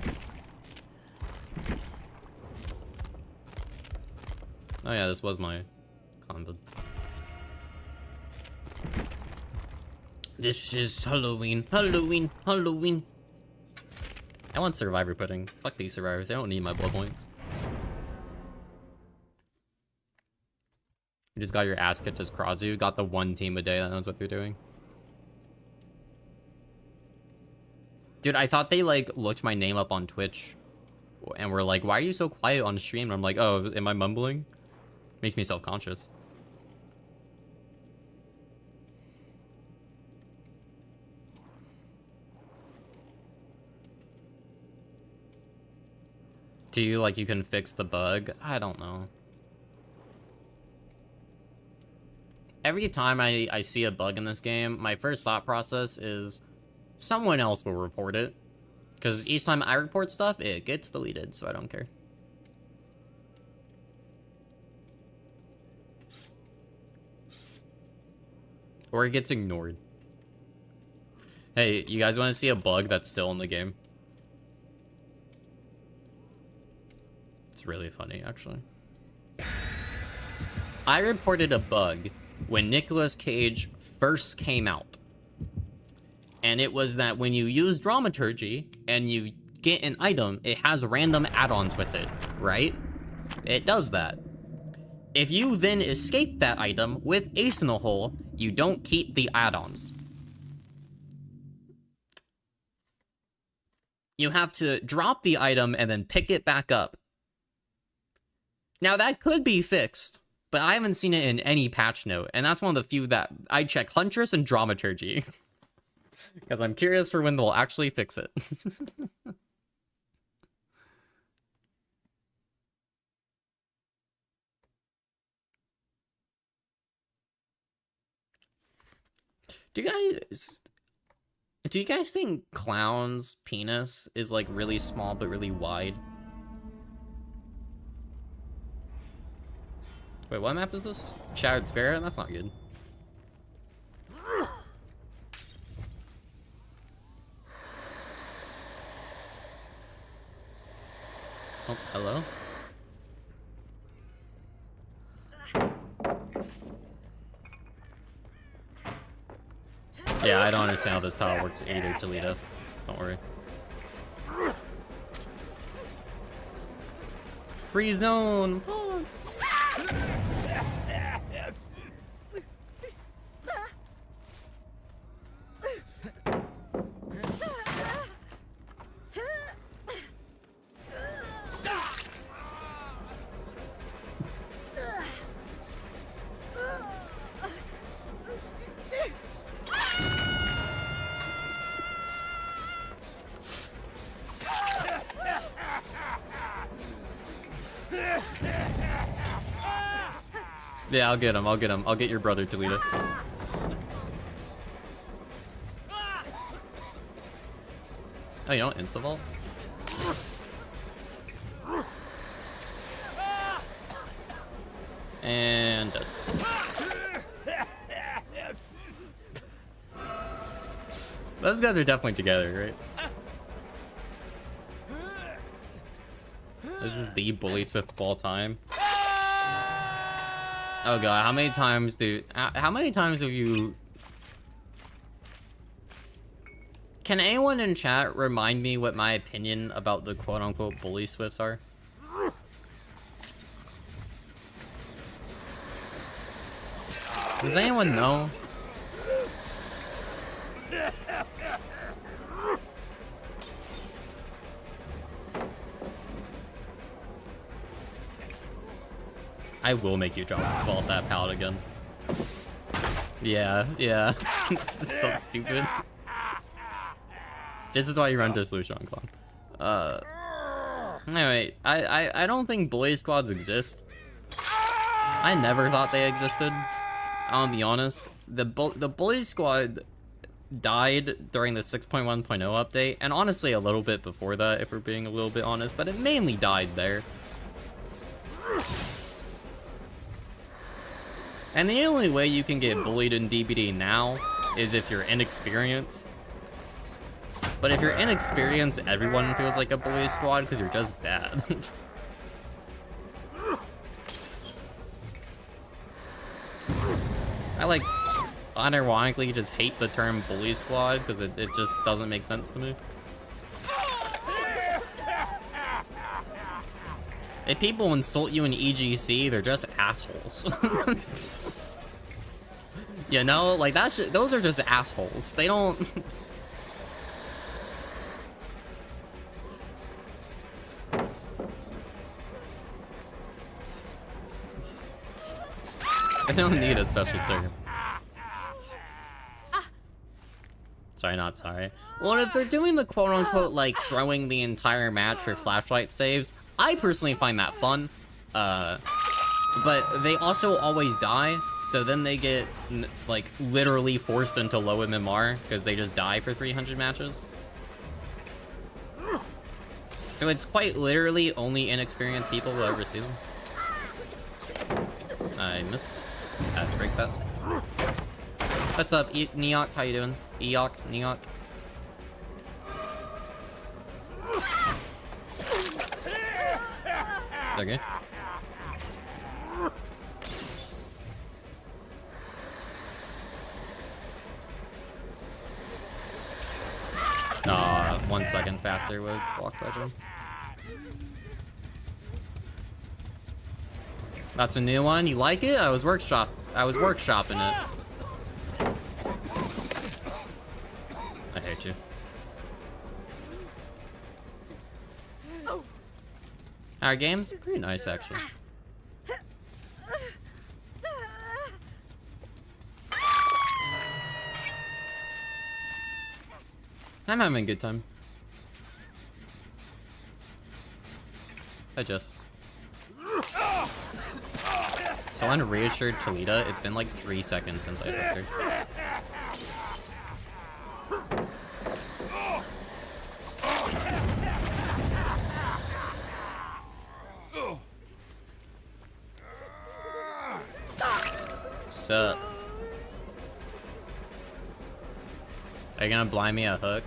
Oh yeah, this was my combo. This is Halloween. I want Survivor Pudding. Fuck these survivors. They don't need my blood points. You just got your ass kicked as Krazu. Got the one team a day that knows what they're doing. Dude, I thought they like looked my name up on Twitch and were like, why are you so quiet on stream? And I'm like, oh, am I mumbling? Makes me self-conscious. Do you like you can fix the bug? I don't know. Every time I see a bug in this game, my first thought process is someone else will report it. Because each time I report stuff, it gets deleted, so I don't care. Or it gets ignored. Hey, you guys want to see a bug that's still in the game? It's really funny, actually. I reported a bug when Nicolas Cage first came out. And it was that when you use Dramaturgy and you get an item, it has random add-ons with it, right? It does that. If you then escape that item with Ace in the Hole, you don't keep the add-ons. You have to drop the item and then pick it back up. Now that could be fixed, but I haven't seen it in any patch note, and that's one of the few that I check Huntress and Dramaturgy. Because I'm curious for when they'll actually fix it. Do you guys think Clown's penis is like really small but really wide? Wait, what map is this? Shattered Spirit? That's not good. Oh, hello? Yeah, I don't understand how this tower works either, Toledo. Don't worry. Free zone! Oh. Yeah, I'll get him. I'll get him. I'll get your brother, Toledo. Oh, you don't insta-vault? And dead. Those guys are definitely together, right? This is the bully Swift of all time. Oh god, how many times have you... Can anyone in chat remind me what my opinion about the quote-unquote bully Swifts are? Does anyone know? I will make you fall off that pallet again. Yeah. This is so stupid. This is why you run Dissolution on Clone. Anyway, I don't think bully squads exist. I never thought they existed. I'll be honest. The bully squad died during the 6.1.0 update, and honestly a little bit before that, if we're being a little bit honest, but it mainly died there. And the only way you can get bullied in DBD now is if you're inexperienced. But if you're inexperienced, everyone feels like a bully squad because you're just bad. I like unironically just hate the term bully squad because it just doesn't make sense to me. If people insult you in EGC, they're just assholes. You know, like those are just assholes. They don't. I don't need a special term. Sorry, not sorry. Well, if they're doing the quote-unquote, like, throwing the entire match for flashlight saves, I personally find that fun. But they also always die, so then they get, like, literally forced into low MMR, because they just die for 300 matches. So it's quite literally only inexperienced people will ever see them. I missed. Had to break that. What's up, Neok? How you doing? Eok, Neok. Okay. Aw, 1 second faster with block sledging. That's a new one. You like it? I was workshopping it. I hate you. Our game's pretty nice, actually. I'm having a good time. Hi, Jeff. Someone reassured Toledo. It's been like 3 seconds since I hooked her. Sup? Are you gonna blind me a hook?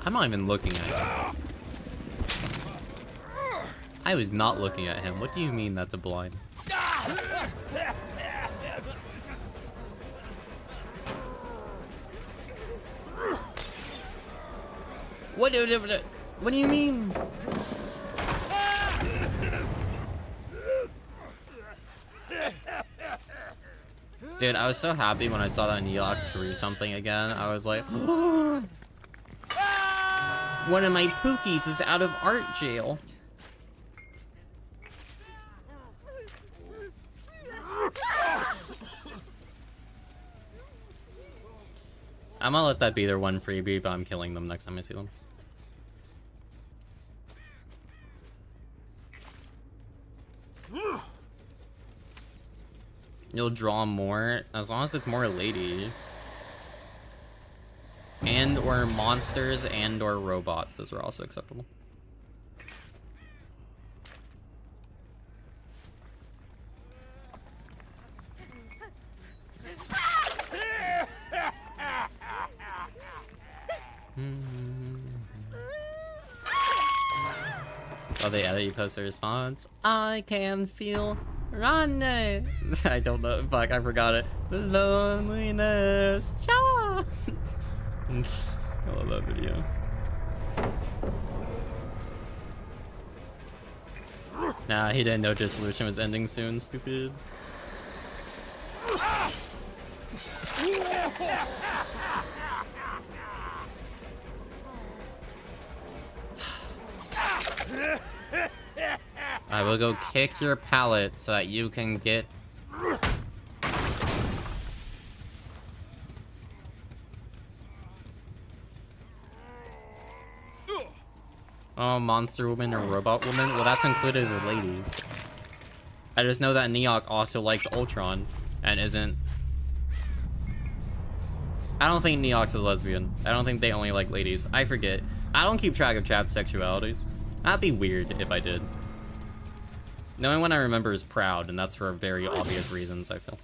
I'm not even looking at him. I was not looking at him. What do you mean that's a blind? What do you mean? Dude, I was so happy when I saw that Neok drew something again. I was like, one of my Pookies is out of art jail. I'm gonna let that be their one freebie, but I'm killing them next time I see them. You'll draw more, as long as it's more ladies. And or monsters and or robots, those are also acceptable. Oh, they edit, you post a response. I can feel running. I don't know. Fuck, I forgot it. The loneliness. I love that video. Nah, he didn't know Dissolution was ending soon, stupid. I will go kick your pallet so that you can get... Oh, monster woman or robot woman? Well, that's included with ladies. I just know that Neok also likes Ultron and isn't... I don't think Neok's a lesbian. I don't think they only like ladies. I forget. I don't keep track of chat's sexualities. That'd be weird if I did. The only one I remember is Proud, and that's for very obvious reasons, I feel.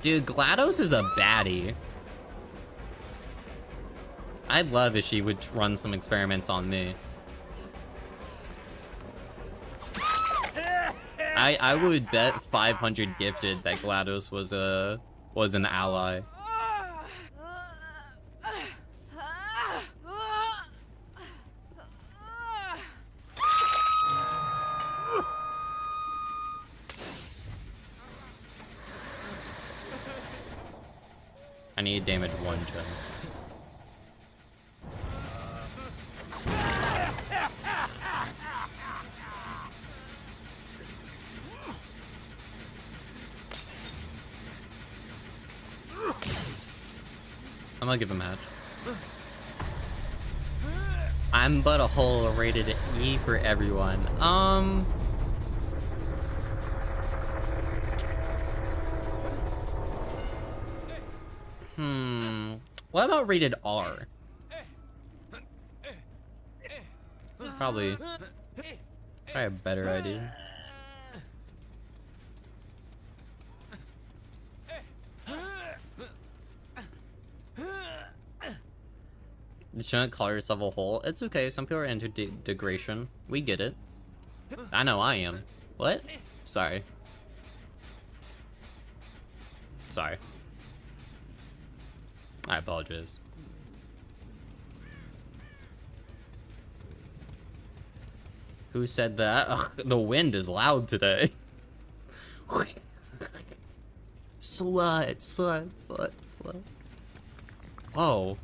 Dude, GLaDOS is a baddie. I'd love if she would run some experiments on me. I would bet 500 gifted that GLaDOS was an ally. I need to damage one gem. I'm gonna give him a match. I'm but a hole rated E for everyone. What about rated R? Probably a better idea. You shouldn't call yourself a hole. It's okay. Some people are into degradation. We get it. I know I am. What? Sorry. Sorry. I apologize. Who said that? Ugh, the wind is loud today. Slut, slut, slut, slut. Whoa.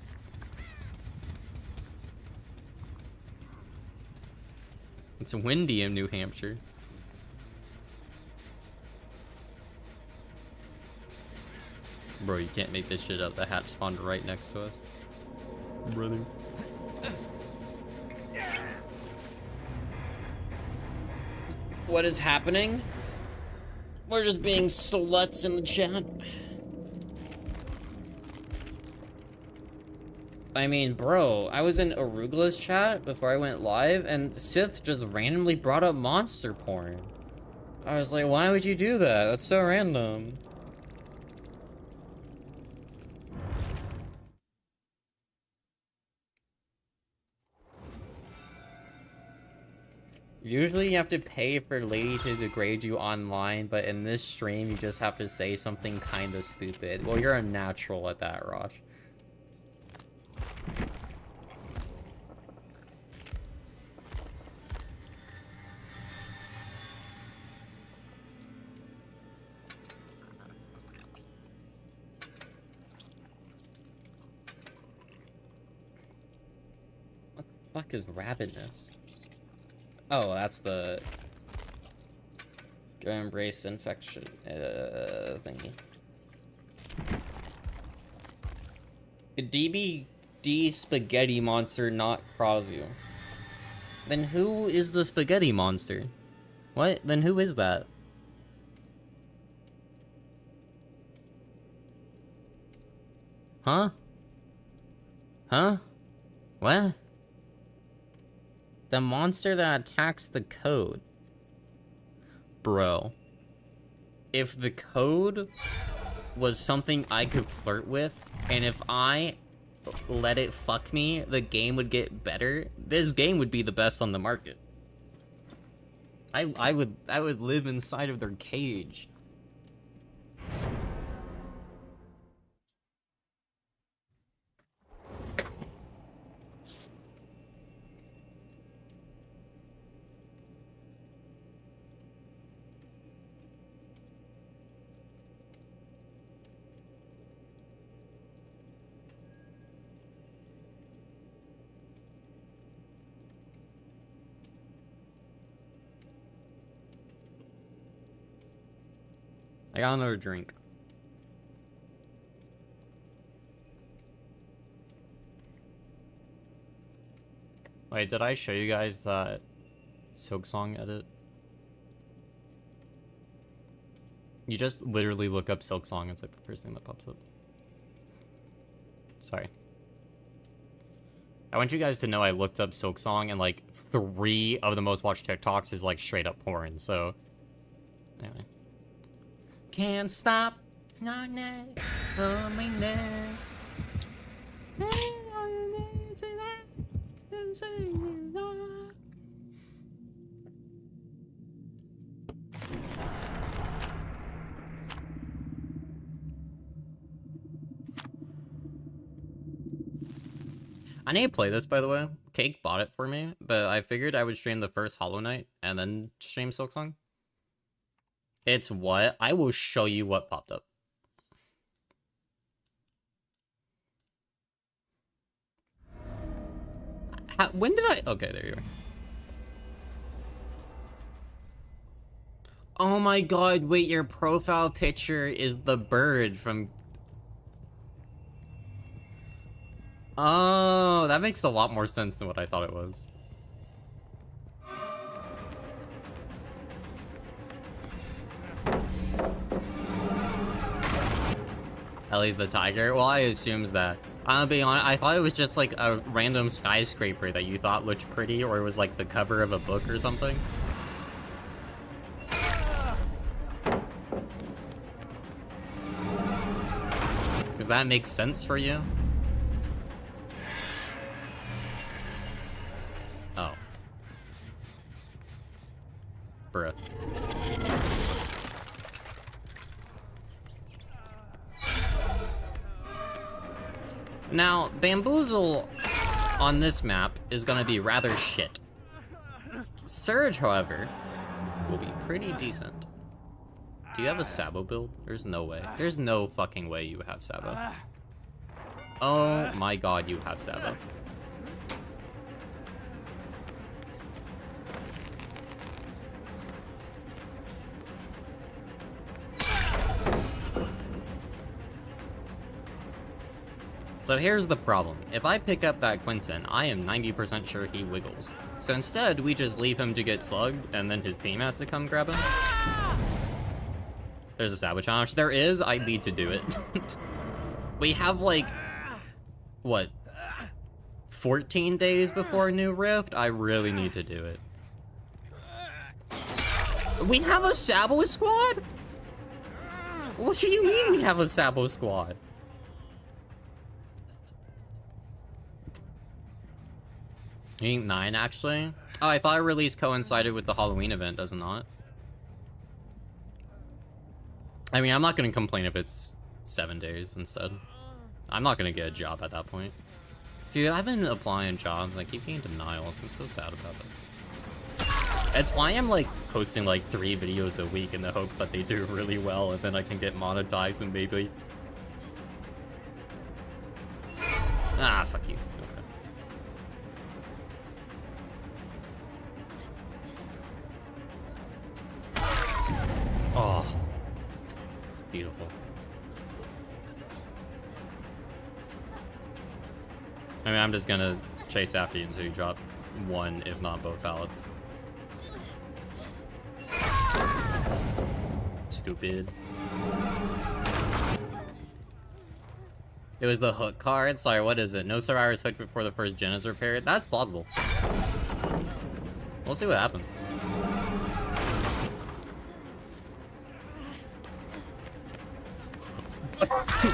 It's windy in New Hampshire. Bro, you can't make this shit up. The hatch spawned right next to us. Brother. What is happening? We're just being sluts in the chat. I mean, bro, I was in Arugula's chat before I went live, and Sith just randomly brought up monster porn. I was like, why would you do that? That's so random. Usually you have to pay for a lady to degrade you online, but in this stream you just have to say something kind of stupid. Well, you're a natural at that, Rosh. fuck is rabidness? Oh, that's the go embrace infection thingy. A DBD spaghetti monster not Krausu. Then who is the spaghetti monster? What? Then who is that? Huh? Huh? What? The monster that attacks the code. Bro. If the code was something I could flirt with, and if I let it fuck me, the game would get better, this game would be the best on the market. I would live inside of their cage. I got another drink. Wait, did I show you guys that Silksong edit? You just literally look up Silksong, it's like the first thing that pops up. Sorry. I want you guys to know I looked up Silksong and like 3 of the most watched TikToks is like straight up porn, so anyway. Can't stop loneliness. I need to play this, by the way. Cake bought it for me, but I figured I would stream the first Hollow Knight and then stream Silksong. It's what? I will show you what popped up. When did I... Okay, there you are. Oh my god, wait, your profile picture is the bird from... Oh, that makes a lot more sense than what I thought it was. Ellie's the tiger? Well, I assumes that. I'm gonna be honest, I thought it was just like a random skyscraper that you thought looked pretty, or it was like the cover of a book or something. Does that make sense for you? Oh. Bruh. Now, Bamboozle on this map is gonna be rather shit. Surge, however, will be pretty decent. Do you have a Sabo build? There's no way. There's no fucking way you have Sabo. Oh my god, you have Sabo. So here's the problem. If I pick up that Quentin, I am 90% sure he wiggles. So instead, we just leave him to get slugged, and then his team has to come grab him. There's a Sabo challenge. There is, I need to do it. We have like, what, 14 days before New Rift? I really need to do it. We have a Sabo squad? What do you mean we have a Sabo squad? You think 9, actually? Oh, I thought release coincided with the Halloween event, does it not? I mean, I'm not gonna complain if it's 7 days instead. I'm not gonna get a job at that point. Dude, I've been applying jobs, and I keep getting denials. I'm so sad about it. That's why I'm, like, posting, like, 3 videos a week in the hopes that they do really well, and then I can get monetized and maybe... Ah, fuck you. I mean, I'm just gonna chase after you until you drop one, if not both pallets. Stupid. It was the hook card? Sorry, what is it? No survivors hooked before the first gen is repaired? That's plausible. We'll see what happens.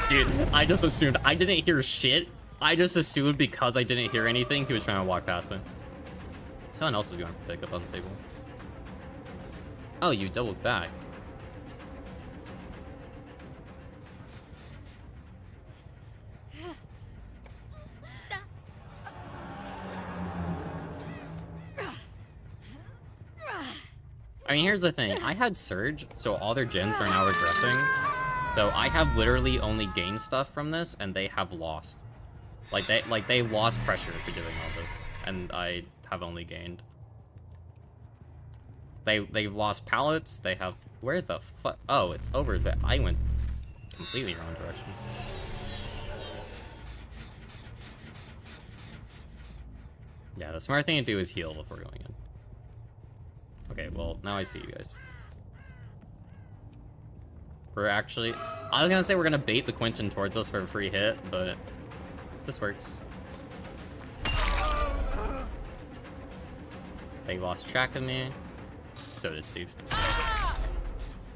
Dude, I just assumed. I didn't hear shit. I just assumed because I didn't hear anything, he was trying to walk past me. Someone else is going to pick up unstable. Oh, you doubled back. I mean, here's the thing. I had Surge, so all their gens are now regressing. So I have literally only gained stuff from this, and they have lost. Like they lost pressure for doing all this, and I have only gained. They've lost pallets. They have where the fuck? Oh, it's over there. I went completely wrong direction. Yeah, the smart thing to do is heal before going in. Okay, well, now I see you guys. We're actually... I was gonna say we're gonna bait the Quentin towards us for a free hit, but... this works. They lost track of me. So did Steve.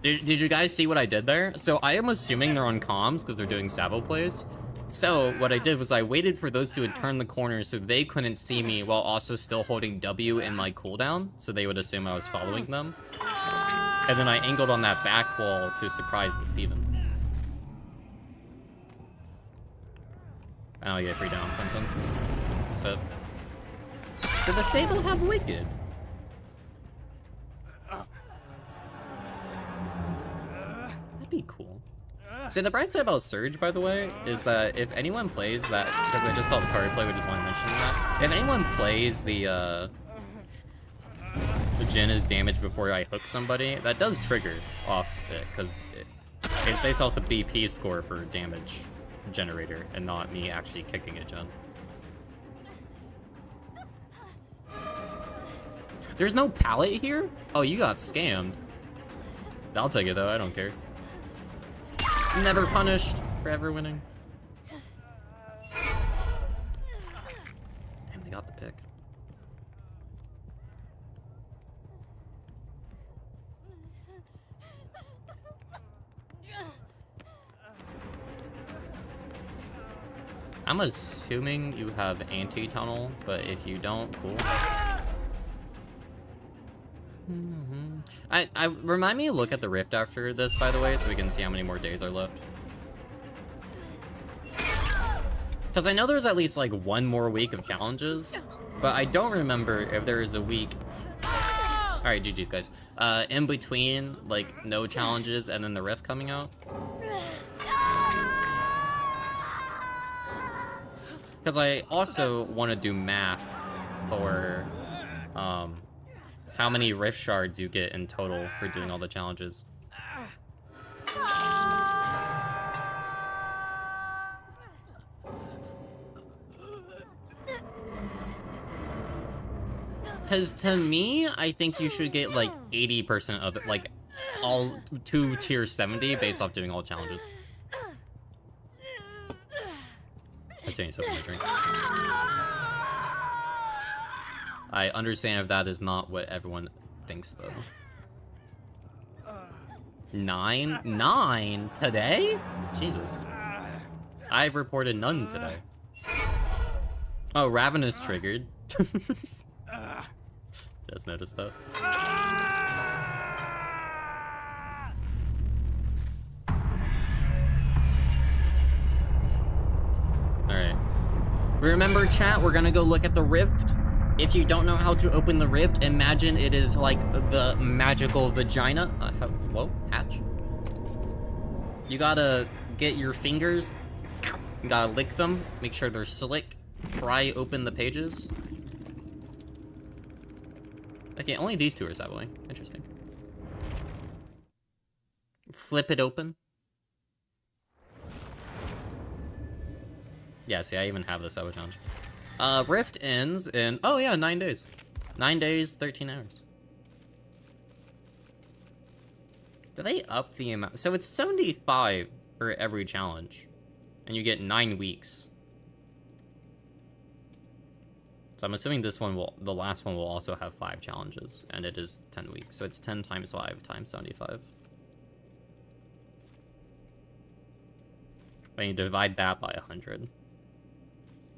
Did you guys see what I did there? So I am assuming they're on comms because they're doing Savo plays. So what I did was I waited for those two to turn the corner so they couldn't see me while also still holding W in my cooldown, so they would assume I was following them. And then I angled on that back wall to surprise the Steven. Oh, yeah, free down, Quentin. So, did the Sable have Wicked? That'd be cool. So the bright side about Surge, by the way, is that if anyone plays that, because I just saw the card play, we just want to mention that. If anyone plays the gen is damaged before I hook somebody, that does trigger off it, because it's based off the BP score for damage generator, and not me actually kicking a gen. There's no pallet here? Oh, you got scammed. I'll take it though, I don't care. Never punished, forever winning. Damn, they got the pick. I'm assuming you have anti-tunnel, but if you don't, cool. I remind me to look at the rift after this, by the way, so we can see how many more days are left. Because I know there's at least like one more week of challenges, but I don't remember if there is a week. All right, GG's guys. In between like no challenges and then the rift coming out. Because I also want to do math for how many rift shards you get in total for doing all the challenges. Because to me, I think you should get like 80% of it, like all to tier 70 based off doing all challenges. I'm saying something to drink. I understand if that is not what everyone thinks, though. 9? 9? Today? Jesus. I've reported none today. Oh, Ravenous triggered. Just noticed that. Alright. Remember, chat, we're gonna go look at the rift. If you don't know how to open the rift, imagine it is like the magical vagina. Whoa, hatch. You gotta get your fingers, you gotta lick them, make sure they're slick, pry open the pages. Okay, only these two are savoing. Interesting. Flip it open. Yeah, see, I even have the Savo challenge. Rift ends in, oh yeah, 9 days. 9 days, 13 hours. Do they up the amount? So it's 75 for every challenge. And you get 9 weeks. So I'm assuming this one will, the last one will also have 5 challenges. And it is 10 weeks. So it's 10 times 5 times 75. And you divide that by 100.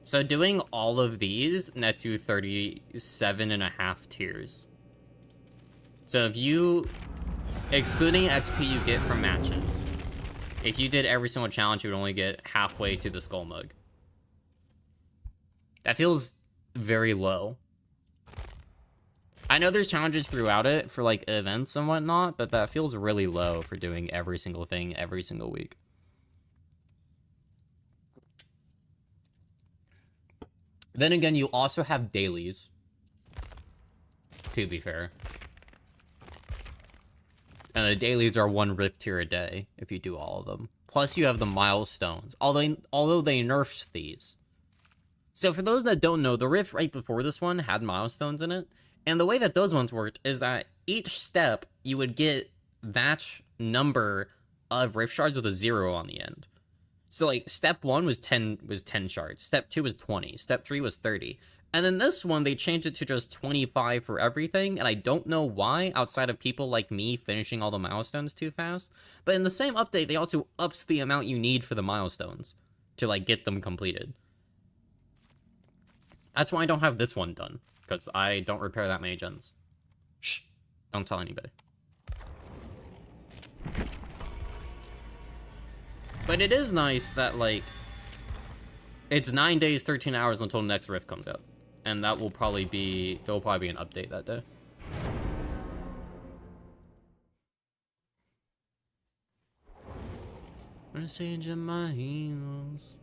So doing all of these nets you 37.5 tiers. So if you, excluding XP you get from matches, if you did every single challenge, you would only get halfway to the skull mug. That feels very low. I know there's challenges throughout it for like events and whatnot, but that feels really low for doing every single thing every single week. Then again, you also have dailies, to be fair. And the dailies are 1 rift tier a day, if you do all of them. Plus you have the milestones, although they nerfed these. So for those that don't know, the rift right before this one had milestones in it. And the way that those ones worked is that each step, you would get that number of rift shards with a 0 on the end. So like step 1 was 10 shards, step 2 was 20, step 3 was 30. And then this one they changed it to just 25 for everything, and I don't know why outside of people like me finishing all the milestones too fast. But in the same update they also ups the amount you need for the milestones to like get them completed. That's why I don't have this one done, because I don't repair that many gens. Shh, don't tell anybody. But it is nice that, like, it's 9 days, 13 hours until next rift comes out. And that will probably be, there will probably be an update that day. Message in my emails.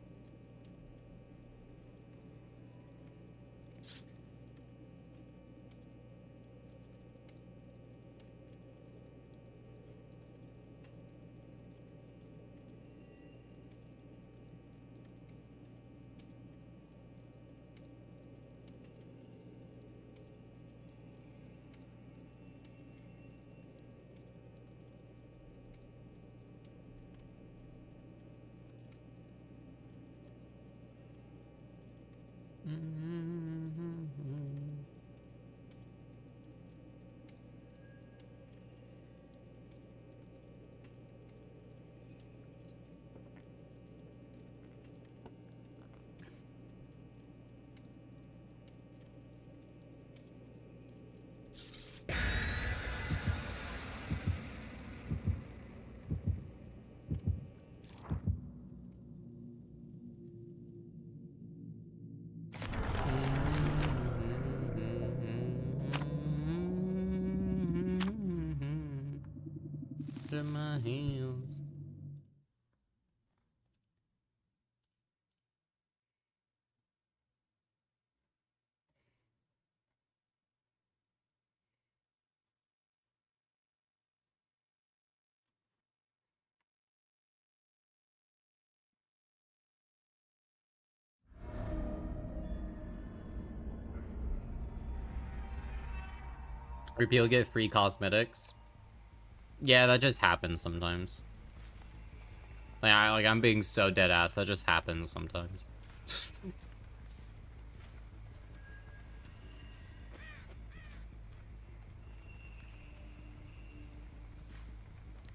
In my heels. People get free cosmetics. Yeah, that just happens sometimes. I'm being so dead ass. That just happens sometimes.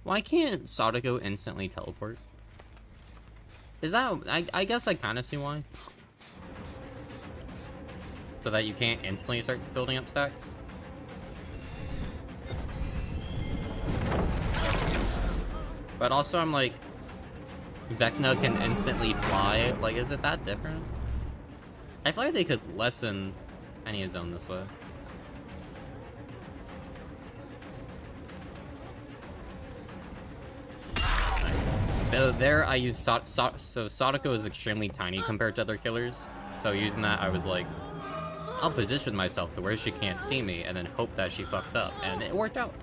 Why can't Sadako instantly teleport? Is that... I guess I kind of see why. So that you can't instantly start building up stacks? But also I'm like... Vecna can instantly fly. Like, is it that different? I feel like they could lessen any zone this way. Nice. So there I use so Sadako is extremely tiny compared to other killers. So using that I was like, I'll position myself to where she can't see me and then hope that she fucks up. And it worked out.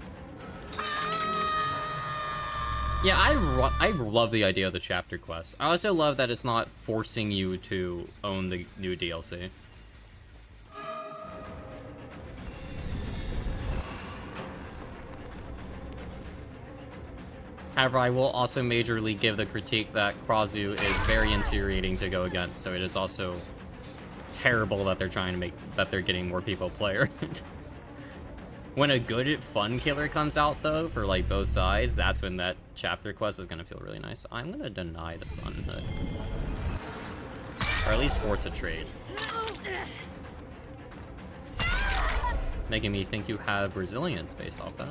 Yeah, I love the idea of the chapter quest. I also love that it's not forcing you to own the new DLC. However, I will also majorly give the critique that Krazu is very infuriating to go against, so it is also terrible that they're trying to make that they're getting more people play her. When a good fun killer comes out though for like both sides, that's when that chapter quest is gonna feel really nice. I'm gonna deny this unhook. Or at least force a trade. Making me think you have resilience based off that.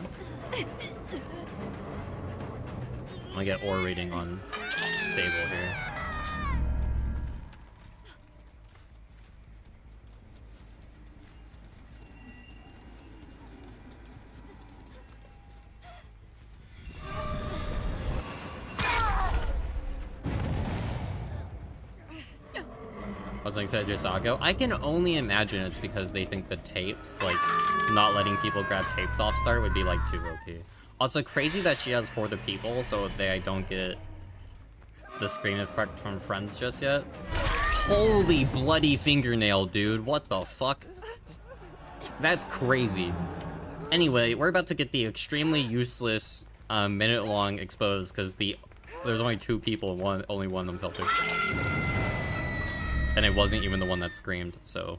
I'm gonna get ore rating on Sable here. I was like, said Yosago. I can only imagine it's because they think the tapes, like, not letting people grab tapes off start would be, like, too OP. Also, crazy that she has For the People, so they don't get the screen effect from Friends just yet. Holy bloody fingernail, dude. What the fuck? That's crazy. Anyway, we're about to get the extremely useless minute-long exposed, because there's only 2 people, only one of them's helping. And it wasn't even the one that screamed, so...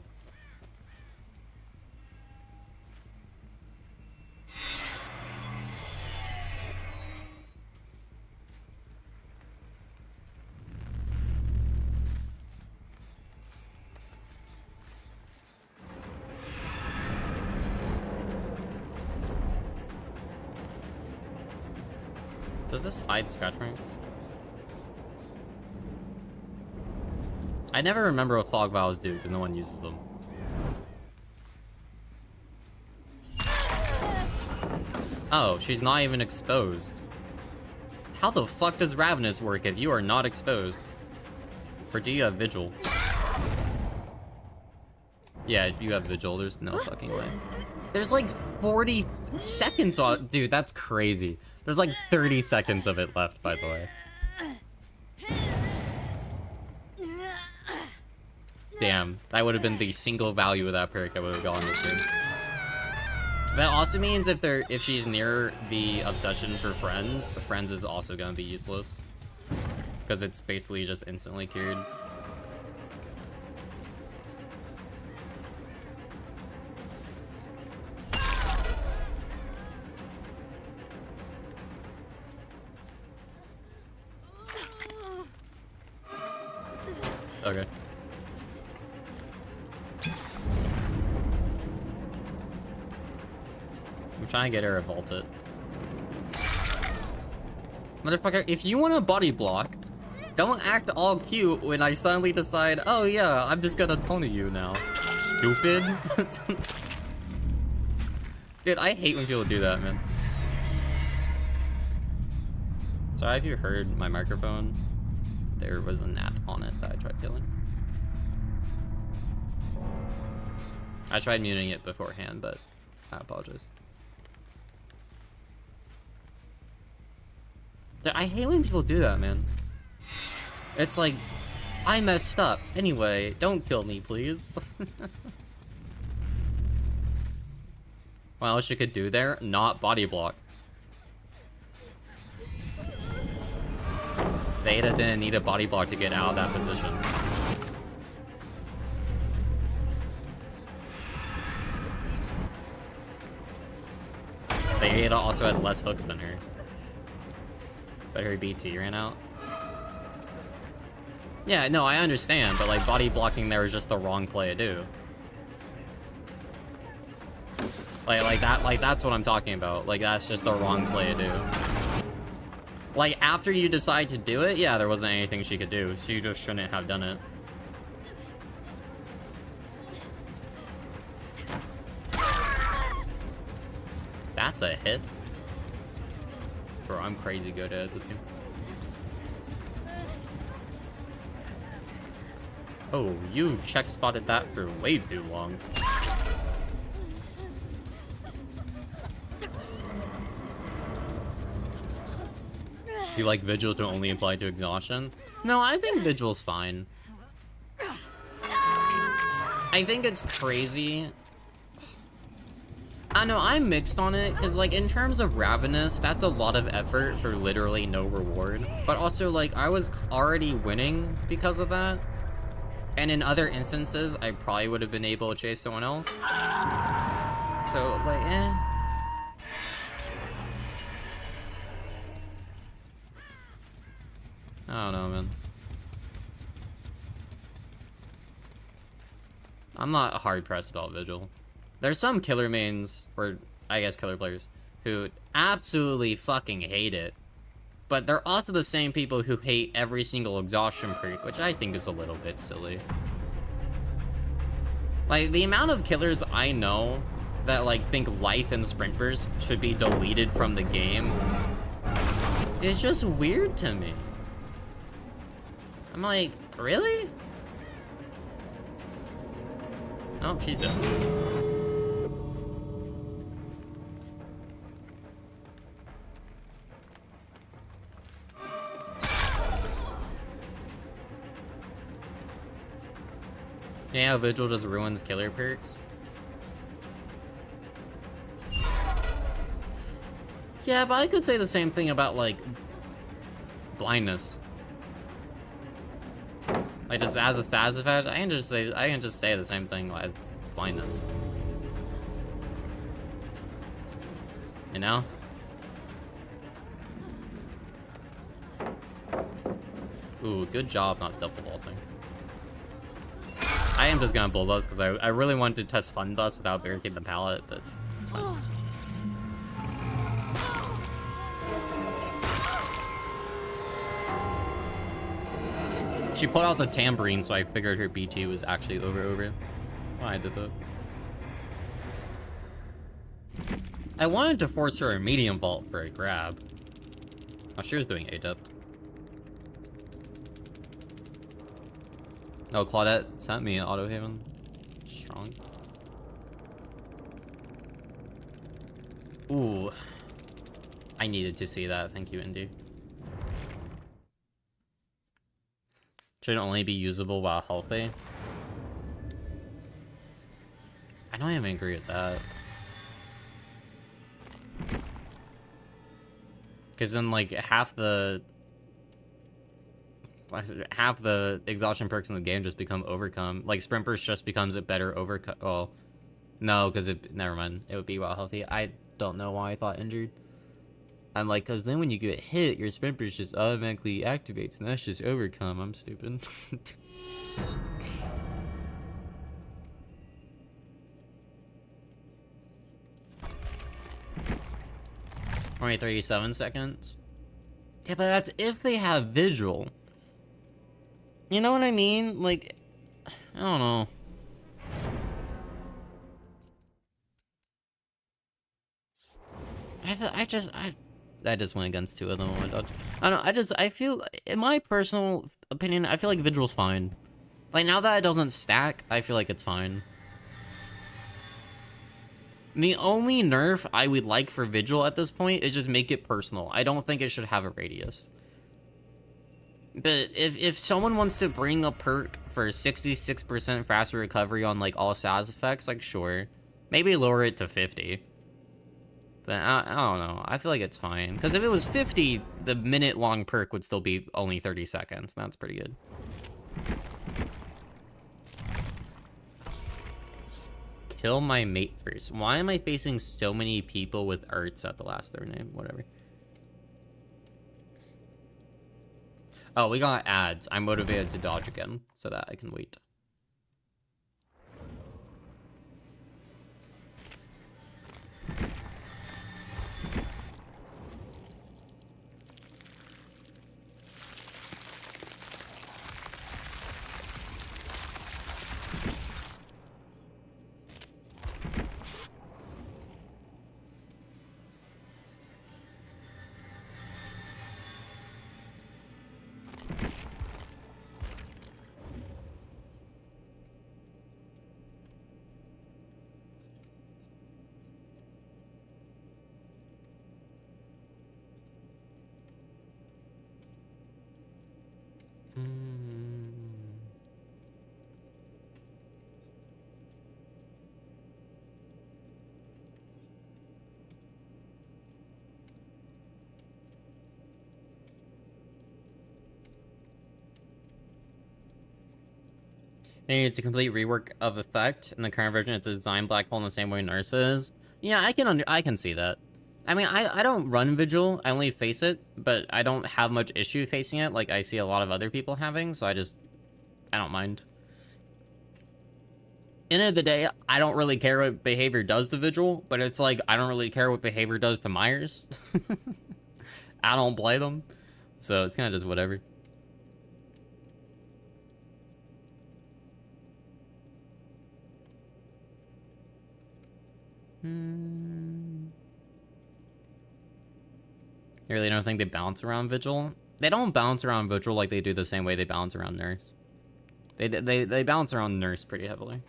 Does this hide scratch marks? I never remember what fog vials do because no one uses them. Oh, she's not even exposed. How the fuck does Ravenous work if you are not exposed? Or do you have Vigil? Yeah, you have Vigil. There's no fucking way. There's like 40 seconds on... Dude, that's crazy. There's like 30 seconds of it left, by the way. Damn, that would have been the single value of that perk I would have gotten this game. That also means if she's near the obsession for Friends is also gonna be useless. Because it's basically just instantly cured. Okay. I'm trying to get her to vault it. Motherfucker, if you want a body block, don't act all cute when I suddenly decide, oh yeah, I'm just gonna Tony you now. Stupid. Dude, I hate when people do that, man. Sorry, have you heard my microphone? There was a gnat on it that I tried killing. I tried muting it beforehand, but I apologize. I hate when people do that, man. It's like, I messed up. Anyway, don't kill me, please. What else you could do there? Not body block. Theta didn't need a body block to get out of that position. Theta also had less hooks than her. But her BT ran out. Yeah, no, I understand, but like body blocking there was just the wrong play to do. Like that's what I'm talking about. Like that's just the wrong play to do. Like after you decide to do it, yeah, there wasn't anything she could do, so you just shouldn't have done it. That's a hit. Bro, I'm crazy good at this game. Oh, you check spotted that for way too long. You like Vigil to only apply to exhaustion? No, I think Vigil's fine. I think it's crazy. I know, I'm mixed on it, because, like, in terms of Ravenous, that's a lot of effort for literally no reward. But also, like, I was already winning because of that. And in other instances, I probably would have been able to chase someone else. So, like, eh. I don't know, man. I'm not hard-pressed about Vigil. There's some killer mains, or I guess killer players, who absolutely fucking hate it. But they're also the same people who hate every single exhaustion perk, which I think is a little bit silly. Like, the amount of killers I know that, like, think life and sprint burst should be deleted from the game is just weird to me. I'm like, really? Oh, she's dead. Yeah, Vigil just ruins killer perks. Yeah, but I could say the same thing about, like, blindness. Like, just as a status effect, I can just say the same thing as blindness. You know? Ooh, good job not double vaulting. I am just gonna bulldoze because I really wanted to test Fun Bus without barricading the pallet, but it's fine. She pulled out the tambourine, so I figured her BT was actually over. Well, I did that. I wanted to force her a medium vault for a grab. Oh, she was doing adept. Oh, Claudette sent me an auto haven. Strong. Ooh. I needed to see that. Thank you, Indy. Should only be usable while healthy. I don't even agree with that. Because then, like, half the exhaustion perks in the game just become overcome. Like, sprint burst just becomes a better overcome. Well, no, because never mind. It would be while healthy. I don't know why I thought injured. I'm like, because then when you get hit, your sprint burst just automatically activates, and that's just overcome. I'm stupid. Only 37 seconds. Yeah, but that's if they have Vigil. You know what I mean? Like, I don't know. I just went against two of them on my dodge. I don't know, I feel, in my personal opinion, I feel like Vigil's fine. Like, now that it doesn't stack, I feel like it's fine. The only nerf I would like for Vigil at this point is just make it personal. I don't think it should have a radius. But if someone wants to bring a perk for 66% faster recovery on, like, all SAS effects, like, sure. Maybe lower it to 50. Then I don't know. I feel like it's fine. Because if it was 50, the minute-long perk would still be only 30 seconds. That's pretty good. Kill my mate first. Why am I facing so many people with Ertz at the last of their name? Whatever. Oh, we got ads. I'm motivated to dodge again, so that I can wait. They need a complete rework of effect. In the current version, it's a design black hole in the same way Nurse is. Yeah, I can see that. I mean, I don't run Vigil, I only face it, but I don't have much issue facing it like I see a lot of other people having, so I don't mind. End of the day, I don't really care what behavior does to Vigil, but it's like, I don't really care what behavior does to Myers. I don't play them, so it's kind of just whatever. You really don't think they bounce around Vigil? They don't bounce around Vigil like they do the same way they bounce around Nurse. They bounce around Nurse pretty heavily.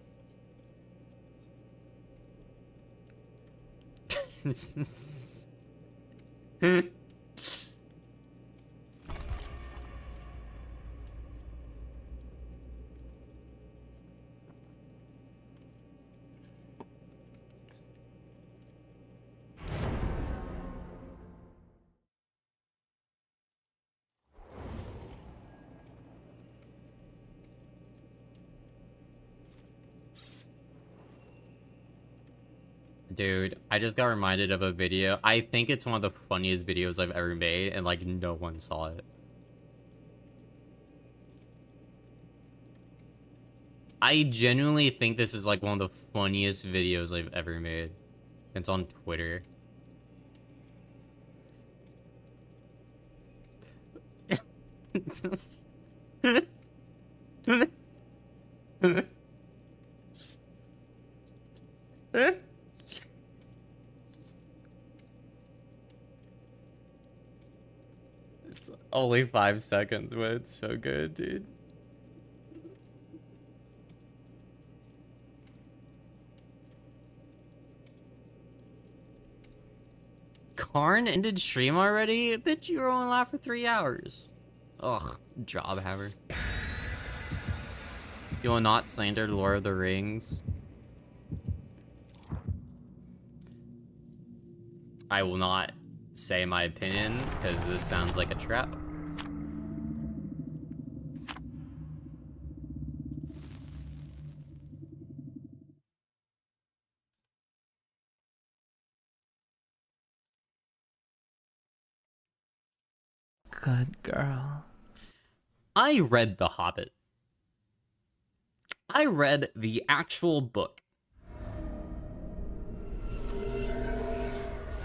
Dude, I just got reminded of a video. I think it's one of the funniest videos I've ever made, and like no one saw it. I genuinely think this is like one of the funniest videos I've ever made. It's on Twitter. It's only 5 seconds, but it's so good, dude. Karn ended stream already? Bitch, you were only live for 3 hours. Ugh, job haver. You will not slander Lord of the Rings. I will not say my opinion, because this sounds like a trap. Good girl. I read The Hobbit. I read the actual book.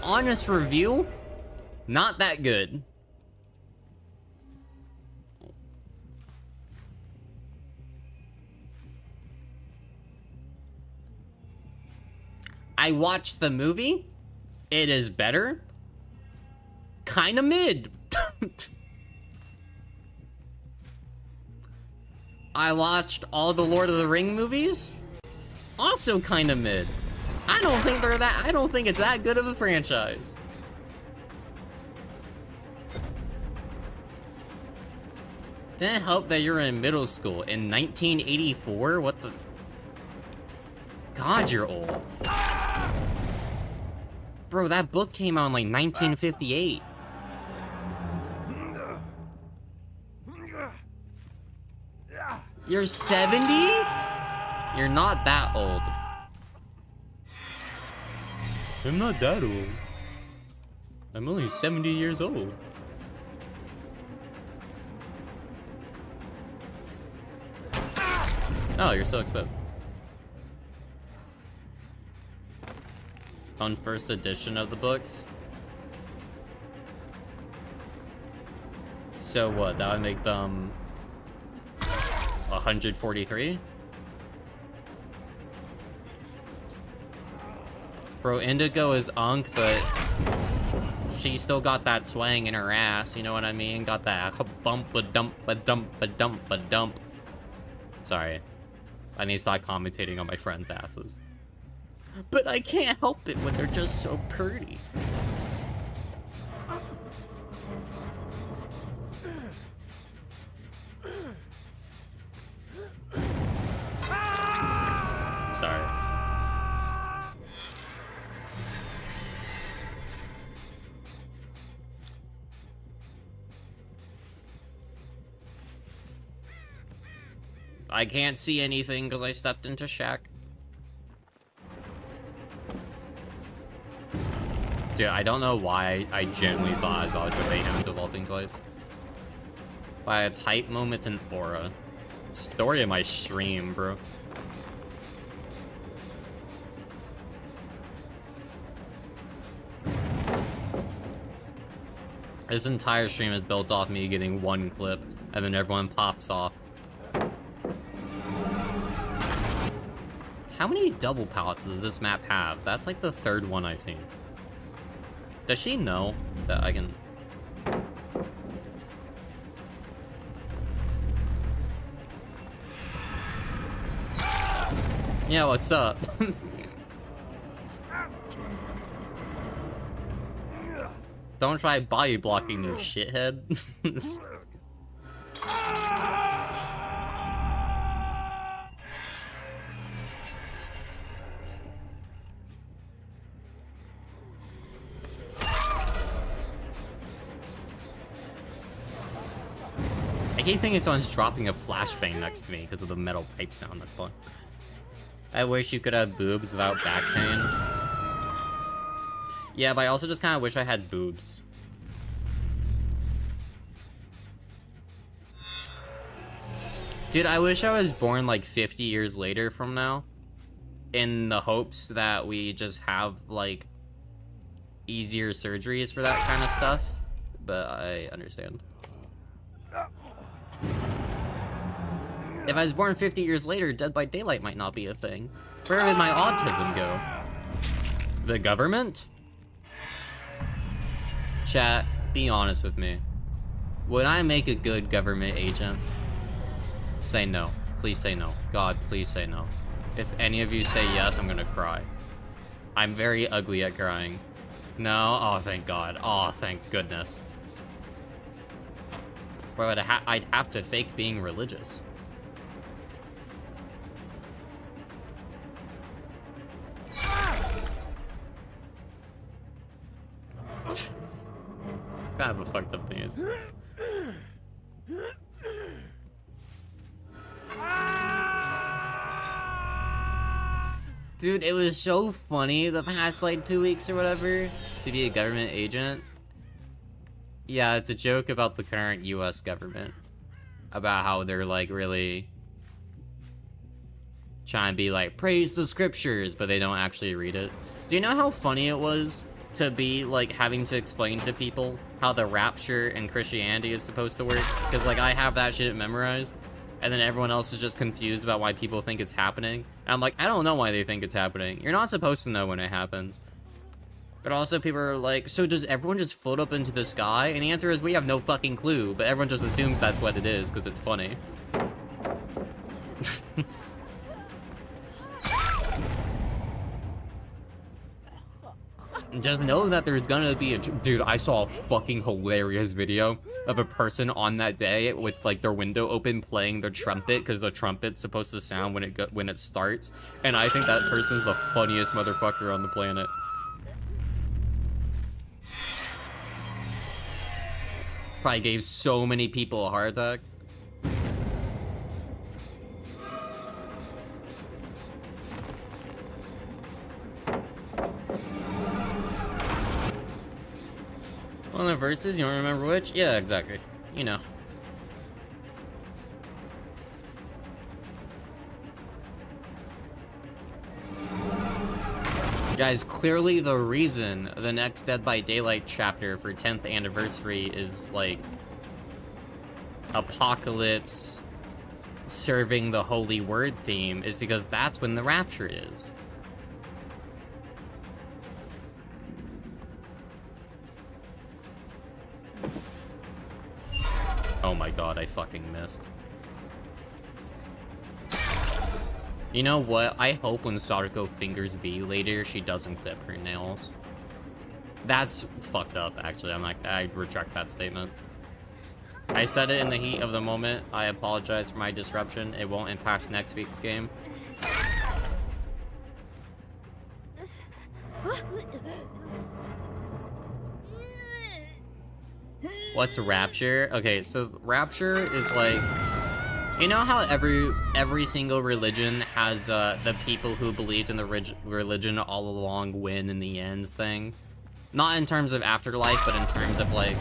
Honest review, not that good. I watched the movie. It is better. Kinda mid. I watched all the Lord of the Ring movies. Also kinda mid. I don't think it's that good of a franchise. Didn't help that you're in middle school in 1984. What the? God, you're old. Bro, that book came out in like 1958. You're 70? You're not that old. I'm not that old. I'm only 70 years old. Oh, you're so exposed. On first edition of the books. So what? That would make them 143? Bro, Indigo is Unk, but she still got that swang in her ass, you know what I mean? Got that bump-a-dump-a-dump-a-dump-a-dump. Sorry. I need to stop commentating on my friends' asses. But I can't help it when they're just so pretty. Sorry. I can't see anything because I stepped into Shaq. Dude, I don't know why I genuinely thought I was about to debate him to vaulting twice. By a tight moment in aura. Story of my stream, bro. This entire stream is built off me getting one clip, and then everyone pops off. How many double pallets does this map have? That's like the third one I've seen. Does she know that I can... Yeah, what's up? Don't try body blocking, you shithead. I keep thinking someone's dropping a flashbang next to me because of the metal pipe sound that's playing. I wish you could have boobs without back pain. Yeah, but I also just kind of wish I had boobs. Dude, I wish I was born like 50 years later from now. In the hopes that we just have like easier surgeries for that kind of stuff. But I understand. If I was born 50 years later, Dead by Daylight might not be a thing. Where did my autism go? The government? Chat, be honest with me. Would I make a good government agent? Say no. Please say no. God, please say no. If any of you say yes, I'm gonna cry. I'm very ugly at crying. No? Oh, thank God. Oh, thank goodness. But I'd have to fake being religious. It's kind of a fucked up thing, isn't it? Dude, it was so funny the past like 2 weeks or whatever to be a government agent. Yeah, it's a joke about the current US government. About how they're like really trying to be like, praise the scriptures, but they don't actually read it. Do you know how funny it was to be like having to explain to people how the rapture and Christianity is supposed to work? Because like I have that shit memorized, and then everyone else is just confused about why people think it's happening. And I'm like, I don't know why they think it's happening. You're not supposed to know when it happens. But also people are like, so does everyone just float up into the sky? And the answer is we have no fucking clue, but everyone just assumes that's what it is because it's funny. Just know that there's gonna be a... Dude, I saw a fucking hilarious video of a person on that day with like their window open playing their trumpet because the trumpet's supposed to sound when it starts. And I think that person's the funniest motherfucker on the planet. Probably gave so many people a heart attack. One of the verses, you don't remember which? Yeah, exactly. You know. Guys, clearly the reason the next Dead by Daylight chapter for 10th anniversary is like Apocalypse serving the Holy Word theme is because that's when the rapture is. Oh my God, I fucking missed. You know what? I hope when Sarko fingers V later, she doesn't clip her nails. That's fucked up, actually. I retract that statement. I said it in the heat of the moment. I apologize for my disruption. It won't impact next week's game. What's Rapture? Okay, so Rapture is like You know how every single religion has the people who believed in the religion all along win in the end thing? Not in terms of afterlife, but in terms of like...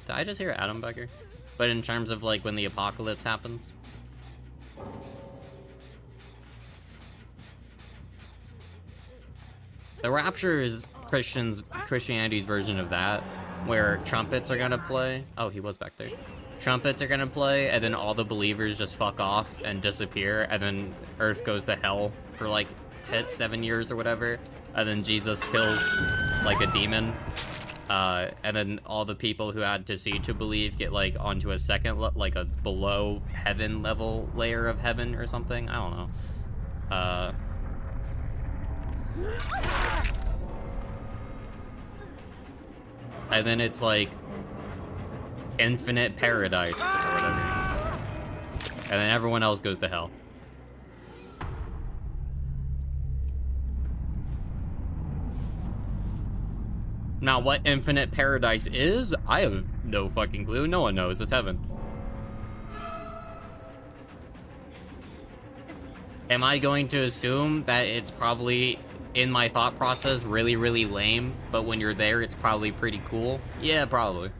Did I just hear Adam back here? But in terms of like when the apocalypse happens? The rapture is Christianity's version of that, where trumpets are gonna play. Oh, he was back there. Trumpets are gonna play, and then all the believers just fuck off and disappear, and then Earth goes to hell for like 7 years or whatever, and then Jesus kills like a demon, and then all the people who had to see to believe get like onto a second, like a below heaven level layer of heaven or something. I don't know. And then it's like infinite paradise or whatever. And then everyone else goes to hell. Now, what infinite paradise is, I have no fucking clue. No one knows. It's heaven. Am I going to assume that it's probably, in my thought process, really, really lame, but when you're there, it's probably pretty cool? Yeah, probably.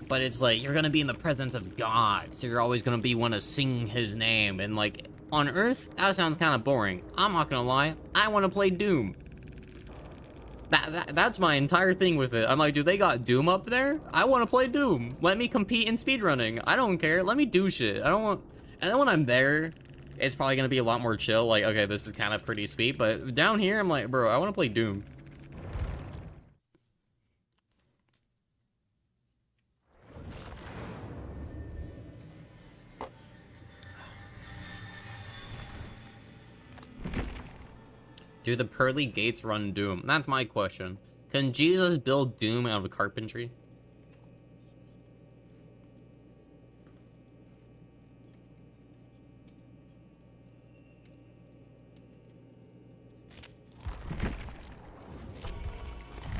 But it's like, you're gonna be in the presence of God, so you're always gonna want to sing his name, and like, on Earth, that sounds kind of boring. I'm not gonna lie, I want to play Doom. That's my entire thing with it. I'm like, dude, they got Doom up there? I want to play Doom. Let me compete in speedrunning. I don't care. Let me do shit. I don't want... And then when I'm there, it's probably going to be a lot more chill. Like, okay, this is kind of pretty sweet. But down here, I'm like, bro, I want to play Doom. Do the pearly gates run Doom? That's my question. Can Jesus build Doom out of carpentry?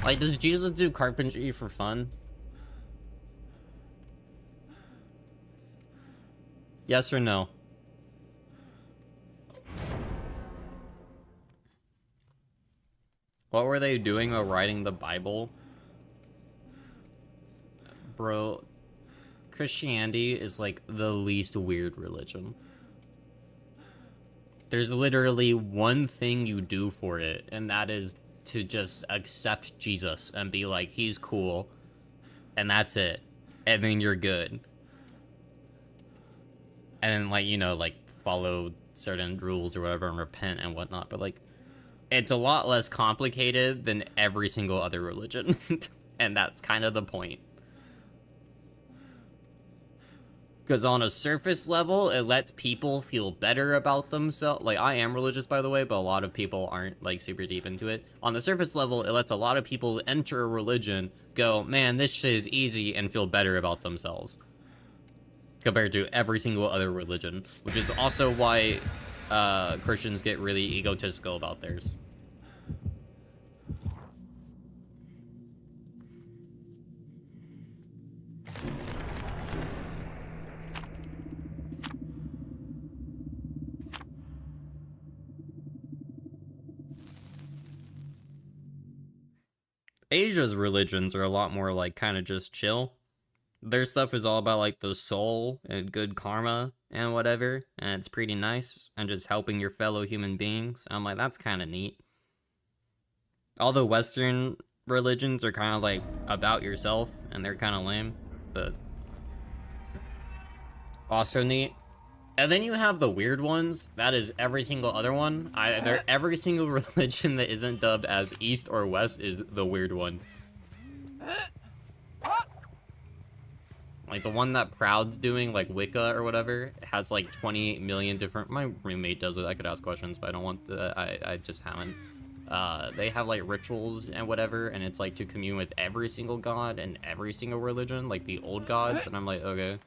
Like, does Jesus do carpentry for fun? Yes or no? What were they doing while writing the Bible? Bro, Christianity is like the least weird religion. There's literally one thing you do for it, and that is to just accept Jesus and be like, he's cool, and that's it. And then you're good. And then, like, you know, like, follow certain rules or whatever and repent and whatnot, but like, it's a lot less complicated than every single other religion. And that's kind of the point. Because on a surface level, it lets people feel better about themselves. Like, I am religious, by the way, but a lot of people aren't, like, super deep into it. On the surface level, it lets a lot of people enter a religion, go, man, this shit is easy, and feel better about themselves. Compared to every single other religion. Which is also why Christians get really egotistical about theirs. Asia's religions are a lot more like kind of just chill. Their stuff is all about like the soul and good karma and whatever, and it's pretty nice, and just helping your fellow human beings. I'm like, that's kind of neat. All the Western religions are kind of like about yourself, and they're kind of lame, but also neat. And then you have the weird ones. That is every single other one. Every single religion that isn't dubbed as East or West is the weird one. Like the one that Proud's doing, like Wicca or whatever, it has like 20 million different... My roommate does it. I could ask questions, but I don't want the... I just haven't. They have like rituals and whatever, and it's like to commune with every single god and every single religion, like the old gods, and I'm like, okay.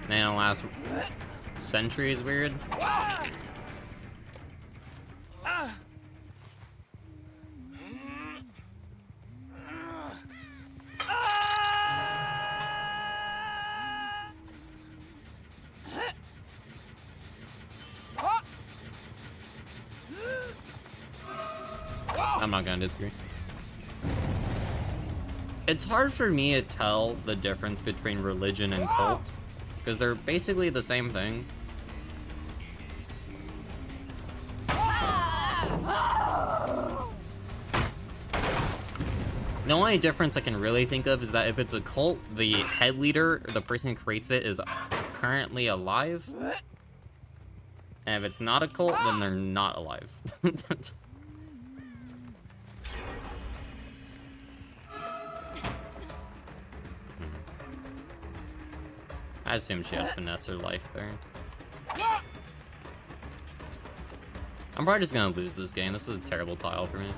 Man, the last century is weird. I'm not gonna disagree. It's hard for me to tell the difference between religion and cult, because they're basically the same thing. The only difference I can really think of is that if it's a cult, the head leader, or the person who creates it, is currently alive. And if it's not a cult, then they're not alive. I assume she had finesse her life there. I'm probably just gonna lose this game. This is a terrible tile for me.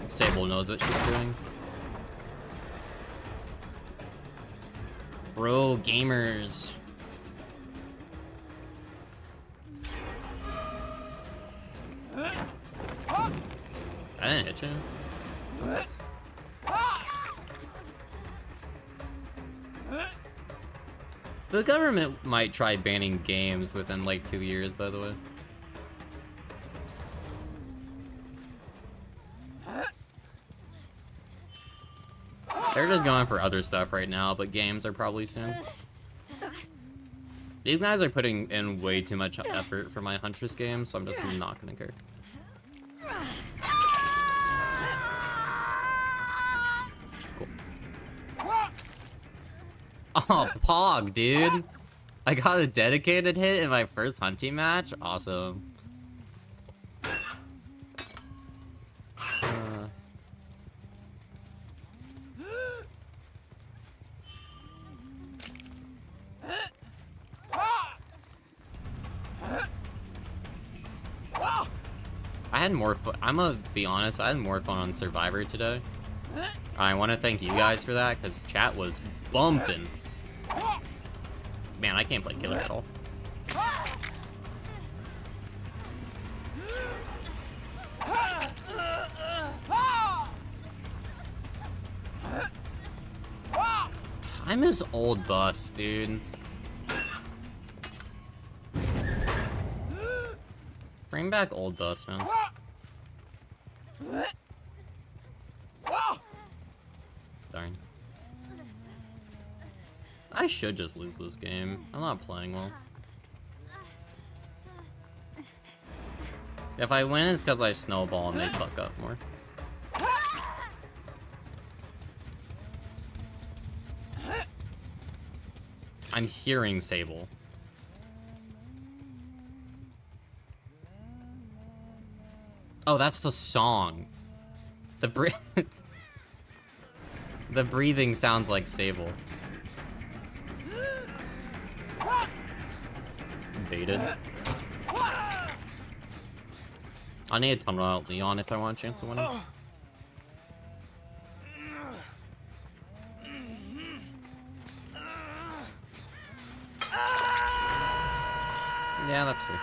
Sable knows what she's doing. Bro, gamers. I didn't hit you. That sucks. The government might try banning games within like 2 years, by the way. They're just going for other stuff right now, but games are probably soon. These guys are putting in way too much effort for my Huntress game, so I'm just not gonna care. Cool. Oh, Pog, dude! I got a dedicated hit in my first hunting match? Awesome. I had more fun. I'm gonna be honest, I had more fun on Survivor today. I want to thank you guys for that, because chat was bumping. Man, I can't play killer at all. I miss old bus, dude. Bring back old bus, man. Darn. I should just lose this game. I'm not playing well. If I win, it's because I snowball and they fuck up more. I'm hearing Sable. Oh, that's the song. The the breathing sounds like Sable. Baited. I need to tunnel out Leon if I want a chance of winning. Yeah, that's fair.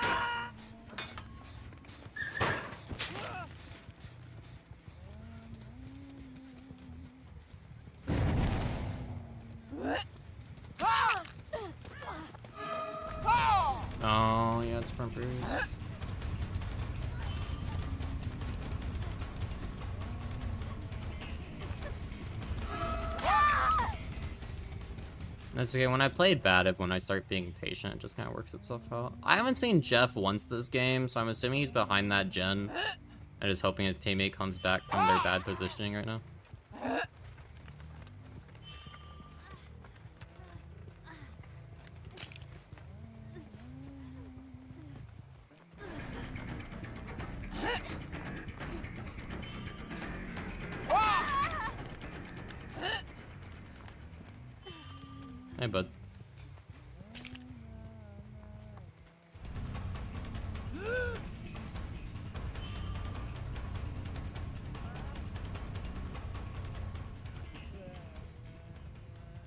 Oh, yeah, it's front breeze. That's okay. When I play bad, when I start being patient, it just kind of works itself out. I haven't seen Jeff once this game, so I'm assuming he's behind that gen. I'm just hoping his teammate comes back from their bad positioning right now. Hey, bud.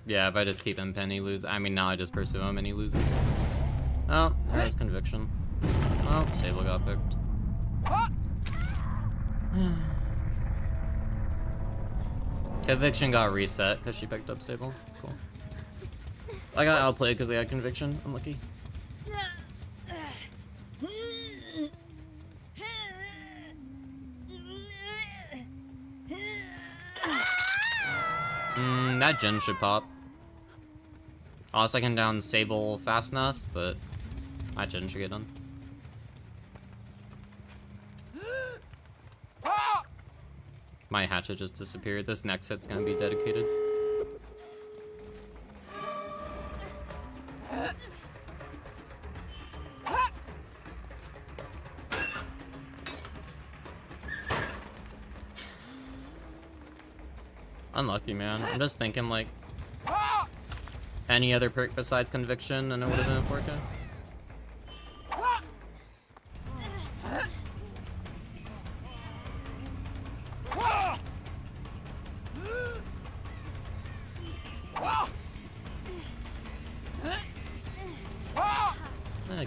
Yeah, if I just keep him Penny lose. I mean, now I just pursue him and he loses. Oh, there's conviction. Oh, Sable got picked. Conviction got reset because she picked up Sable. Cool. I got outplayed because they had conviction. Unlucky. That gen should pop. Unless I can down Sable fast enough, but that gen should get done. My hatchet just disappeared. This next hit's gonna be dedicated. Unlucky, man. I'm just thinking, like, any other perk besides Conviction, and it would have been a 4K.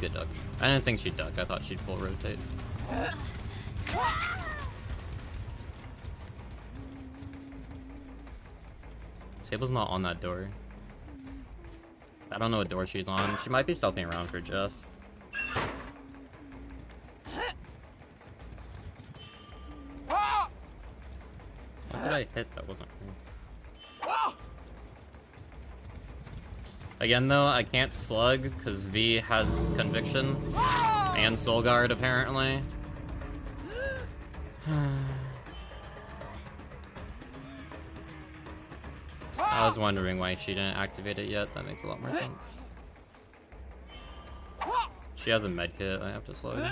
Good duck. I didn't think she'd duck. I thought she'd full rotate. Sable's not on that door. I don't know what door she's on. She might be stealthing around for Jeff. What did I hit? That wasn't me. Again, though, I can't slug because V has Conviction and Soul Guard apparently. I was wondering why she didn't activate it yet. That makes a lot more sense. She has a medkit. I have to slug.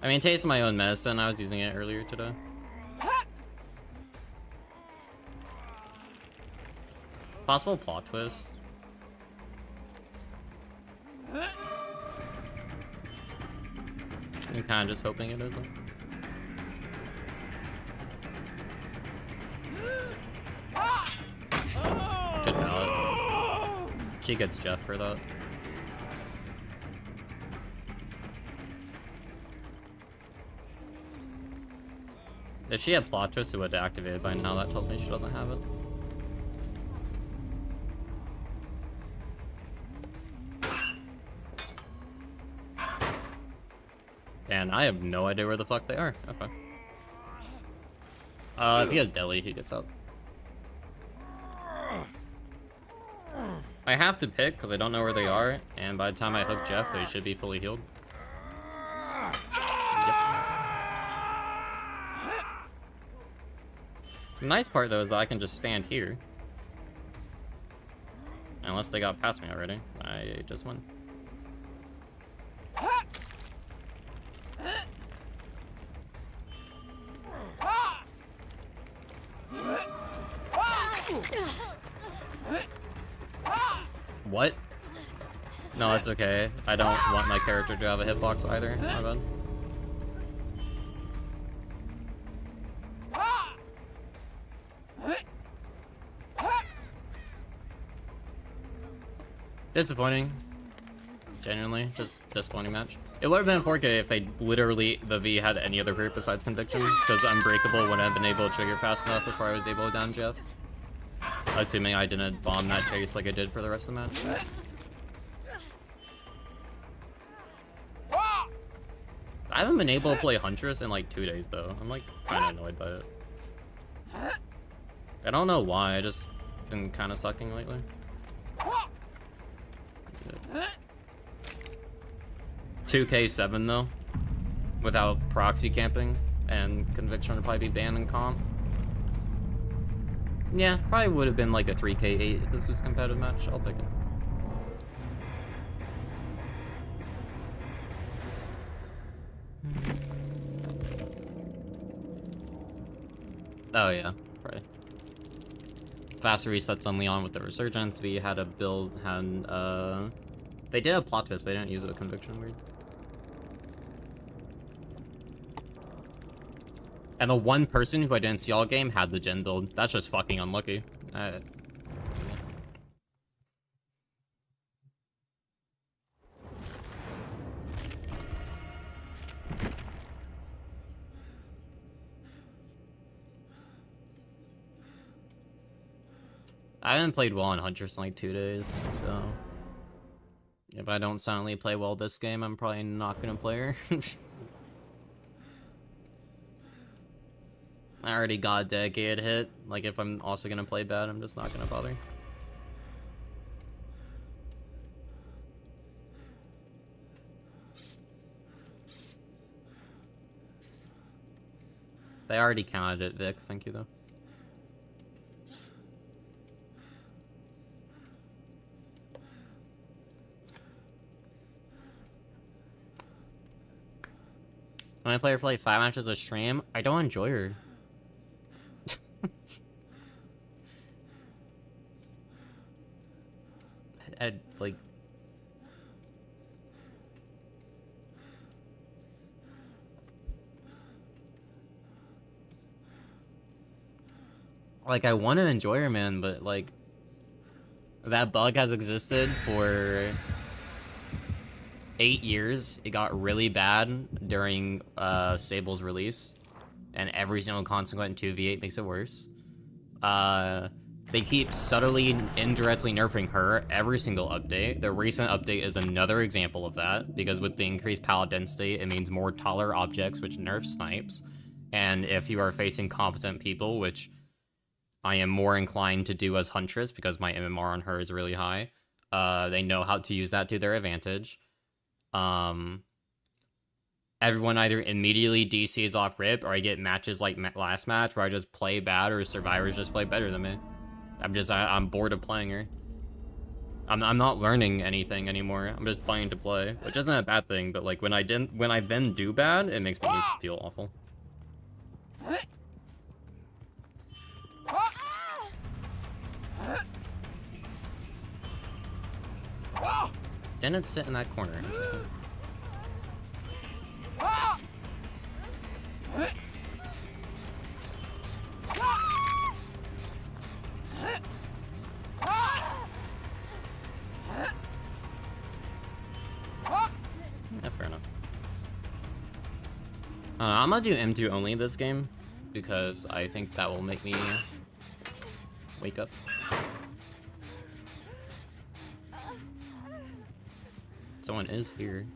I mean, taste my own medicine. I was using it earlier today. Possible plot twist. I'm kind of just hoping it isn't. Good ballot. She gets Jeff for that. If she had plot twist, it would have activated by now. That tells me she doesn't have it. And I have no idea where the fuck they are. Okay. If he has deli, he gets out. I have to pick because I don't know where they are, and by the time I hook Jeff, they should be fully healed. Yep. The nice part though is that I can just stand here. Unless they got past me already. I just won. What? No, it's okay. I don't want my character to have a hitbox either. My bad. Disappointing. Genuinely, just disappointing match. It would have been 4K if they literally, the V had any other group besides Conviction, because Unbreakable wouldn't have been able to trigger fast enough before I was able to down Jeff. Assuming I didn't bomb that chase like I did for the rest of the match. I haven't been able to play Huntress in like 2 days though. I'm like kind of annoyed by it. I don't know why, I just been kind of sucking lately. 2K7 though, without proxy camping, and Conviction would probably be banned in comp. Yeah, probably would have been like a 3K8 if this was a competitive match. I'll take it. Oh yeah, probably. Faster resets on Leon with the Resurgence. We had a build, they did a plot twist, but they didn't use it with Conviction, weird. And the one person who I didn't see all game had the gen build. That's just fucking unlucky. I haven't played well on Huntress in like 2 days, so If I don't silently play well this game, I'm probably not gonna play her. I already got a dedicated hit. Like, if I'm also gonna play bad, I'm just not gonna bother. They already counted it, Vic. Thank you, though. When I play her for like 5 matches a stream, I don't enjoy her. Like... Like, I want to enjoy her, man, but, like... That bug has existed for... 8 years. It got really bad during Sable's release. And every single consequent 2v8 makes it worse. They keep subtly, indirectly nerfing her every single update. The recent update is another example of that, because with the increased pallet density, it means more taller objects, which nerfs snipes. And if you are facing competent people, which I am more inclined to do as Huntress, because my MMR on her is really high, they know how to use that to their advantage. Everyone either immediately DCs off rip, or I get matches like last match where I just play bad, or survivors just play better than me. I'm bored of playing her. I'm not learning anything anymore. I'm just playing to play, which isn't a bad thing. But like when I then do bad, it makes me feel awful. Didn't sit in that corner. Interesting. Yeah, fair enough. I'm gonna do M2 only this game, because I think that will make me wake up. Someone is here.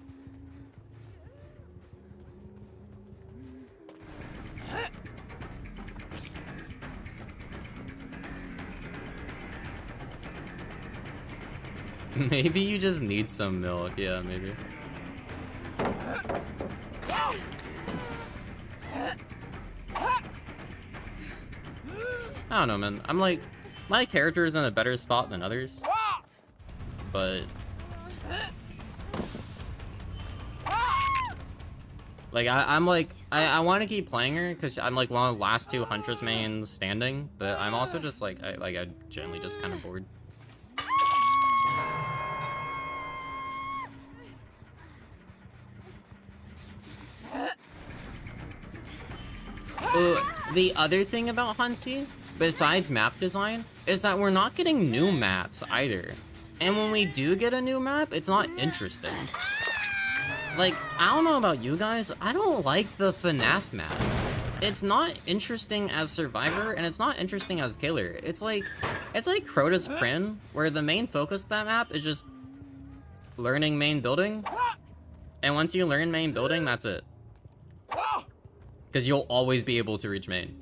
Maybe you just need some milk. Yeah, maybe. I don't know, man. I'm like, my character is in a better spot than others, but like I'm like I want to keep playing her because I'm like one of the last 2 Huntress mains standing, but I'm also just like I generally just kind of bored. The other thing about Hunty, besides map design, is that we're not getting new maps either. And when we do get a new map, it's not interesting. Like, I don't know about you guys, I don't like the FNAF map. It's not interesting as Survivor, and it's not interesting as Killer. It's like Crota's Prin, where the main focus of that map is just learning main building. And once you learn main building, that's it. Because you'll always be able to reach main.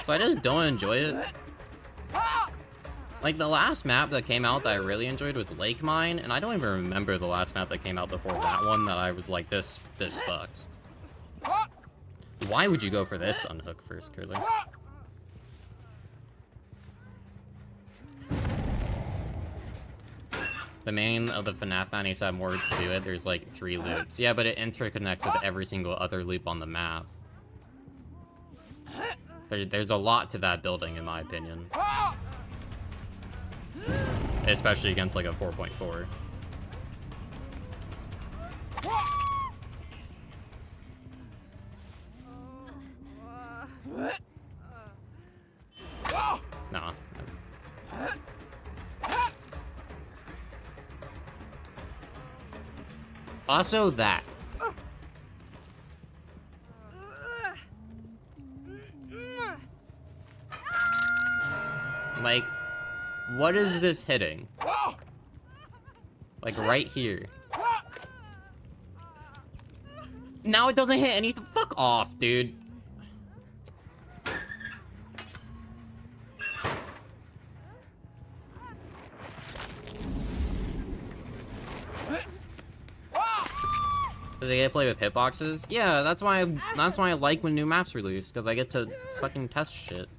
So I just don't enjoy it. Like, the last map that came out that I really enjoyed was Lake Mine, and I don't even remember the last map that came out before that one that I was like, this fucks. Why would you go for this unhook first, Curly? The main of the FNAF map needs to have more to it. There's like 3 loops. Yeah, but it interconnects with every single other loop on the map. There's a lot to that building, in my opinion. Especially against like a 4.4. Nah. Also that. Like, What is this hitting? Like right here. Now it doesn't hit anything. Fuck off, dude. Does I get to play with hitboxes? Yeah, that's why I like when new maps release, because I get to fucking test shit.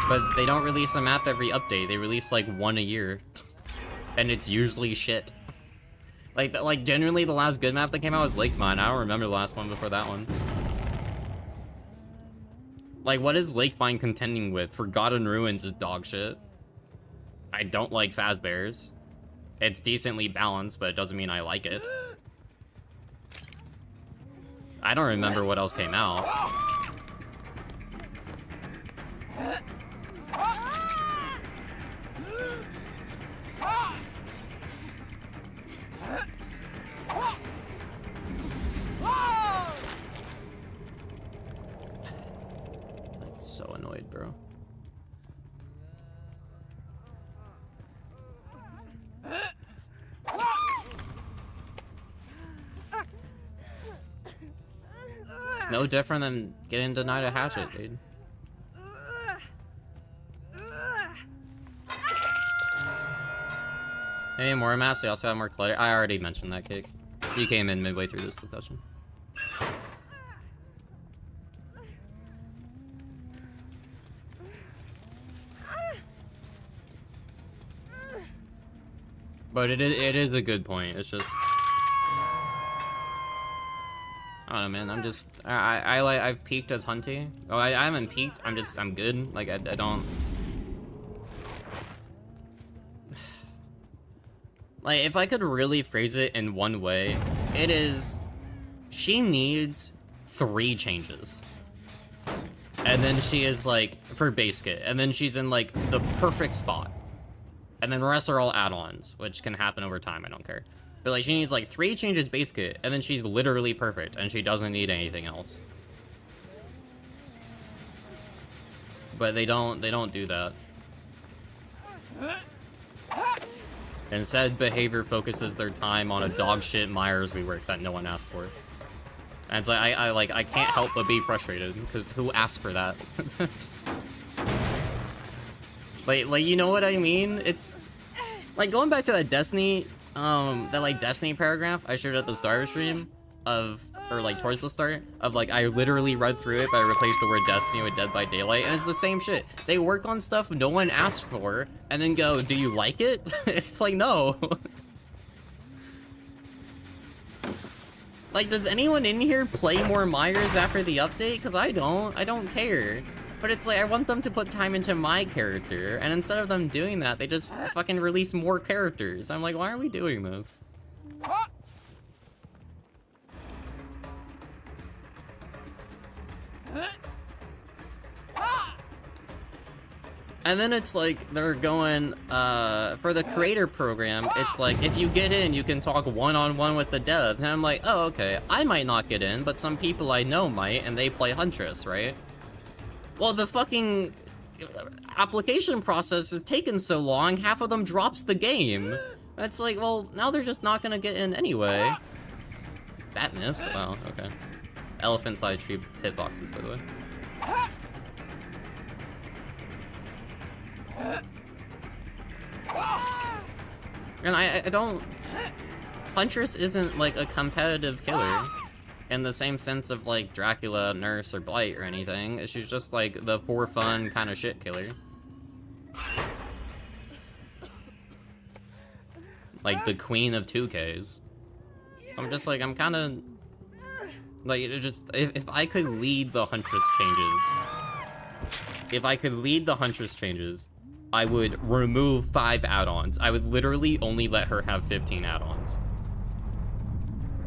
But they don't release a map every update. They release like one a year. And it's usually shit. Like generally the last good map that came out was Lake Mine. I don't remember the last one before that one. Like, what is Lake Mine contending with? Forgotten Ruins is dog shit. I don't like Fazbear's. It's decently balanced, but it doesn't mean I like it. I don't remember what else came out. I'm so annoyed, bro. It's no different than getting denied a hatchet, dude. Any more maps? They also have more clutter. I already mentioned that, Cake. He came in midway through this discussion. But it is a good point. It's just, I don't know, man. I'm just, I've peaked as Hunty. Oh, I haven't peaked. I'm good. Like, I don't. Like, if I could really phrase it in one way, it is, she needs 3 changes. And then she is like, for base kit, and then she's in like the perfect spot. And then the rest are all add-ons, which can happen over time, I don't care. But like, she needs like 3 changes base kit, and then she's literally perfect, and she doesn't need anything else. But they don't do that. Instead, behavior focuses their time on a dog shit Myers rework that no one asked for. And it's like, I can't help but be frustrated, because who asked for that? Like, you know what I mean? It's, like, going back to that Destiny, Destiny paragraph I shared at the start of stream, or like, towards the start, of like, I literally read through it, but I replaced the word Destiny with Dead by Daylight, and it's the same shit. They work on stuff no one asked for, and then go, do you like it? It's like, no. Like, does anyone in here play more Myers after the update? Because I don't care. But it's like, I want them to put time into my character, and instead of them doing that, they just fucking release more characters. I'm like, why are we doing this? And then it's like, they're going, for the creator program, it's like, if you get in, you can talk one-on-one with the devs. And I'm like, oh, okay, I might not get in, but some people I know might, and they play Huntress, right? Well, the fucking application process is taking so long, half of them drops the game. It's like, well, now they're just not gonna get in anyway. That missed? Oh, okay. Elephant-sized tree hitboxes, by the way. And I don't... Huntress isn't, like, a competitive killer. In the same sense of, like, Dracula, Nurse, or Blight, or anything. She's just, like, the for fun kind of shit killer. Like, the queen of 2Ks. So I'm just, like, I'm kind of... Like, it just... If I could lead the Huntress changes... I would remove 5 add-ons. I would literally only let her have 15 add-ons.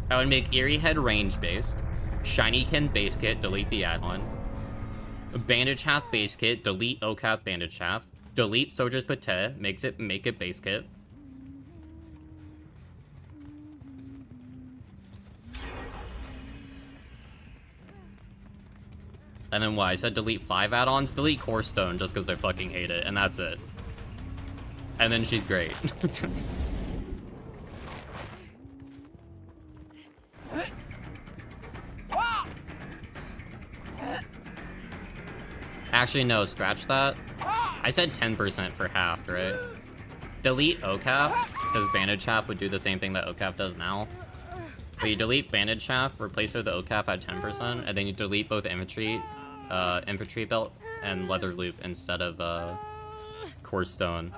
I would make Eerie Head range-based, Shiny Kin base kit, delete the add-on, Bandage Half base kit, delete OCAP Bandage Half, delete Soldier's Pate, make it base kit. And then what? I said delete 5 add-ons? Delete Core Stone just because I fucking hate it, and that's it. And then she's great. Actually, no, scratch that. I said 10% for half, right? Delete OCAF, because Bandage Half would do the same thing that OCAF does now. But you delete Bandage Half, replace it with the OCAF at 10%, and then you delete both infantry belt and leather loop instead of core stone.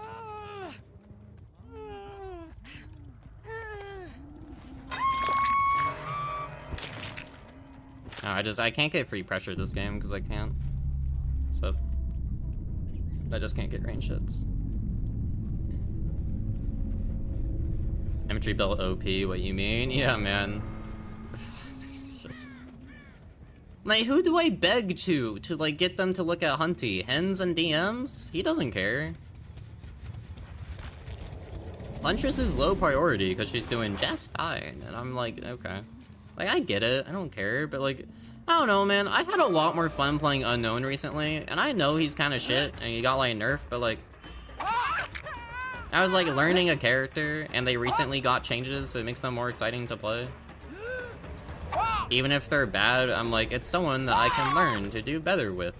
No, I can't get free pressure this game because I can't. So I just can't get range hits. Infantry belt OP, what you mean? Yeah, man. It's just... Like, who do I beg to like get them to look at Hunty? Hens and DMs? He doesn't care. Huntress is low priority because she's doing just fine, and I'm like, okay. Like, I get it, I don't care, but like, I don't know, man. I had a lot more fun playing Unknown recently, and I know he's kind of shit, and he got like nerfed, but like, I was like learning a character, and they recently got changes, so it makes them more exciting to play. Even if they're bad, I'm like, it's someone that I can learn to do better with.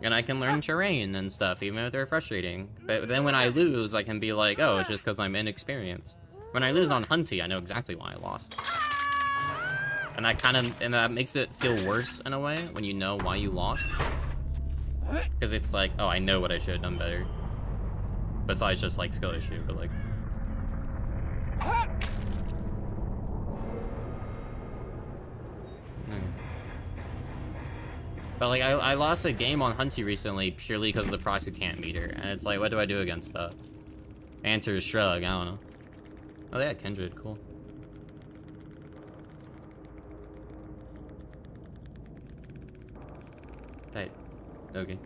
And I can learn terrain and stuff, even if they're frustrating. But then when I lose, I can be like, oh, it's just because I'm inexperienced. When I lose on Hunty, I know exactly why I lost. And that makes it feel worse in a way, when you know why you lost. Because it's like, oh, I know what I should have done better. Besides just like skill issue, but like... But like, I lost a game on Hunty recently purely because of the proxy can't meter, and it's like, what do I do against that? Answer is shrug, I don't know. Oh, they had Kindred, cool. Tight. Okay.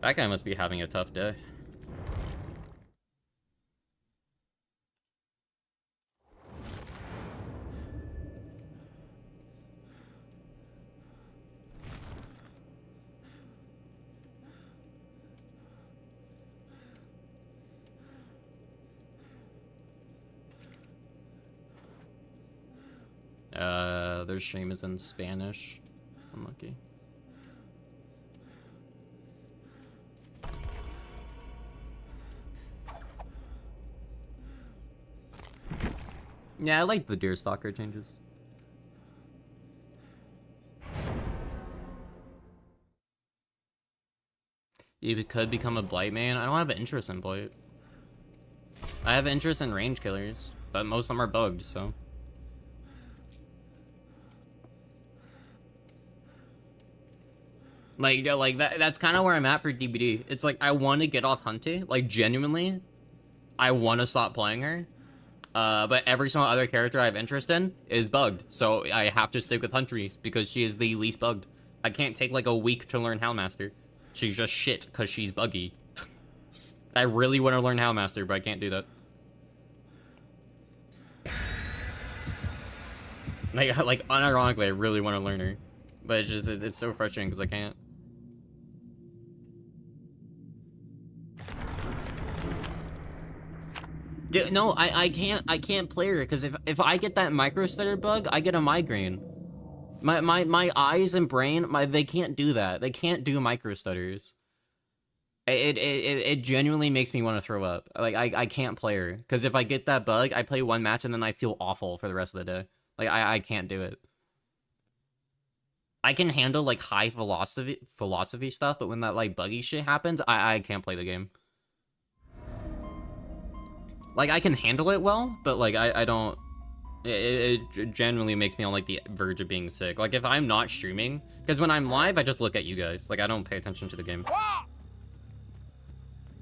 That guy must be having a tough day. Their stream is in Spanish. Unlucky. Yeah, I like the Deerstalker changes. You could become a Blight main. I don't have an interest in Blight. I have interest in range killers, but most of them are bugged, so... Like that's kind of where I'm at for DBD. It's like, I want to get off Hunty. Like, genuinely, I want to stop playing her. But every single other character I have interest in is bugged. So I have to stick with Hunty because she is the least bugged. I can't take like a week to learn Howlmaster. She's just shit because she's buggy. I really want to learn Howlmaster, but I can't do that. Like unironically, I really want to learn her. But it's so frustrating because I can't. Dude, no, I can't play her because if I get that micro stutter bug, I get a migraine. My eyes and brain, they can't do that. They can't do micro stutters. It genuinely makes me want to throw up. Like I can't play her because if I get that bug, I play one match and then I feel awful for the rest of the day. Like I can't do it. I can handle like high philosophy stuff, but when that like buggy shit happens, I can't play the game. Like, I can handle it well, but, like, I don't... It generally makes me on, like, the verge of being sick. Like, if I'm not streaming... Because when I'm live, I just look at you guys. Like, I don't pay attention to the game.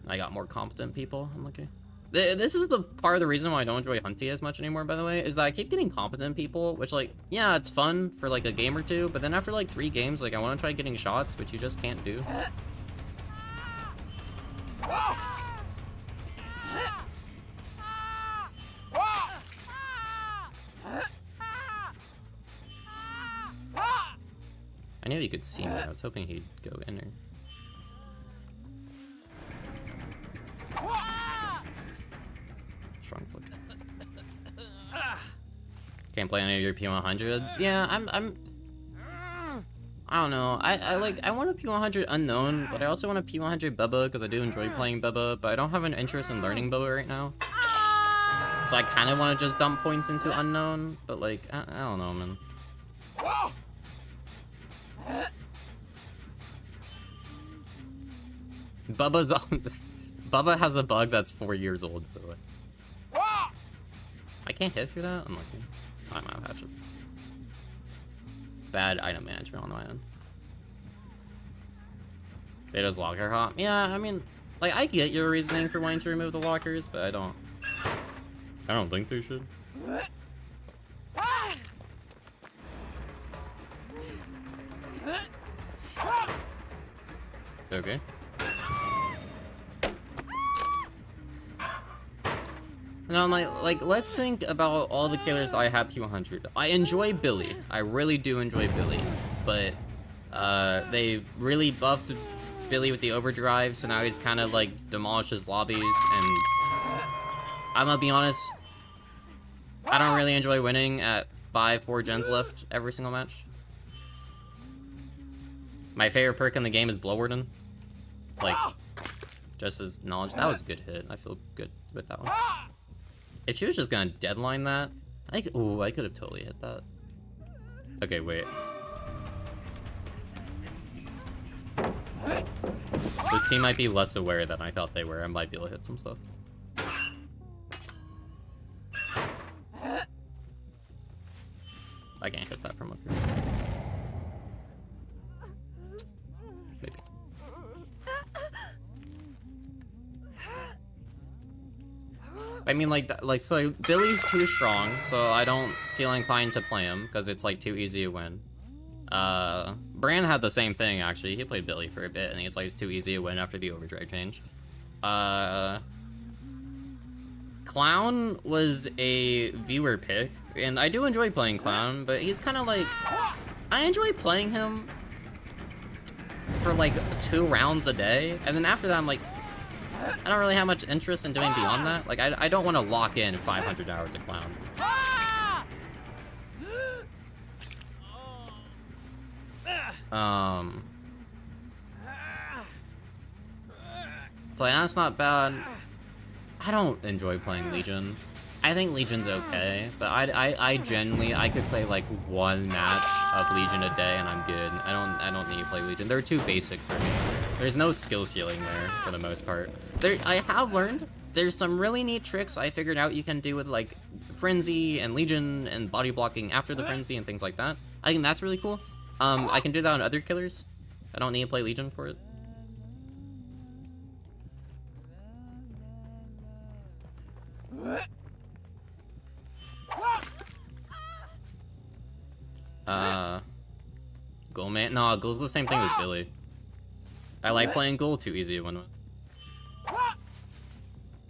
I got more competent people. I'm lucky. This is the part of the reason why I don't enjoy Hunty as much anymore, by the way, is that I keep getting competent people, which, like, yeah, it's fun for, like, a game or two, but then after, like, 3 games, like, I want to try getting shots, which you just can't do. I knew he could see me. I was hoping he'd go in there. strong foot. Can't play any of your P100s. Yeah, I don't know. I want a P100 unknown, but I also want a P100 Bubba because I do enjoy playing Bubba, but I don't have an interest in learning Bubba right now. So I kind of want to just dump points into unknown, but like I don't know, man. Bubba has a bug that's 4 years old, by the way. I can't hit through that? I'm lucky. I'm out of hatchets. Bad item management on my end. They just locker hop? Yeah, I mean, like, I get your reasoning for wanting to remove the lockers, but I don't think they should. Okay. Now, like, let's think about all the killers that I have P100. I enjoy Billy. I really do enjoy Billy. But, they really buffed Billy with the overdrive, so now he's kind of, like, demolishes lobbies, and I'm gonna be honest, I don't really enjoy winning at 4 gens left every single match. My favorite perk in the game is Blow-Warden. Like, just as knowledge. That was a good hit. I feel good with that one. If she was just gonna deadline that, I could have totally hit that. Okay, wait. This team might be less aware than I thought they were. I might be able to hit some stuff. I can't hit that from up here. Maybe. I mean, so Billy's too strong, so I don't feel inclined to play him, because it's, like, too easy to win. Bran had the same thing, actually. He played Billy for a bit, and he's like, it's too easy to win after the overdrive change. Clown was a viewer pick, and I do enjoy playing Clown, but he's kind of like... I enjoy playing him for, like, 2 rounds a day, and then after that, I'm like... I don't really have much interest in doing beyond that. Like, I don't want to lock in 500 hours of Clown. So yeah, that's not bad. I don't enjoy playing Legion. I think Legion's okay, but I genuinely, I could play like 1 match of Legion a day and I'm good. I don't need to play Legion. They're too basic for me. There's no skill ceiling there for the most part. I have learned there's some really neat tricks I figured out you can do with like Frenzy and Legion and body blocking after the Frenzy and things like that. I think that's really cool. I can do that on other killers. I don't need to play Legion for it. Ghoul man? No, Ghoul's the same thing with Billy. I like playing Ghoul, too easy to win with.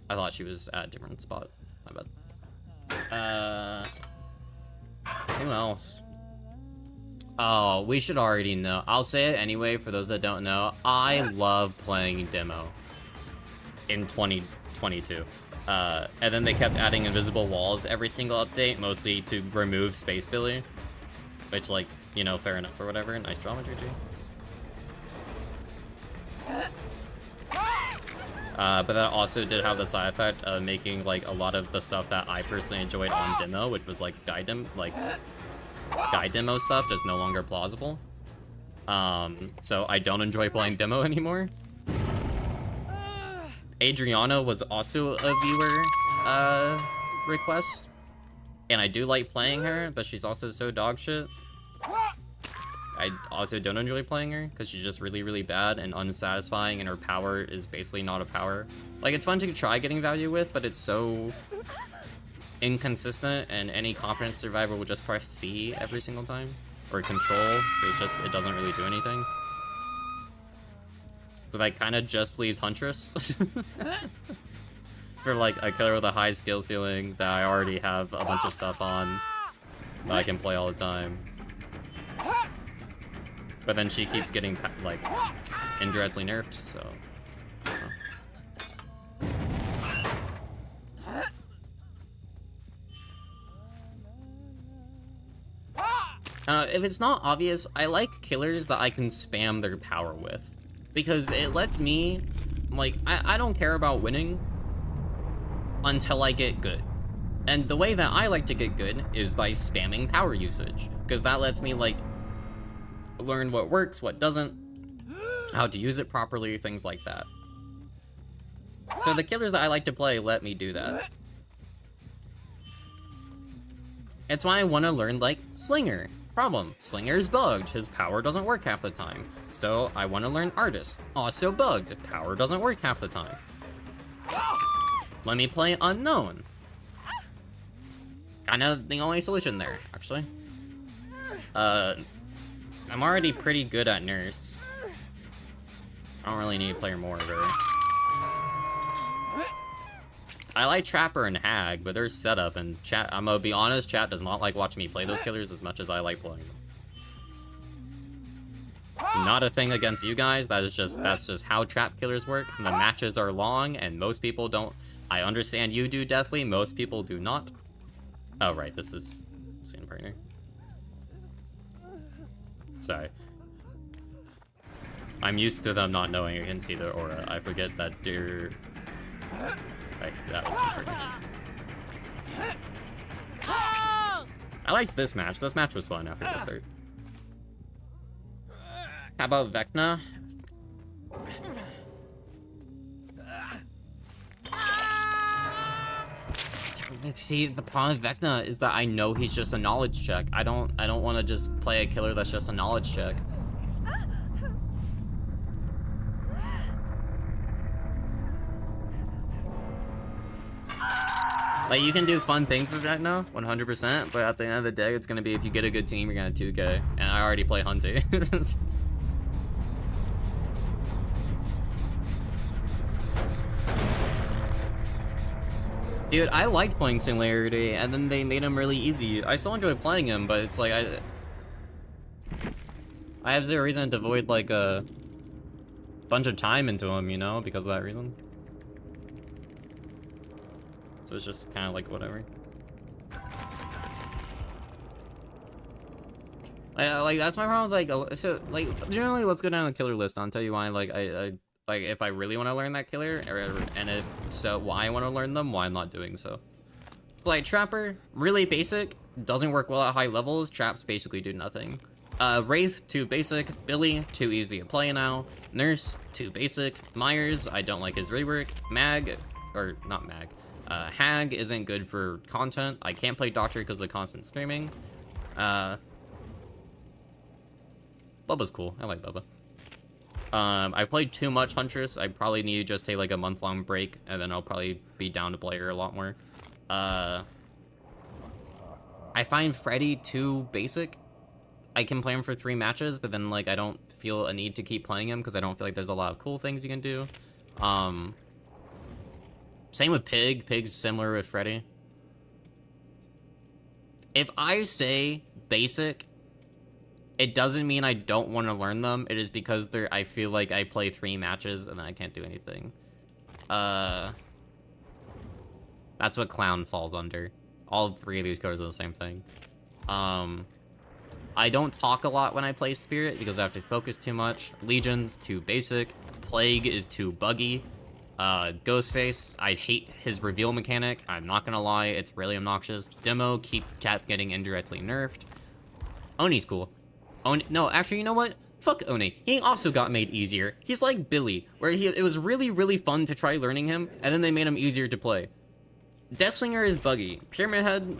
I thought she was at a different spot. My bad. Who else? Oh, we should already know. I'll say it anyway for those that don't know. I love playing Demo in 2022. And then they kept adding invisible walls every single update, mostly to remove Space Billy. Which, like, you know, fair enough or whatever. Nice dramaturgy. But that also did have the side effect of making, like, a lot of the stuff that I personally enjoyed on Demo, which was, like, Sky Demo stuff, just no longer plausible. So I don't enjoy playing Demo anymore. Adriana was also a viewer, request. And I do like playing her, but she's also so dog shit. I also don't enjoy playing her, because she's just really, really bad and unsatisfying, and her power is basically not a power. Like, it's fun to try getting value with, but it's so inconsistent, and any confidence survivor will just press C every single time. Or control, so it's just, it doesn't really do anything. So that kind of just leaves Huntress. For, like, a killer with a high skill ceiling that I already have a bunch of stuff on that I can play all the time. But then she keeps getting, like, indirectly nerfed, so... If it's not obvious, I like killers that I can spam their power with. Because it lets me, like, I don't care about winning until I get good. And the way that I like to get good is by spamming power usage. Because that lets me, like, learn what works, what doesn't, how to use it properly, things like that. So the killers that I like to play let me do that. It's why I want to learn, like, Slinger. Problem, Slinger's bugged, his power doesn't work half the time. So I want to learn Artist. Also bugged, power doesn't work half the time. Let me play Unknown. Kind of the only solution there, actually. I'm already pretty good at Nurse. I don't really need to play more of her. I like Trapper and Hag, but there's setup and chat. I'm gonna be honest, chat does not like watching me play those killers as much as I like playing them. Not a thing against you guys. That's just how trap killers work. The matches are long, and most people don't. I understand you do, definitely. Most people do not. Oh right, this is Scene Partner. Sorry. I'm used to them not knowing I can see their aura. I forget that dear. Right, that was super. I liked this match. This match was fun after the start. How about Vecna? See, the problem with Vecna is that I know he's just a knowledge check. I don't want to just play a killer that's just a knowledge check. Like, you can do fun things with Vecna, 100%, but at the end of the day, it's gonna be if you get a good team, you're gonna 2K. And I already play Hunty. Dude, I liked playing Singularity, and then they made him really easy. I still enjoy playing him, but it's like, I have zero reason to devoid, like, a bunch of time into him, you know, because of that reason. So it's just kind of like, whatever. Like, that's my problem with, like, so, like, generally, let's go down the killer list. I'll tell you why, like, like, if I really want to learn that killer, and if so, why I want to learn them, why I'm not doing so. Like, Trapper, really basic, doesn't work well at high levels, traps basically do nothing. Wraith, too basic, Billy, too easy to play now, Nurse, too basic, Myers, I don't like his rework, Mag, or not Mag, Hag isn't good for content, I can't play Doctor because of the constant screaming, Bubba's cool, I like Bubba. I've played too much Huntress. I probably need to just take like a month-long break, and then I'll probably be down to play her a lot more. I find Freddy too basic. I can play him for 3 matches, but then like I don't feel a need to keep playing him because I don't feel like there's a lot of cool things you can do. Same with Pig. Pig's similar with Freddy. If I say basic, it doesn't mean I don't want to learn them. It is because I feel like I play 3 matches and then I can't do anything. That's what Clown falls under. All 3 of these cards are the same thing. I don't talk a lot when I play Spirit because I have to focus too much. Legion's too basic. Plague is too buggy. Ghostface, I hate his reveal mechanic. I'm not gonna lie, it's really obnoxious. Demo kept getting indirectly nerfed. Oni's cool. Oni, no, actually, you know what? Fuck Oni. He also got made easier. He's like Billy, where it was really, really fun to try learning him, and then they made him easier to play. Deathslinger is buggy. Pyramid Head,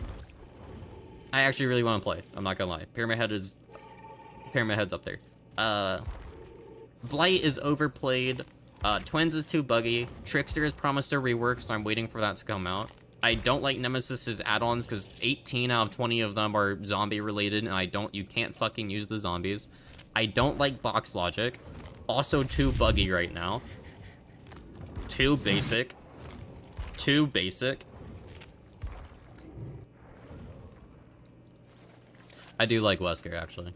I actually really want to play. I'm not gonna lie. Pyramid Head's up there. Blight is overplayed. Twins is too buggy. Trickster has promised a rework, so I'm waiting for that to come out. I don't like Nemesis's add-ons because 18 out of 20 of them are zombie related, and you can't fucking use the zombies. I don't like box logic. Also too buggy right now. Too basic. Too basic. I do like Wesker, actually.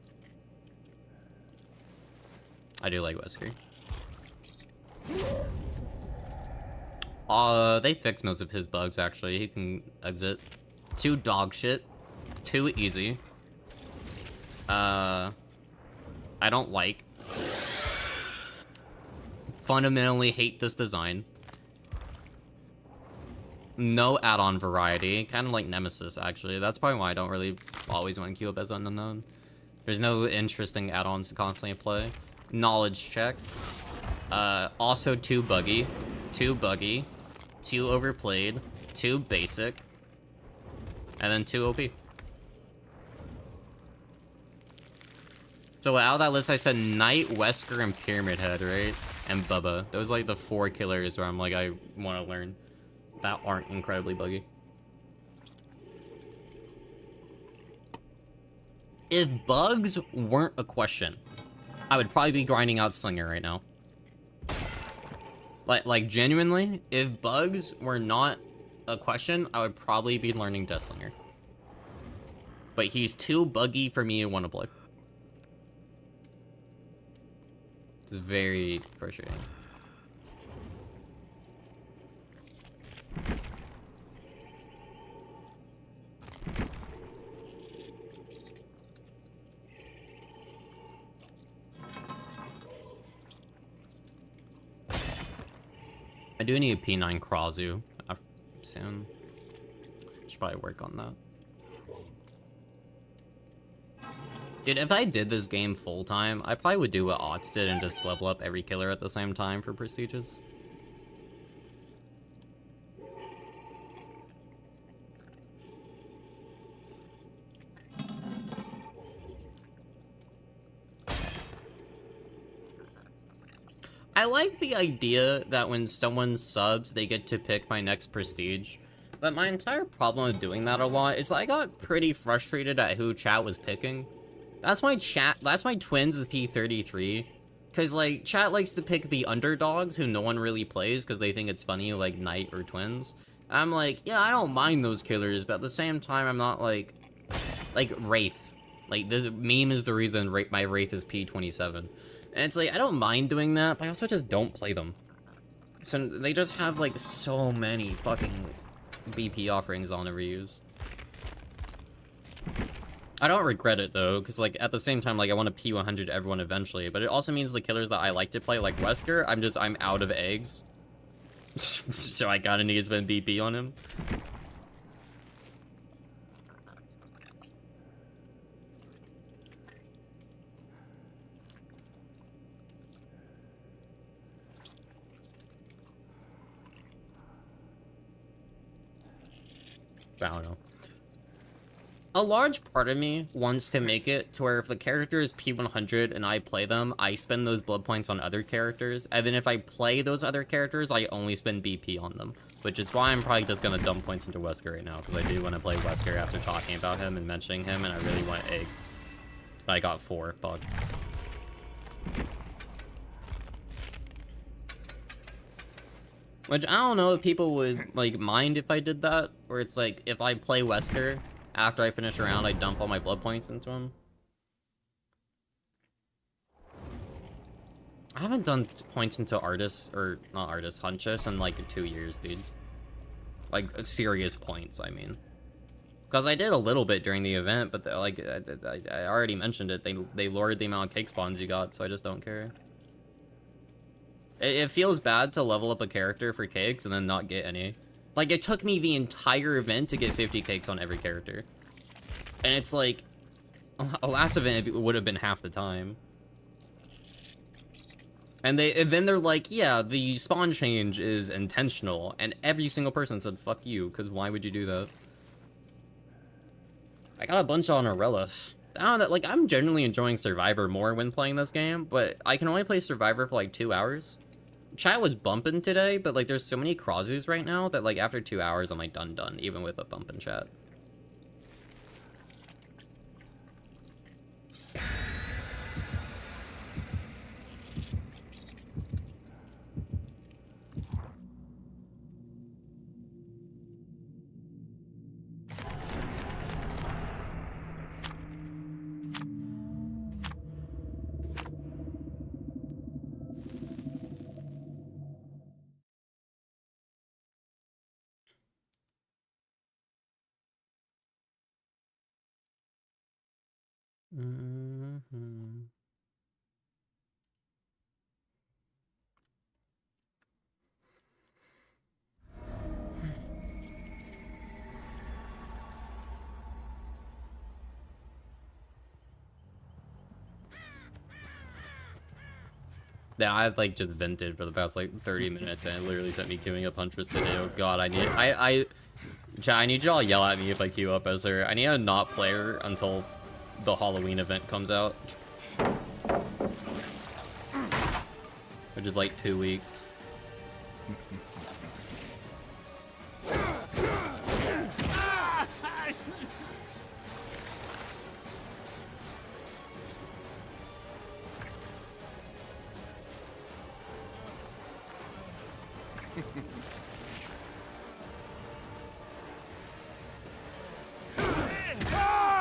I do like Wesker. They fixed most of his bugs, actually. He can exit. Too dog shit. Too easy. I don't like. Fundamentally hate this design. No add-on variety. Kind of like Nemesis, actually. That's probably why I don't really always want to queue up as an unknown. There's no interesting add-ons to constantly play. Knowledge check. Also too buggy. Too buggy. Too overplayed. Too basic. And then too OP. So out of that list, I said Knight, Wesker, and Pyramid Head, right? And Bubba. Those are like the 4 killers where I'm like, I want to learn. That aren't incredibly buggy. If bugs weren't a question, I would probably be grinding out Slinger right now. Like genuinely, if bugs were not a question, I would probably be learning Death Slinger. But he's too buggy for me to want to play. It's very frustrating. I do need a P9 Krazu soon. Should probably work on that. Dude, if I did this game full time, I probably would do what Ots did and just level up every killer at the same time for prestiges. I like the idea that when someone subs, they get to pick my next prestige. But my entire problem with doing that a lot is that I got pretty frustrated at who chat was picking. That's why Twins is P33. Cause like, chat likes to pick the underdogs who no one really plays because they think it's funny, like Knight or Twins. I'm like, yeah, I don't mind those killers, but at the same time, I'm not like Wraith. Like, this meme is the reason my Wraith is P27. And it's like, I don't mind doing that, but I also just don't play them. So they just have like so many fucking BP offerings I'll never use. I don't regret it though, because like at the same time, like I want to P100 everyone eventually, but it also means the killers that I like to play, like Wesker, I'm out of eggs. So I kinda need to spend BP on him. I don't know. A large part of me wants to make it to where if the character is P100 and I play them, I spend those blood points on other characters, and then if I play those other characters, I only spend BP on them. Which is why I'm probably just gonna dump points into Wesker right now, because I do want to play Wesker after talking about him and mentioning him, and I really want Egg. I got 4, fuck. Which, I don't know if people would, like, mind if I did that, or it's like, if I play Wesker, after I finish a round, I dump all my blood points into him. I haven't done points into Artis, or, not Artis, Huntress in, like, 2 years, dude. Like, serious points, I mean. Because I did a little bit during the event, but, like, I already mentioned it, they lowered the amount of cake spawns you got, so I just don't care. It feels bad to level up a character for cakes and then not get any. Like, it took me the entire event to get 50 cakes on every character. And it's like, a last event it would have been half the time. And then they're like, yeah, the spawn change is intentional. And every single person said, fuck you, because why would you do that? I got a bunch on Arella. I don't know, like, I'm generally enjoying Survivor more when playing this game, but I can only play Survivor for like 2 hours. Chat was bumping today, but like there's so many Krazus right now that like after 2 hours I'm like done, even with a bump in chat. Mhm. Yeah, I like just vented for the past like 30 minutes and it literally sent me queuing up Huntress today. Oh god, Chat, I need y'all to yell at me if I queue up as her. I need to not play her until the Halloween event comes out. Which is like 2 weeks.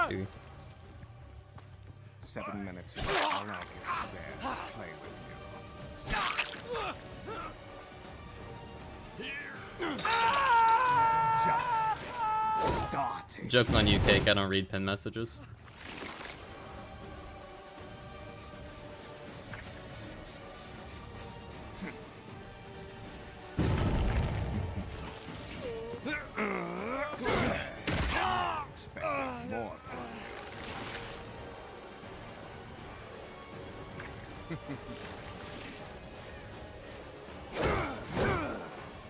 Dude. 7 minutes is all I can spare to play with you. Just starting. Joke's on you, Cake. I don't read pin messages. Expecting more from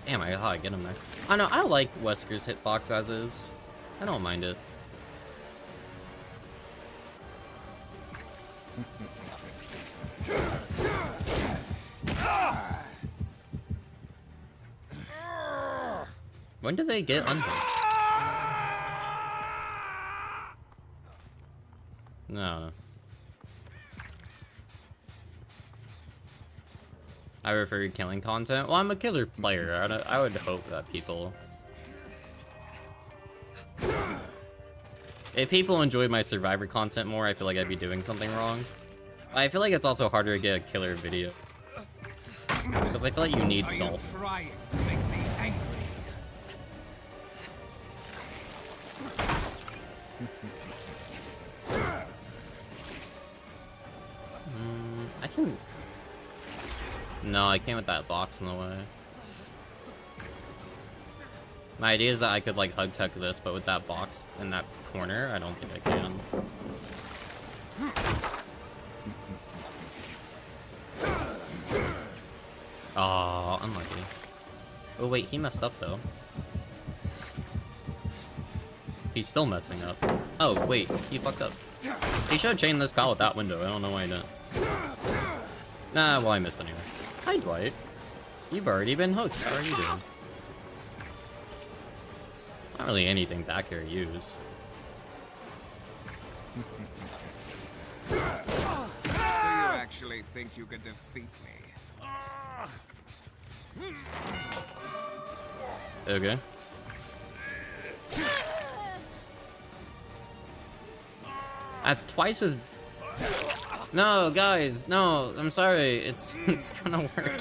Damn, I gotta get him there. I know, I like Wesker's hitbox as is. I don't mind it. When did they get unhooked? No. I refer to killing content. Well, I'm a killer player. I would hope that people... If people enjoyed my Survivor content more, I feel like I'd be doing something wrong. I feel like it's also harder to get a killer video. Because I feel like you need salt. trying to make me angry. I can... No, I can't with that box in the way. My idea is that I could like hug tech this, but with that box in that corner, I don't think I can. Oh, unlucky. Oh wait, he messed up though. He's still messing up. Oh wait, he fucked up. He should have chained this pal with that window. I don't know why he didn't. Nah, well I missed anyway. Hi Dwight. You've already been hooked. How are you doing? Not really anything back here to use. Do you actually think you can defeat me? Okay. That's twice as... No, guys, no, I'm sorry. It's gonna work.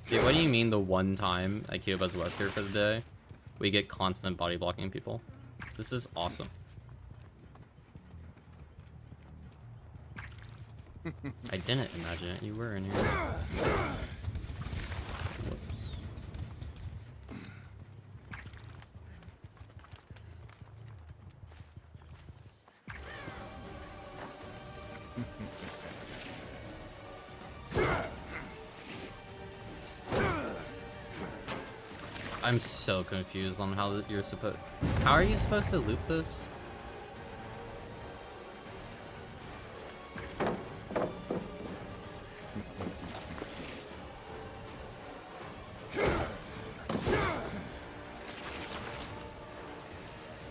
Dude, what do you mean the one time I queue up as Wesker for the day, we get constant body blocking people? This is awesome. I didn't imagine it. You were in here. Whoops. I'm so confused on how you're supposed... How are you supposed to loop this?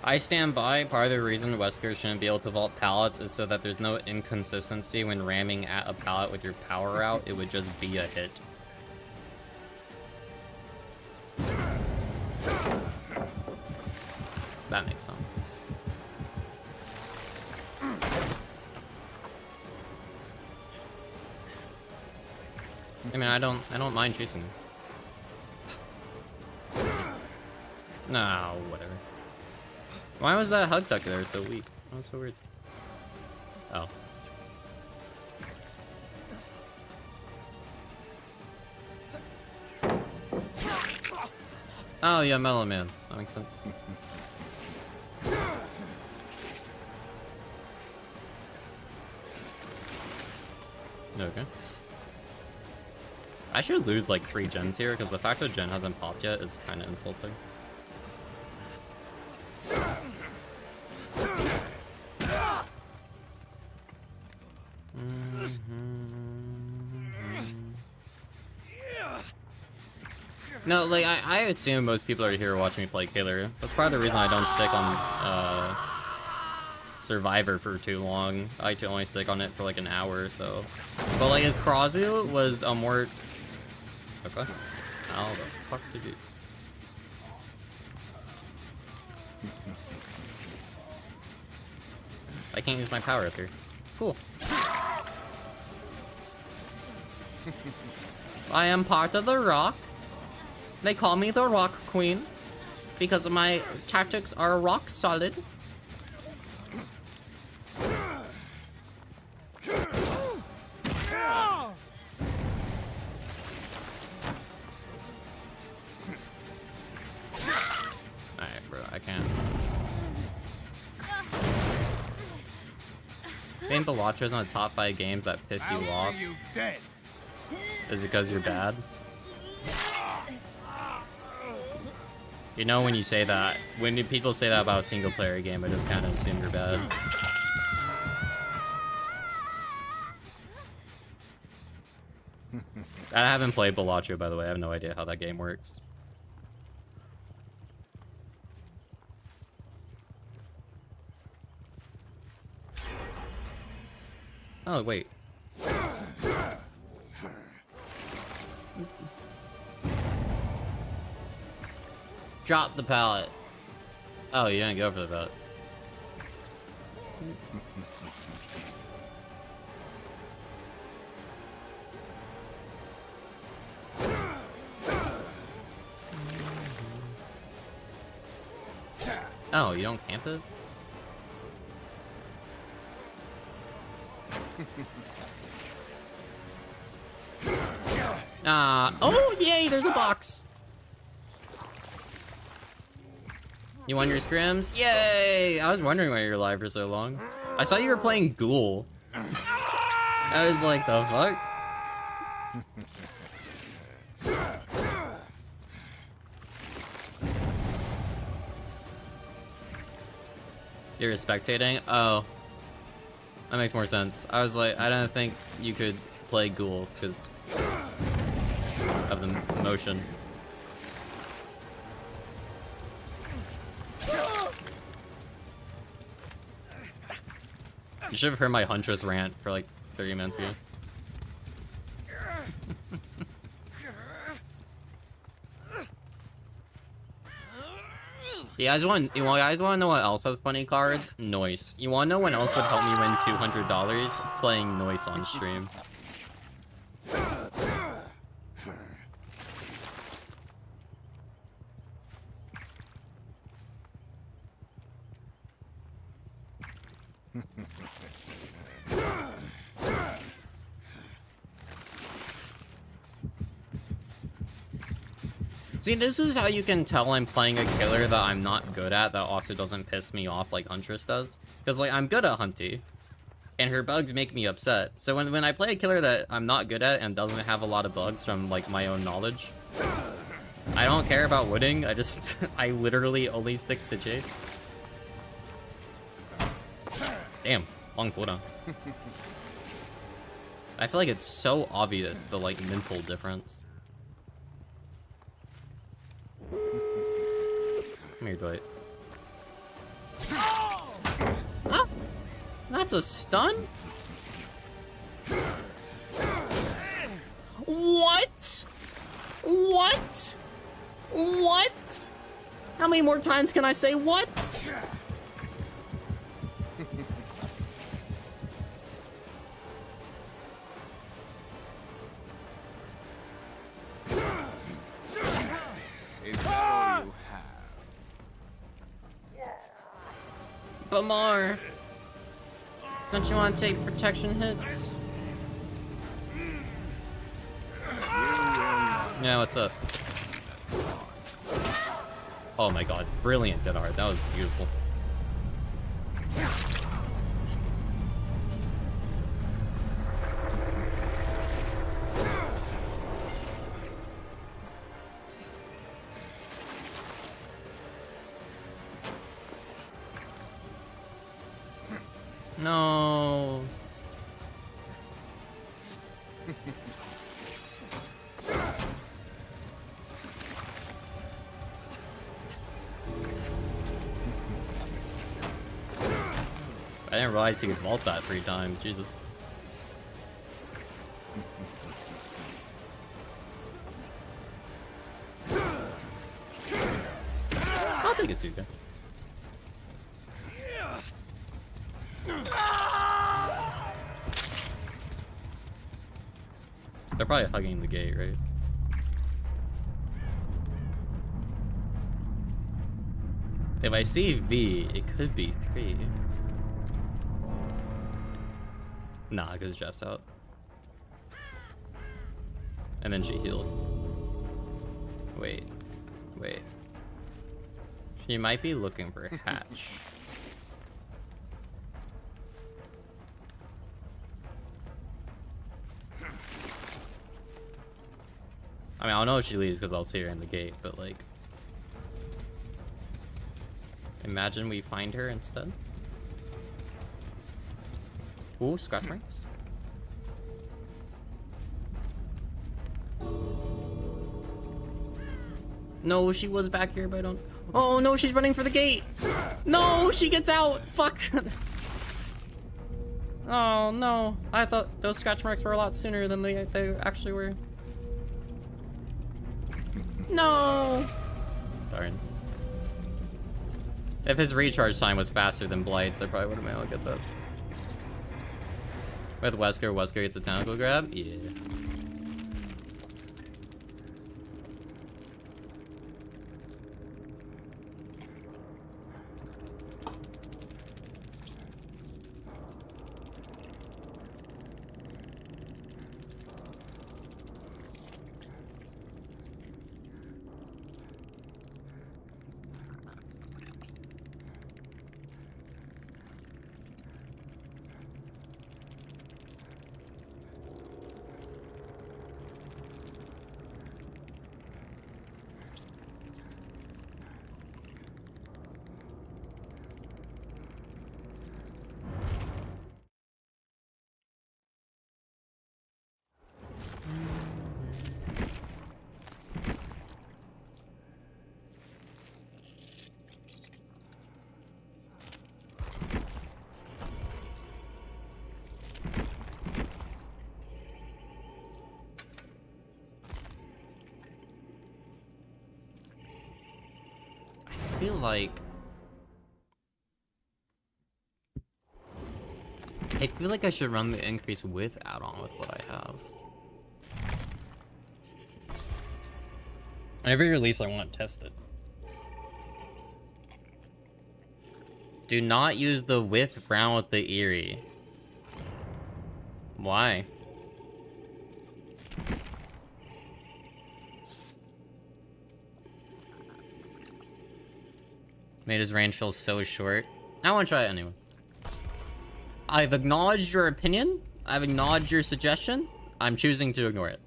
I stand by. Part of the reason Wesker shouldn't be able to vault pallets is so that there's no inconsistency when ramming at a pallet with your power out. It would just be a hit. That makes sense. I mean, I don't mind chasing you. No, whatever. Why was that hug tuck there so weak? That was so weird. Oh. Oh, yeah, Mellow Man. That makes sense. Okay. I should lose like 3 gens here, because the fact that gen hasn't popped yet is kind of insulting. No, like, I assume most people are here watching me play Killer. That's part of the reason I don't stick on, Survivor for too long. I like to only stick on it for like an hour or so. But like, Krazu was a more... Okay. How the fuck did you... I can't use my power up here. Cool. I am part of the Rock. They call me the Rock Queen because my tactics are rock solid. Alright, bro, I can't. Being Balacho's in the top 5 games that piss you off. You dead. Is it because you're bad? You know, when you say that, when people say that about a single player game, I just kind of assume you're bad. I haven't played Balacho, by the way. I have no idea how that game works. Oh, wait. Drop the pallet. Oh, you didn't go for the pallet. Oh, you don't camp it? Oh, yay, there's a box. You won your scrims? Yay! I was wondering why you were alive for so long. I saw you were playing Ghoul. I was like, the fuck? You're spectating? Oh. That makes more sense. I was like, I don't think you could play Ghoul because of the motion. You should have heard my Huntress rant for like 30 minutes ago. You guys want to know what else has funny cards? Noise. You want to know what else would help me win $200? Playing Noise on stream. See, this is how you can tell I'm playing a killer that I'm not good at that also doesn't piss me off like Huntress does. Because, like, I'm good at Hunty, and her bugs make me upset. So when I play a killer that I'm not good at and doesn't have a lot of bugs from, like, my own knowledge, I don't care about winning, I literally only stick to chase. Damn, long cooldown. I feel like it's so obvious, the, like, mental difference. Come here, Dwight. Ah! That's a stun? What? What? What? How many more times can I say what? Is that all you have? but more. Don't you want to take protection hits? Yeah, what's up? Oh my god, brilliant dead art. That was beautiful. No. I didn't realize he could vault that 3 times. Jesus. I'll take it too, guys. They're probably hugging the gate, right? If I see V, it could be 3. Nah, because Jeff's out. And then she healed. Wait. She might be looking for a hatch. I mean, I'll know if she leaves because I'll see her in the gate, but like... Imagine we find her instead. Ooh, scratch marks. No, she was back here, but I don't... Oh no, she's running for the gate! No, she gets out! Fuck! Oh no, I thought those scratch marks were a lot sooner than they actually were. No! Darn. If his recharge time was faster than Blight's, I probably would have been able to get that. With Wesker gets a tentacle grab? Yeah. I feel like I should run the increase with add-on with what I have. Every release I want to test it. Do not use the with round with the Eerie. Why? Made his range feel so short. I want to try it anyway. I've acknowledged your opinion. I've acknowledged your suggestion. I'm choosing to ignore it.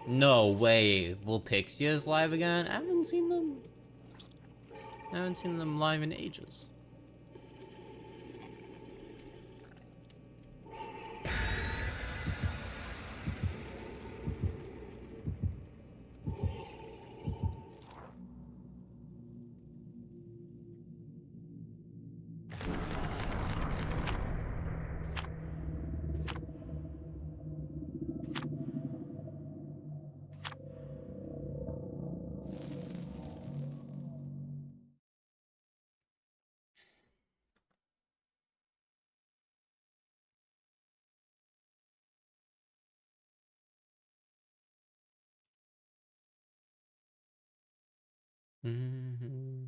No way. Vulpixia is live again? I haven't seen them. I haven't seen them live in ages. Mhm.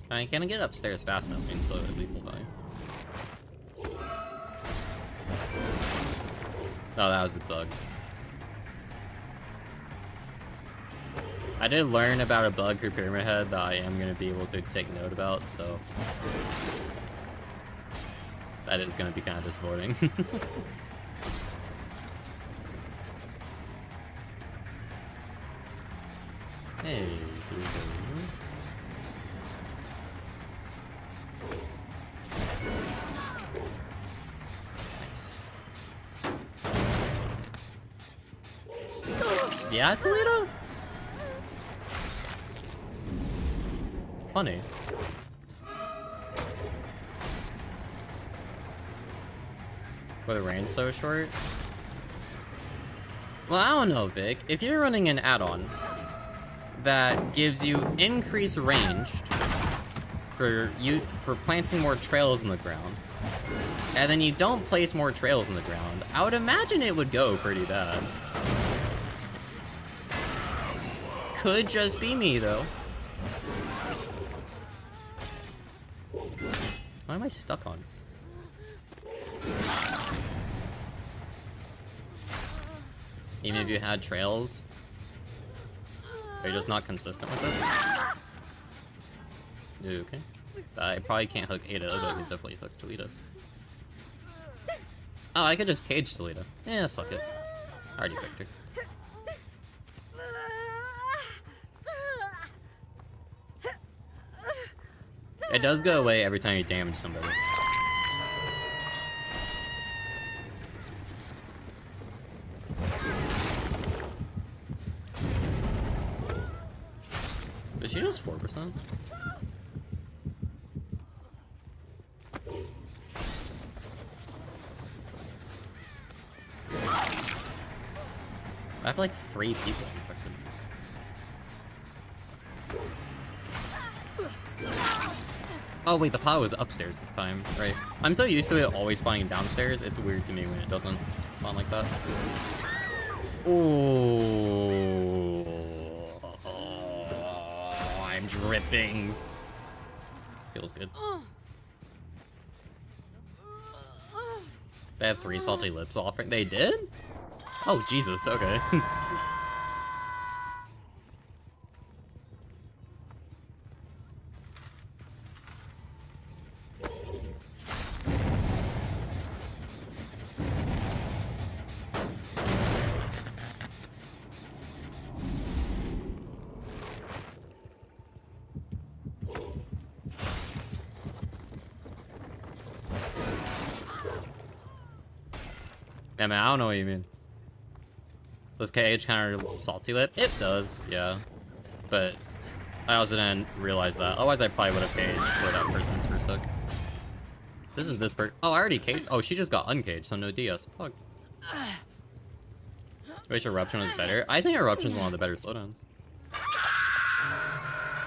I can't get upstairs fast enough being slow at lethal value. Oh, that was a bug. I did learn about a bug for Pyramid Head that I am going to be able to take note about, so that is going to be kind of disappointing. Hey. Nice. Yeah, Toledo? Funny. Were the range so short? Well, I don't know, Vic. If you're running an add-on that gives you increased range for planting more trails in the ground, and then you don't place more trails in the ground, I would imagine it would go pretty bad. Could just be me, though. What am I stuck on? Even if you had trails, are you just not consistent with it? Okay. I probably can't hook Ada, but I can definitely hook Toledo. Oh, I could just cage Toledo. Yeah, fuck it. I already picked her. It does go away every time you damage somebody. Is she just 4%? I have like 3 people infected. Oh wait, the pod was upstairs this time, right? I'm so used to it always spawning downstairs, it's weird to me when it doesn't spawn like that. Ooh. I'm dripping. Feels good. They had 3 salty lips offering. They did? Oh, Jesus, okay. Yeah, man, I don't know what you mean. Does KH counter salty lip? It does, yeah. But I also didn't realize that. Otherwise, I probably would have caged for that person's first hook. This is this person. Oh, I already caged. Oh, she just got uncaged, so no DS. Fuck. Wish Eruption was better. I think Eruption is one of the better slowdowns.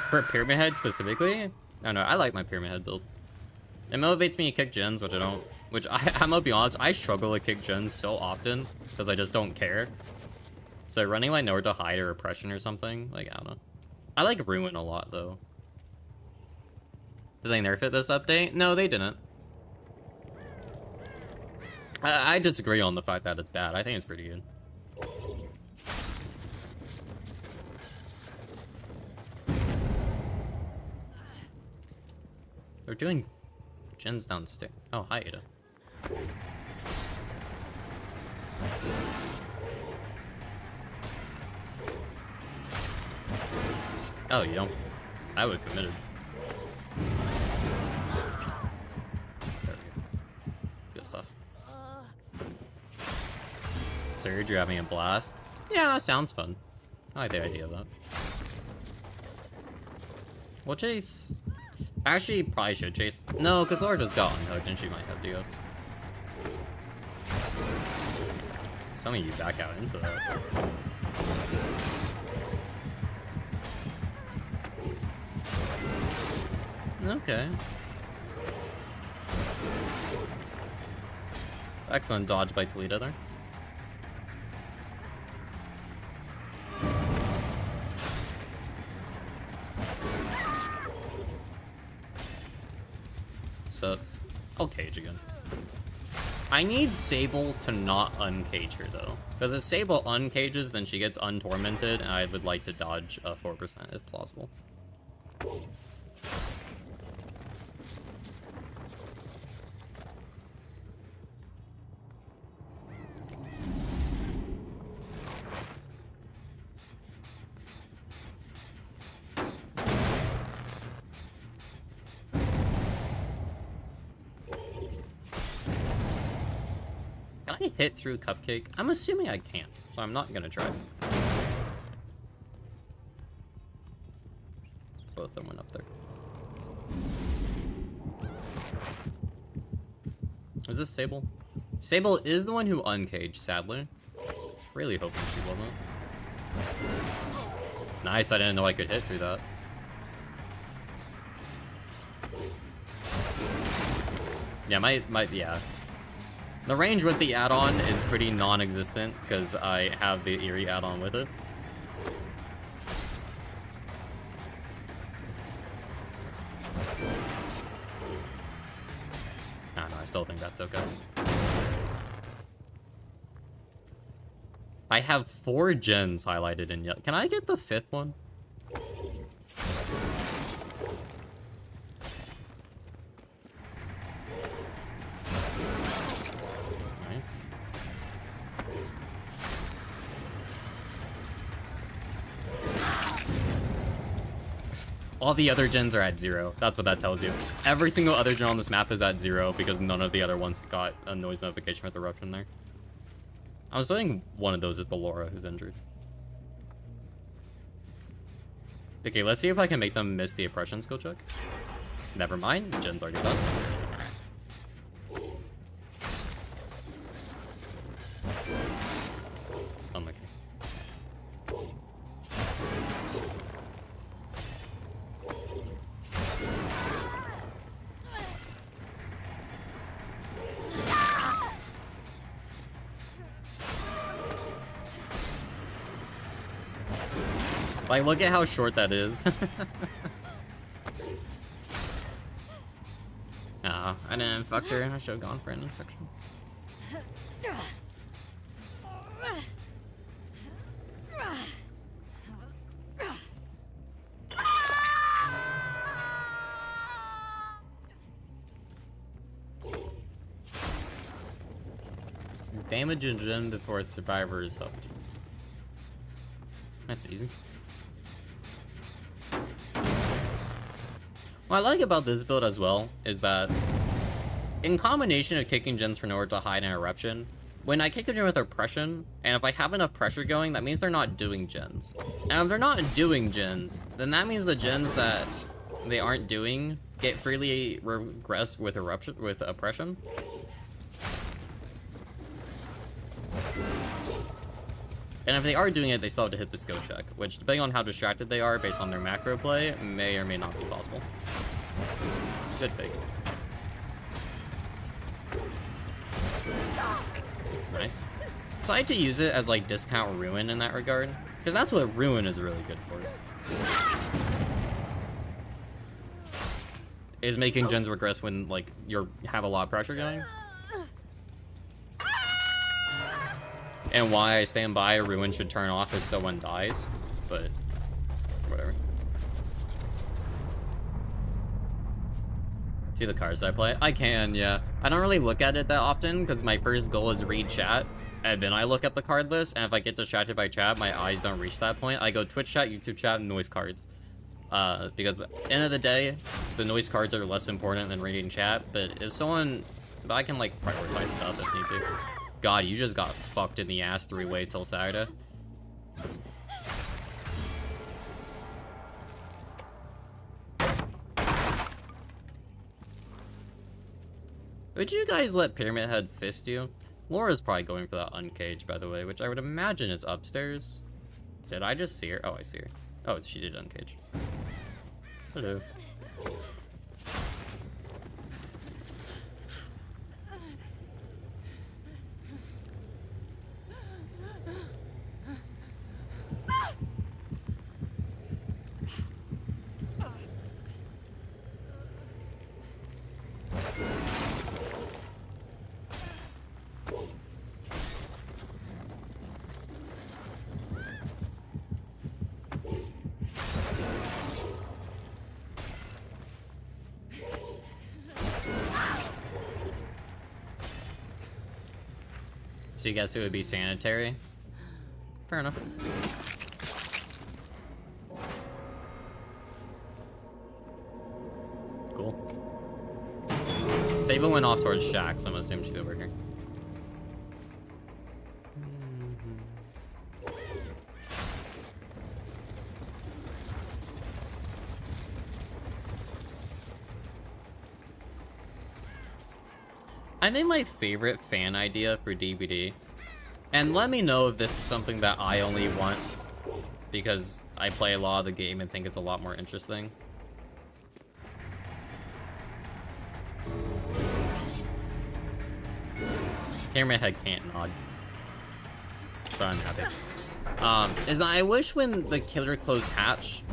For Pyramid Head specifically, I don't know. I like my Pyramid Head build. It motivates me to kick gens, which I don't. Which I'm gonna be honest, I struggle to kick gens so often because I just don't care. So running like nowhere to hide or oppression or something, like I don't know. I like Ruin a lot though. Did they nerf it this update? No, they didn't. I disagree on the fact that it's bad. I think it's pretty good. They're doing gens downstairs. Oh, hi Ada. Oh, you don't? I would have committed. Good stuff. Surge, you're having a blast? Yeah, that sounds fun. I like the idea of that. We'll chase... Actually, probably should chase... No, because Laura just got unhooked and she might have DS. Some of you back out into that. Okay. Excellent dodge by Toledo there. So, I'll cage again. I need Sable to not uncage her though. Because if Sable uncages, then she gets untormented, and I would like to dodge 4% if plausible. Can I hit through Cupcake? I'm assuming I can't, so I'm not gonna try. Both of them went up there. Is this Sable? Sable is the one who uncaged, sadly. I was really hoping she wasn't. Nice, I didn't know I could hit through that. Yeah, yeah. The range with the add-on is pretty non-existent because I have the Eerie add-on with it. I don't know, I still think that's okay. I have 4 gens highlighted in yet. Can I get the 5th one? Nice. All the other gens are at 0. That's what that tells you. Every single other gen on this map is at 0 because none of the other ones got a noise notification with eruption there. I was thinking one of those is the Laura who's injured. Okay, let's see if I can make them miss the oppression skill check. Never mind, the gen's already done. Unlucky. Like, look at how short that is. Ah, I didn't infect her. I should have gone for an infection. Damage a gen before a survivor is hooked. That's easy. What I like about this build as well is that in combination of kicking gens for nowhere to hide an eruption, when I kick a gen with oppression, and if I have enough pressure going, that means they're not doing gens. And if they're not doing gens, then that means the gens that they aren't doing get freely regressed with oppression. And if they are doing it, they still have to hit the skill check, which, depending on how distracted they are based on their macro play, may or may not be possible. Good fake. Nice. So I had to use it as, like, discount Ruin in that regard, because that's what Ruin is really good for. Is making gens regress when, like, you have a lot of pressure going. And why I stand by a Ruin should turn off if someone dies, but whatever. See the cards I play? I can, yeah. I don't really look at it that often because my first goal is read chat, and then I look at the card list, and if I get distracted by chat, my eyes don't reach that point. I go Twitch chat, YouTube chat, and noise cards. Because at the end of the day, the noise cards are less important than reading chat, but if I can, like, prioritize stuff if need be. God, you just got fucked in the ass 3 ways till Saturday. Would you guys let Pyramid Head fist you? Laura's probably going for that uncage, by the way, which I would imagine is upstairs. Did I just see her? Oh, I see her. Oh, she did uncage. Hello. So you guess it would be sanitary? Fair enough. Cool. Sable went off towards Shack, so I'm assuming she's over here. I think my favorite fan idea for DBD, and let me know if this is something that I only want because I play a lot of the game and think it's a lot more interesting. Camerahead can't nod, so I'm happy. Is that I wish when the killer clothes hatch,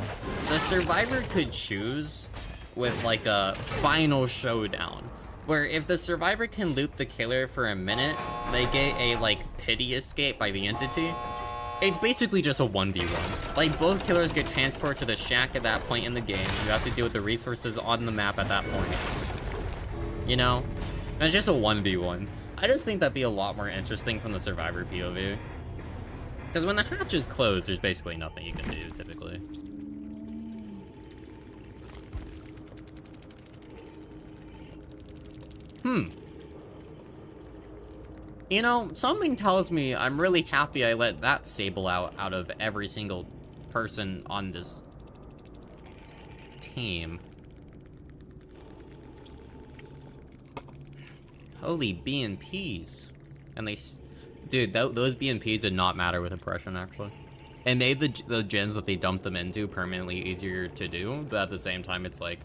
the survivor could choose with like a final showdown, where if the survivor can loop the killer for a minute, they get a like pity escape by the entity. It's basically just a 1v1. Like both killers get transported to the shack at that point in the game. You have to deal with the resources on the map at that point. You know? And it's just a 1v1. I just think that'd be a lot more interesting from the survivor POV. Because when the hatch is closed, there's basically nothing you can do, typically. You know, something tells me I'm really happy I let that Sable out of every single person on this team. Holy BNPs. And they... Dude, those BNPs did not matter with oppression, actually. It made the gens that they dumped them into permanently easier to do, but at the same time, it's like...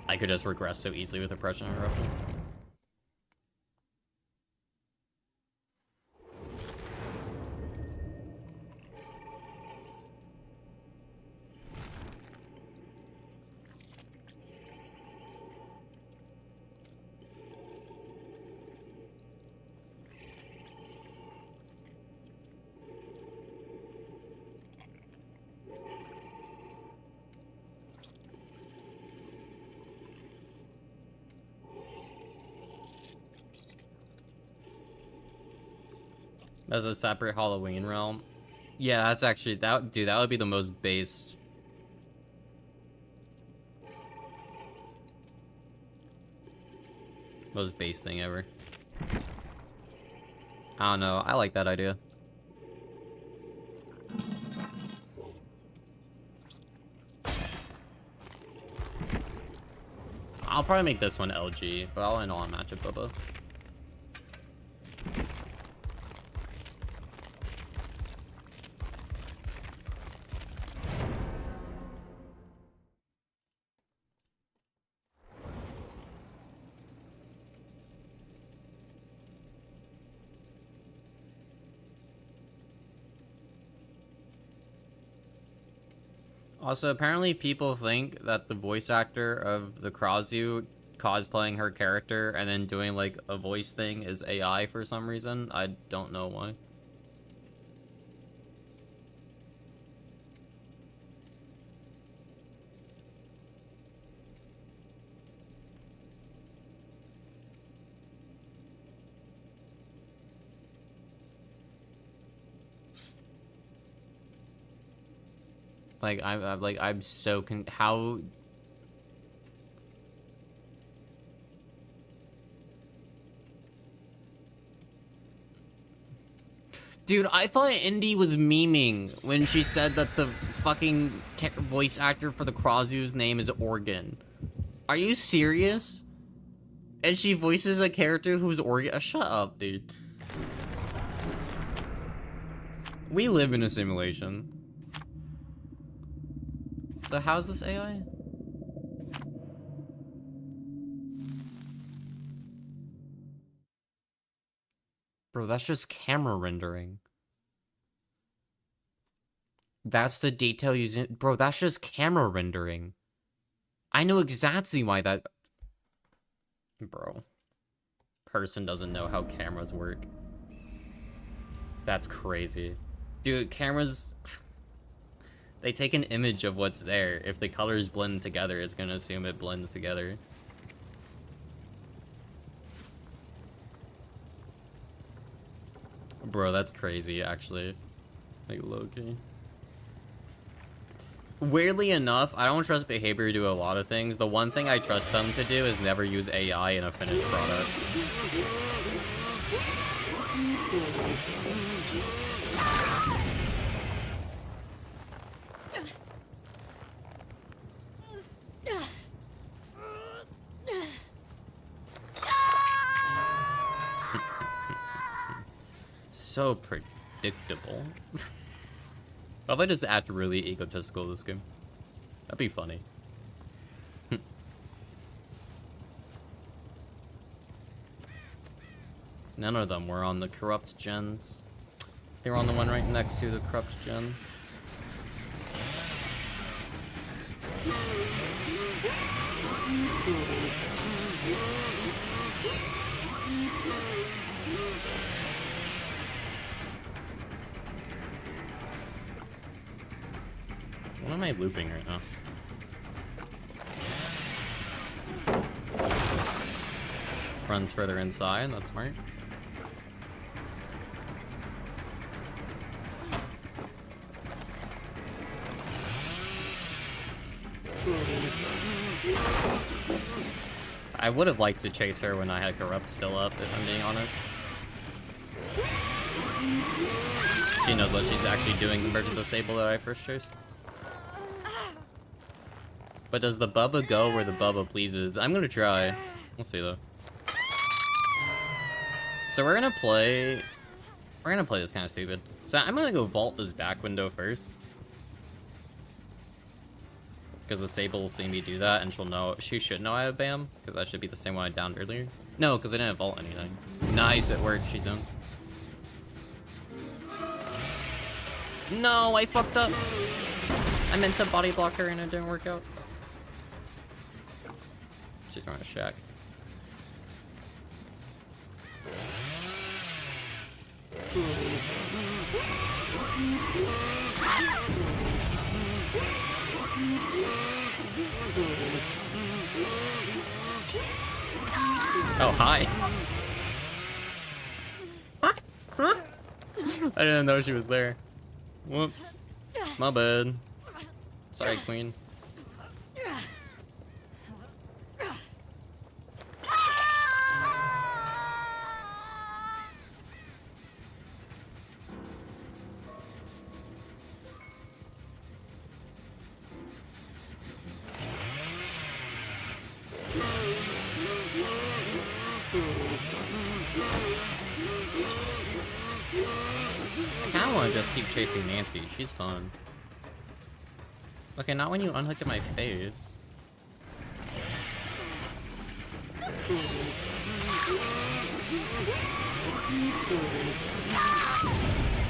I could just regress so easily with oppression interruption. As a separate Halloween realm. Yeah, that's actually that dude, that would be the most base. Most base thing ever. I don't know. I like that idea. I'll probably make this one LG, but I'll end on matchup Bubba. Also, apparently people think that the voice actor of the Krazu cosplaying her character and then doing like a voice thing is AI for some reason. I don't know why. Like I'm so how. Dude, I thought Indy was memeing when she said that the fucking voice actor for the Krazu's name is Organ. Are you serious? And she voices a character who's Organ. Shut up, dude. We live in a simulation. So how's this AI? Bro, that's just camera rendering. That's the detail using. Bro, that's just camera rendering. I know exactly why that. Bro. Person doesn't know how cameras work. That's crazy. Dude, cameras. They take an image of what's there. If the colors blend together, it's gonna assume it blends together. Bro, that's crazy, actually. Like, low-key. Weirdly enough, I don't trust behavior to do a lot of things. The one thing I trust them to do is never use AI in a finished product. So predictable. How if I just act really egotistical this game? That'd be funny. None of them were on the corrupt gens. They were on the one right next to the corrupt gen. What am I looping right now? Runs further inside, that's smart. I would have liked to chase her when I had Corrupt still up, if I'm being honest. She knows what she's actually doing compared to the Sable that I first chased. But does the Bubba go where the Bubba pleases? I'm gonna try. We'll see though. So we're gonna play this kind of stupid. So I'm gonna go vault this back window first. Because the Sable will see me do that, and she should know I have BAM, because that should be the same one I downed earlier. No, because I didn't vault anything. Nice, it worked, she's in. No, I fucked up. I meant to body block her and it didn't work out. She's trying to shack. Oh, hi. I didn't know she was there. Whoops. My bad. Sorry, queen. I kinda wanna just keep chasing Nancy, she's fun. Okay, not when you unhooked at my face.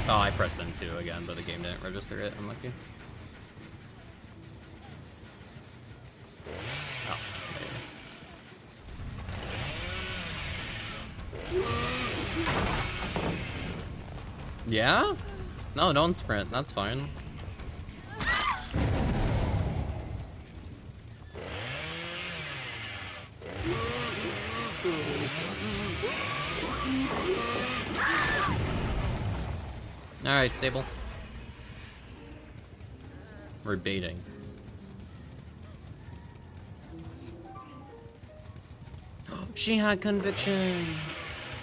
Oh, I pressed them too again, but the game didn't register it, unlucky. Oh, yeah? No, don't sprint, that's fine. Alright, Sable. We're baiting. She had conviction!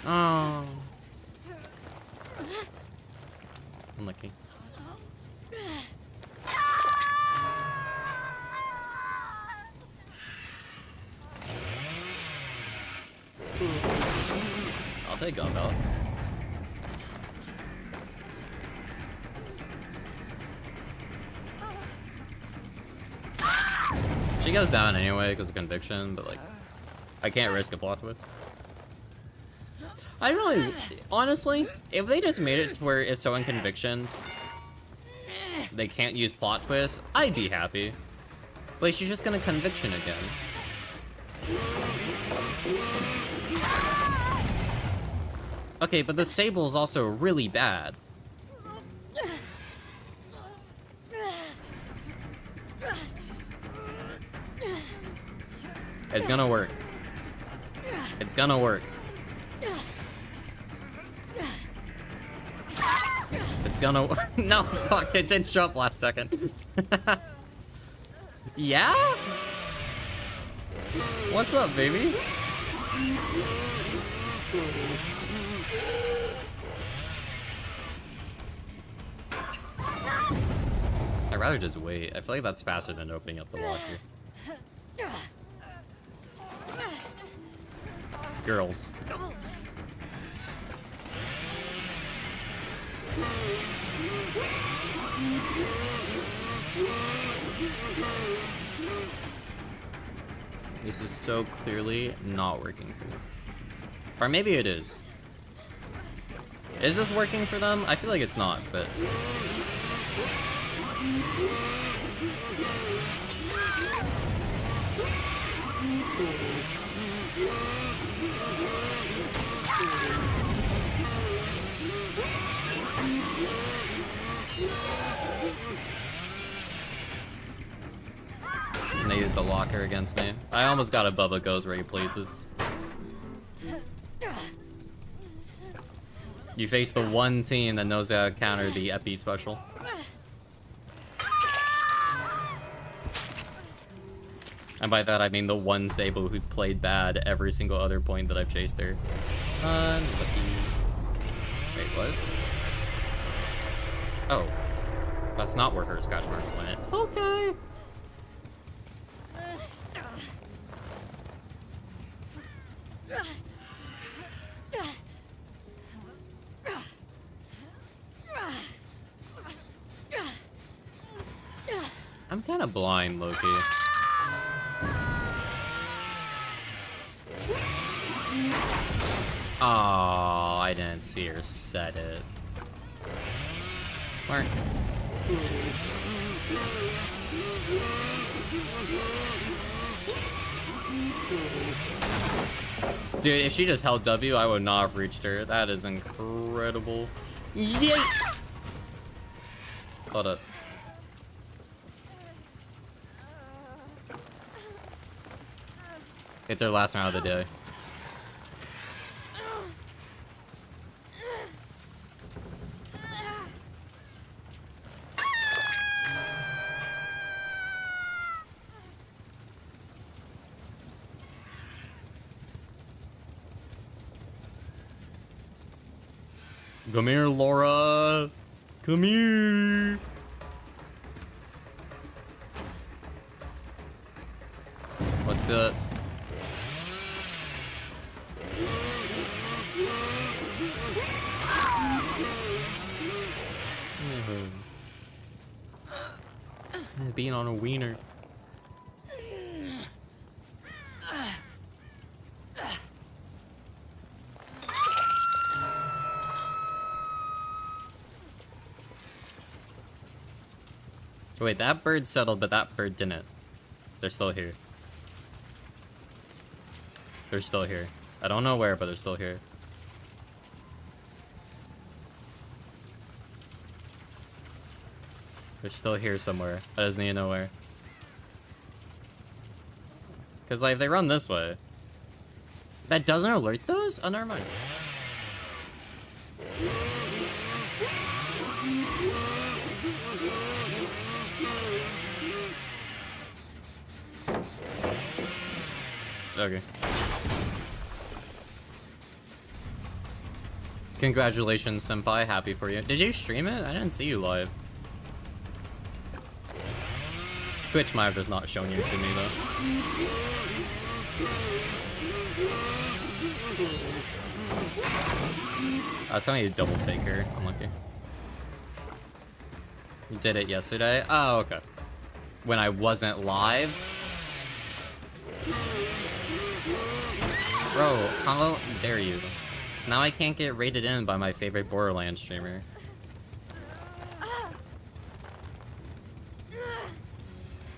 Oh. Unlucky. I'll take gun belt. She goes down anyway because of conviction, but like, I can't risk a plot twist. I really, honestly, if they just made it to where it's so in conviction, they can't use plot twists, I'd be happy. But she's just gonna conviction again. Okay, but the Sable's also really bad. It's gonna work. It's gonna work. It's gonna... No, fuck, it didn't show up last second. Yeah? What's up, baby? I'd rather just wait. I feel like that's faster than opening up the locker. Girls. This is so clearly not working for them. Or maybe it is. Is this working for them? I feel like it's not, but... And they used the locker against me. I almost got a Bubba Goes Where He Pleases. You face the one team that knows how to counter the Epi special. And by that I mean the one Sable who's played bad every single other point that I've chased her. Unlucky. Wait, what? Oh. That's not where her scratch marks went. Okay. I'm kind of blind, Loki. Oh, I didn't see her set it. Smart. Dude, if she just held W, I would not have reached her. That is incredible. Yay! Hold up. It's our last round of the day. Come here, Laura. Come here. What's up? Being on a wiener. Wait, that bird settled, but that bird didn't. They're still here. They're still here. I don't know where, but they're still here. They're still here somewhere. I just need to know where. Because, like, if they run this way... That doesn't alert those? Oh, never mind. Okay. Congratulations, senpai. Happy for you. Did you stream it? I didn't see you live. Twitch might have just not shown you to me, though. I was telling you to double fake her. Unlucky. You did it yesterday? Oh, okay. When I wasn't live? Bro, how dare you? Now I can't get rated in by my favorite Borderlands streamer.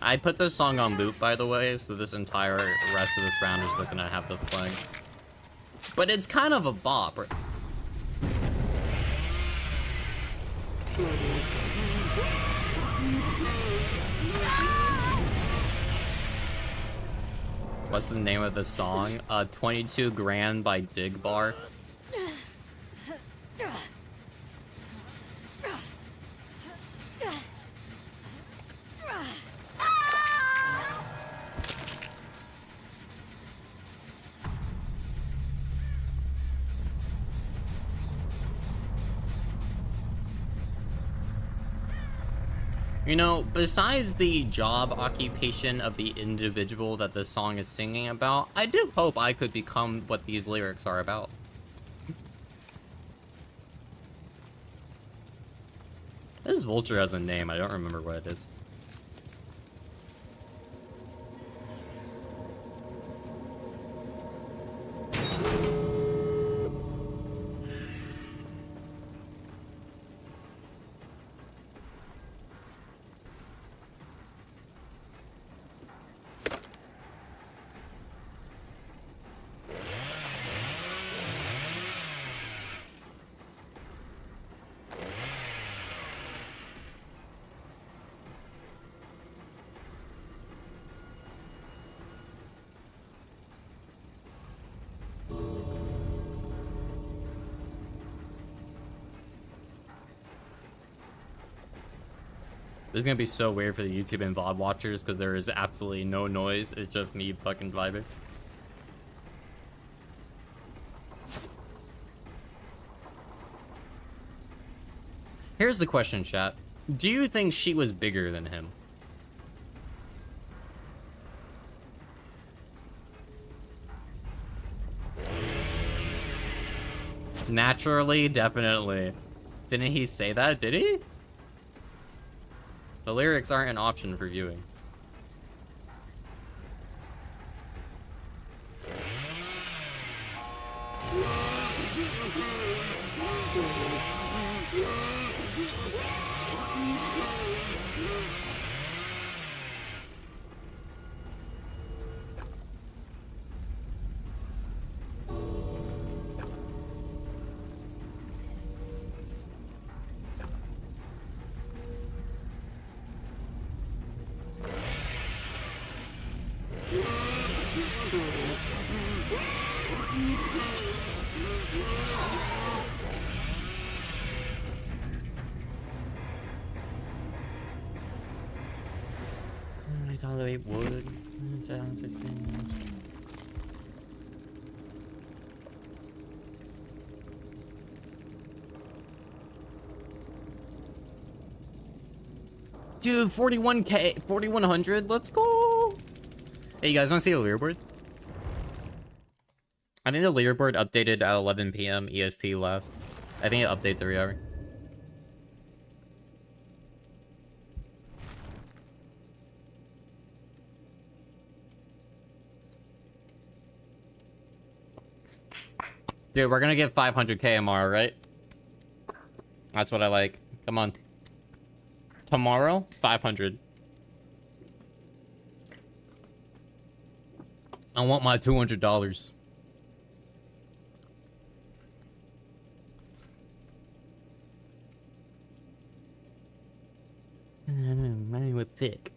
I put this song on loop, by the way, so this entire rest of this round is just gonna have this playing. But it's kind of a bop. What's the name of the song? 22 Grand by Dig Bar. You know, besides the job occupation of the individual that the song is singing about, I do hope I could become what these lyrics are about. This vulture has a name, I don't remember what it is. This is gonna be so weird for the YouTube and VOD watchers because there is absolutely no noise. It's just me fucking vibing. Here's the question, chat. Do you think she was bigger than him? Naturally, definitely. Didn't he say that? Did he? The lyrics aren't an option for viewing. I tolerate wood. 2016. Dude, 41K, 4100, let's go! Hey, you guys wanna see the leaderboard? I think the leaderboard updated at 11 PM EST last. I think it updates every hour. Dude, we're gonna get 500K tomorrow, right? That's what I like. Come on. Tomorrow, 500. I want my $200. Money with thick.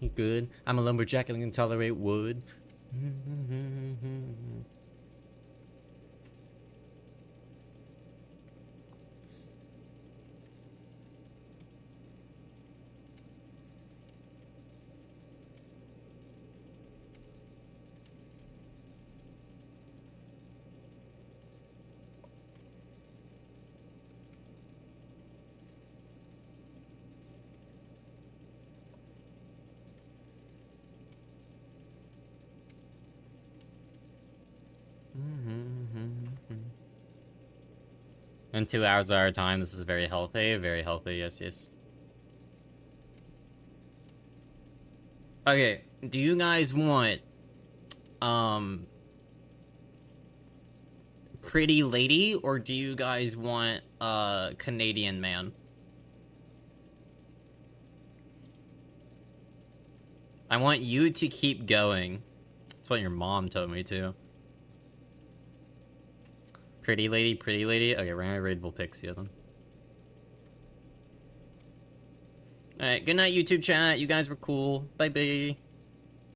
You good? I'm a lumberjack and I can tolerate wood. In 2 hours of our time, this is very healthy, yes, yes. Okay, do you guys want, pretty lady, or do you guys want, Canadian man? I want you to keep going. That's what your mom told me to. Pretty lady, pretty lady. Okay, we're gonna raid Vulpixia then. Alright, good night, YouTube chat. You guys were cool. Bye-bye.